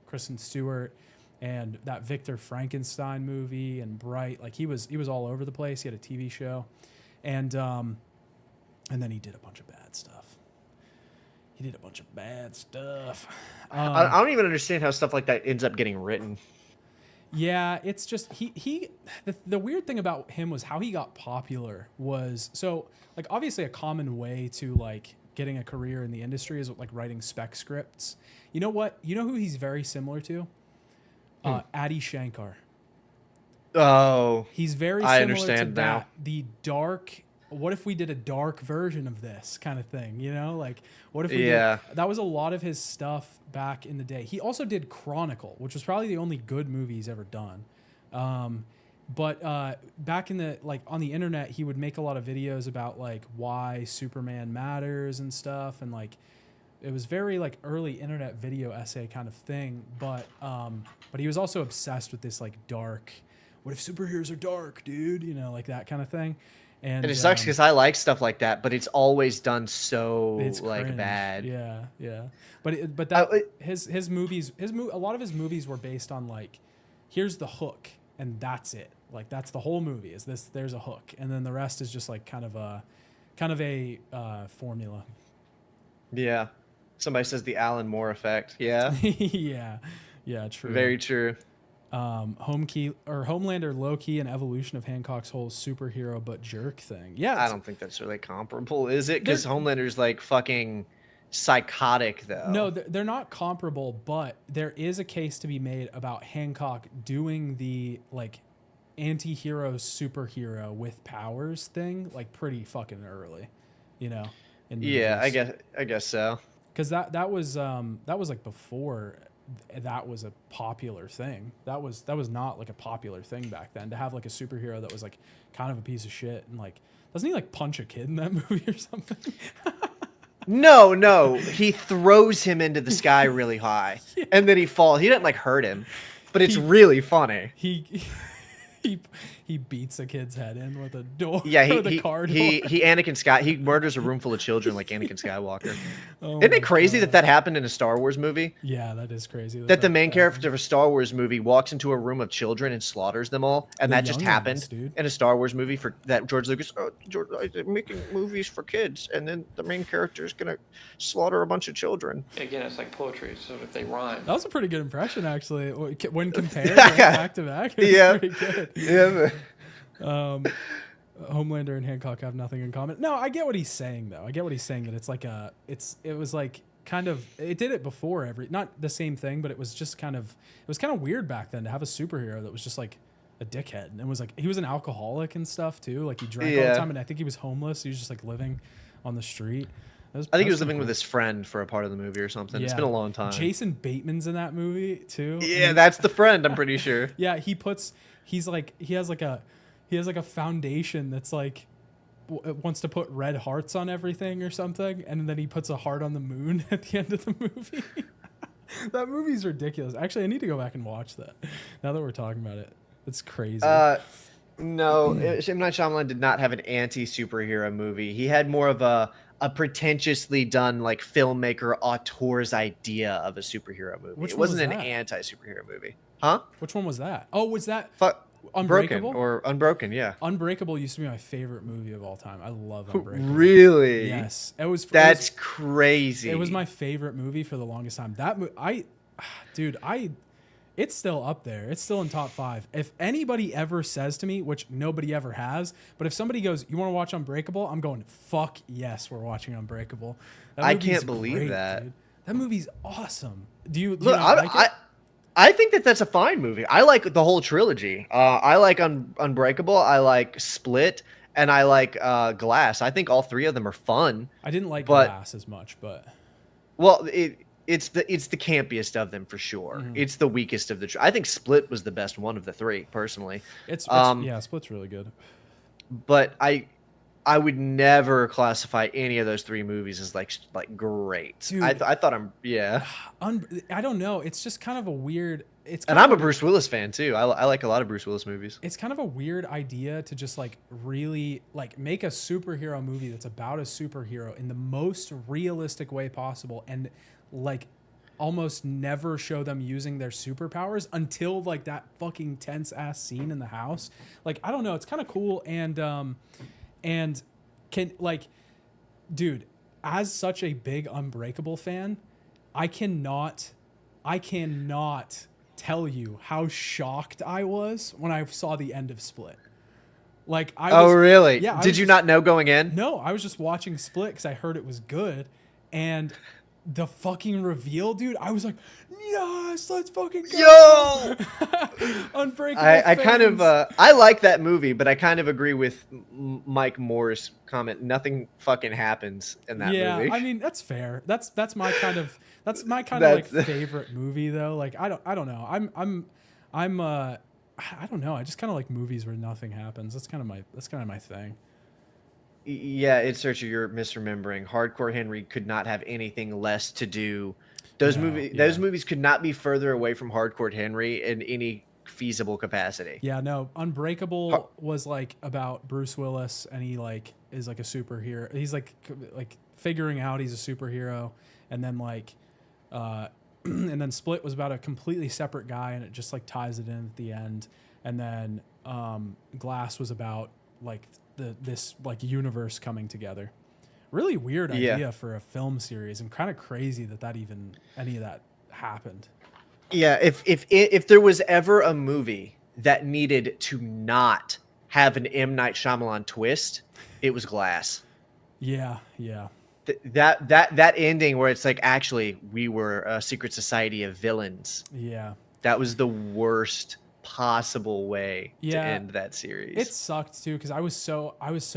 Kristen Stewart, and that Victor Frankenstein movie and Bright. Like he was all over the place. He had a TV show, and then he did a bunch of bad stuff. I don't even understand how stuff like that ends up getting written. Yeah, it's just the weird thing about him was how he got popular was obviously a common way to getting a career in the industry is writing spec scripts. You know what? You know who he's very similar to? Adi Shankar. Oh, he's very similar I understand to that. now. The dark. What if we did a dark version of this kind of thing? What if we did? That was a lot of his stuff back in the day. He also did Chronicle, which was probably the only good movie he's ever done. But back in the on the internet, he would make a lot of videos about why Superman matters and stuff, and it was very early internet video essay kind of thing. But he was also obsessed with this dark, what if superheroes are dark, dude? You know, like that kind of thing. And it sucks because I like stuff like that, but it's always done so it's like cringe. bad. Yeah. But that his movies, a lot of his movies were based on like, here's the hook and that's it. Like that's the whole movie. Is this? There's a hook, and then the rest is just like kind of a formula. Yeah. Somebody says the Alan Moore effect. Yeah. Yeah, true. Very true. Homelander low-key an evolution of Hancock's whole superhero but jerk thing. Yeah, I don't think that's really comparable, is it? Because Homelander's like fucking psychotic, though. No, they're not comparable, but there is a case to be made about Hancock doing the like anti-hero superhero with powers thing like pretty fucking early, you know. Yeah, I guess so. Because that was like before that was a popular thing. That was not like a popular thing back then to have like a superhero that was like kind of a piece of shit and like doesn't he like punch a kid in that movie or something? No, he throws him into the sky really high, and then he falls. He doesn't like hurt him, but it's really funny. He beats a kid's head in with a door. Yeah, the car door. He murders a room full of children like Anakin Skywalker. Isn't it crazy that happened in a Star Wars movie? Yeah, that is crazy. That the main character of a Star Wars movie walks into a room of children and slaughters them all, and that just happened in a Star Wars movie for that George Lucas. Oh, George, they're making movies for kids, and then the main character is gonna slaughter a bunch of children. Again, it's like poetry, so if they rhyme. That was a pretty good impression, actually. When compared back to back, it was pretty good. Yeah. Homelander and Hancock have nothing in common. No, I get what he's saying though. I get what he's saying that it's like it was like kind of it did it before not the same thing, but it was kind of weird back then to have a superhero that was just like a dickhead and was like he was an alcoholic and stuff too. Like he drank all the time and I think he was homeless. He was just like living on the street. I think he was living with his friend for a part of the movie or something. Yeah. It's been a long time. Jason Bateman's in that movie too. Yeah, that's the friend. I'm pretty sure. Yeah, he has like a foundation that's like wants to put red hearts on everything or something, and then he puts a heart on the moon at the end of the movie. That movie's ridiculous. Actually, I need to go back and watch that now that we're talking about it. It's crazy. No, M. Night Shyamalan did not have an anti-superhero movie. He had more of a pretentiously done like filmmaker auteur's idea of a superhero movie. It wasn't an anti-superhero movie. Huh? Which one was that? Oh, was that Unbreakable? Unbroken, yeah. Unbreakable used to be my favorite movie of all time. I love Unbreakable. Really? Yes. That's crazy. It was my favorite movie for the longest time. It's still up there. It's still in top 5. If anybody ever says to me, which nobody ever has, but if somebody goes, "You want to watch Unbreakable?" I'm going, "Fuck yes, we're watching Unbreakable." I can't believe that. Dude. That movie's awesome. Do you Look, like it? I think that's a fine movie. I like the whole trilogy. I like Unbreakable. I like Split, and I like Glass. I think all 3 of them are fun. I didn't like Glass as much, but it's the campiest of them for sure. Mm-hmm. It's the weakest of the. I think Split was the best one of the 3, personally. Yeah, Split's really good. But I would never classify any of those 3 movies as like great. Dude, I thought I don't know. It's just kind of a weird. And I'm a Bruce Willis fan too. I like a lot of Bruce Willis movies. It's kind of a weird idea to just like really like make a superhero movie that's about a superhero in the most realistic way possible, and like almost never show them using their superpowers until like that fucking tense ass scene in the house. Like I don't know. It's kind of cool and can like, dude, as such a big Unbreakable fan, I cannot tell you how shocked I was when I saw the end of Split. Like really? Yeah. Did you not know going in? No, I was just watching Split because I heard it was good, and the fucking reveal, dude, I was like, yes, let's fucking go. Yo! Unbreakable. I kind of I like that movie, but I kind of agree with Mike Moore's comment. Nothing fucking happens in that movie. Yeah, I mean that's fair. That's my kind of like favorite movie though. Like I don't know. I don't know. I just kind of like movies where nothing happens. That's kind of my thing. Yeah, it's Search, you're misremembering. Hardcore Henry could not have anything less to do. Those movies could not be further away from Hardcore Henry in any feasible capacity. Yeah, no, Unbreakable was like about Bruce Willis, and he like is like a superhero. He's like figuring out he's a superhero, and then like and then Split was about a completely separate guy, and it just like ties it in at the end. And then Glass was about like this like universe coming together. Really weird idea for a film series, and kind of crazy that even any of that happened. Yeah, if there was ever a movie that needed to not have an M. Night Shyamalan twist, it was Glass. Yeah, yeah. That ending where it's like, actually, we were a secret society of villains. Yeah. That was the worst possible way to end that series. It sucked too, because I was so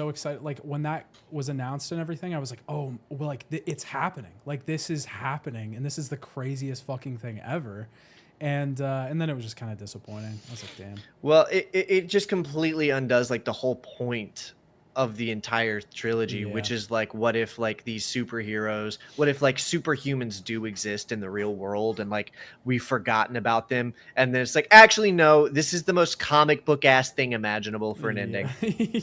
excited. Like when that was announced and everything, I was like, oh, well, like it's happening. Like this is happening, and this is the craziest fucking thing ever. And then it was just kind of disappointing. I was like, damn. Well, it just completely undoes like the whole point of the entire trilogy, which is like, what if like these superheroes, what if like superhumans do exist in the real world, and like we've forgotten about them, and then it's like, actually no, this is the most comic book ass thing imaginable for an ending.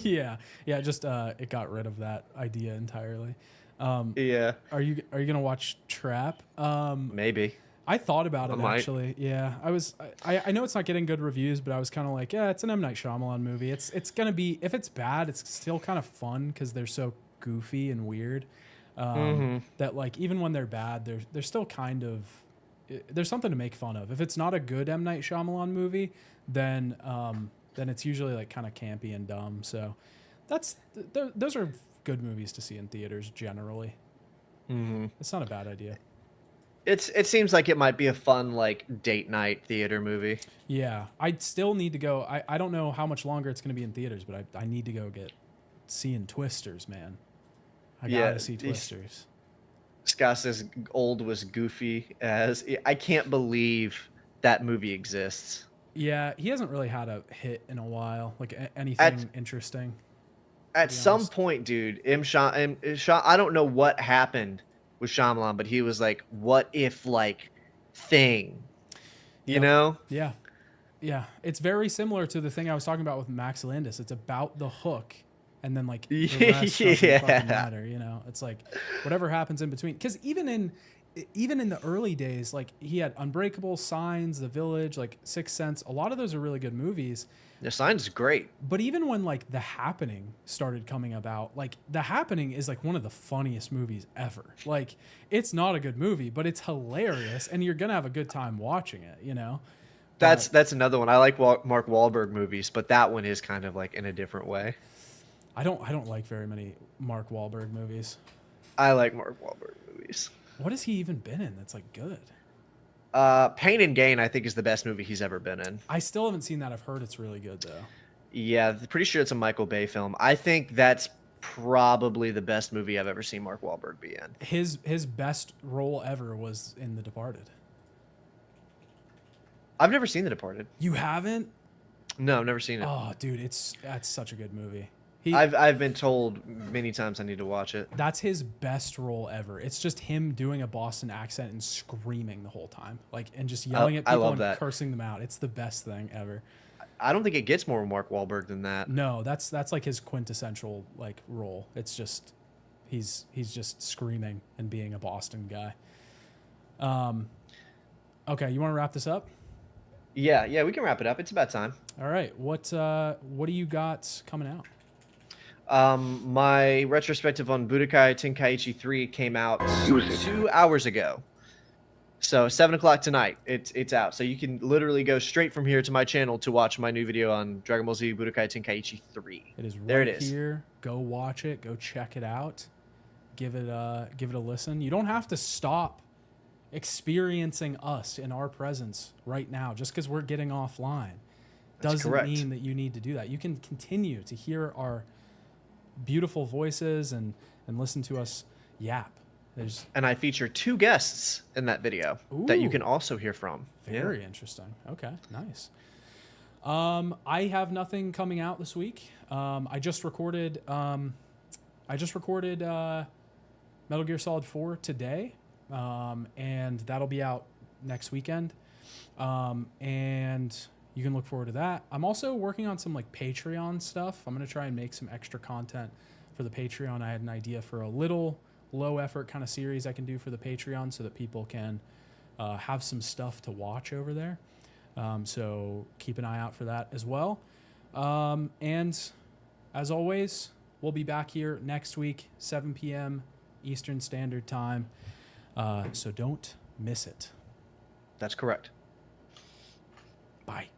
yeah, just it got rid of that idea entirely. Are you gonna watch Trap? Maybe. I thought about it actually. Yeah, I know it's not getting good reviews, but I was kind of like, yeah, it's an M. Night Shyamalan movie. It's gonna be, if it's bad, it's still kind of fun because they're so goofy and weird. That like even when they're bad, they're still kind of, there's something to make fun of. If it's not a good M. Night Shyamalan movie, then it's usually like kind of campy and dumb. So those are good movies to see in theaters generally. It's not a bad idea. It seems like it might be a fun like date night theater movie. Yeah, I still need to go. I don't know how much longer it's going to be in theaters, but I need to go seeing Twisters, man. I gotta see Twisters. Scott says old was goofy as. I can't believe that movie exists. Yeah, he hasn't really had a hit in a while, like anything interesting. At some point, dude, I don't know what happened with Shyamalan, but he was like, what if like thing, you know? Yeah. It's very similar to the thing I was talking about with Max Landis. It's about the hook, and then like the rest doesn't fucking matter, you know? It's like whatever happens in between. Because even in the early days, like he had Unbreakable, Signs, The Village, like Sixth Sense. A lot of those are really good movies. The Signs is great. But even when like The Happening started coming about, like The Happening is like one of the funniest movies ever. Like it's not a good movie, but it's hilarious, and you're gonna have a good time watching it, you know? That's another one. I like Mark Wahlberg movies, but that one is kind of like in a different way. I don't like very many Mark Wahlberg movies. I like Mark Wahlberg movies. What has he even been in that's like good? Pain and Gain, I think, is the best movie he's ever been in. I still haven't seen that. I've heard it's really good though. Yeah, pretty sure it's a Michael Bay film. I think that's probably the best movie I've ever seen Mark Wahlberg be in. His best role ever was in The Departed. I've never seen The Departed. You haven't? No, I've never seen it. Oh, dude, that's such a good movie. I've been told many times I need to watch it. That's his best role ever. It's just him doing a Boston accent and screaming the whole time, like, and just yelling at people and cursing them out. It's the best thing ever. I don't think it gets more Mark Wahlberg than that. No, that's like his quintessential like role. It's just he's just screaming and being a Boston guy. Okay, you want to wrap this up? Yeah, we can wrap it up. It's about time. All right, what do you got coming out? My retrospective on Budokai Tenkaichi 3 came out 2 hours ago. So 7 o'clock tonight, it's out. So you can literally go straight from here to my channel to watch my new video on Dragon Ball Z Budokai Tenkaichi 3. It is right there. It is here. Go watch it. Go check it out. Give it a listen. You don't have to stop experiencing us in our presence right now just because we're getting offline. Doesn't mean that you need to do that. You can continue to hear our beautiful voices and listen to us yap. And I feature 2 guests in that video that you can also hear from. Very interesting. Okay, nice. I have nothing coming out this week. I just recorded Metal Gear Solid 4 today, and that'll be out next weekend. And you can look forward to that. I'm also working on some like Patreon stuff. I'm going to try and make some extra content for the Patreon. I had an idea for a little low effort kind of series I can do for the Patreon so that people can have some stuff to watch over there. So keep an eye out for that as well. And as always, we'll be back here next week, 7 p.m. Eastern Standard Time. So don't miss it. That's correct. Bye.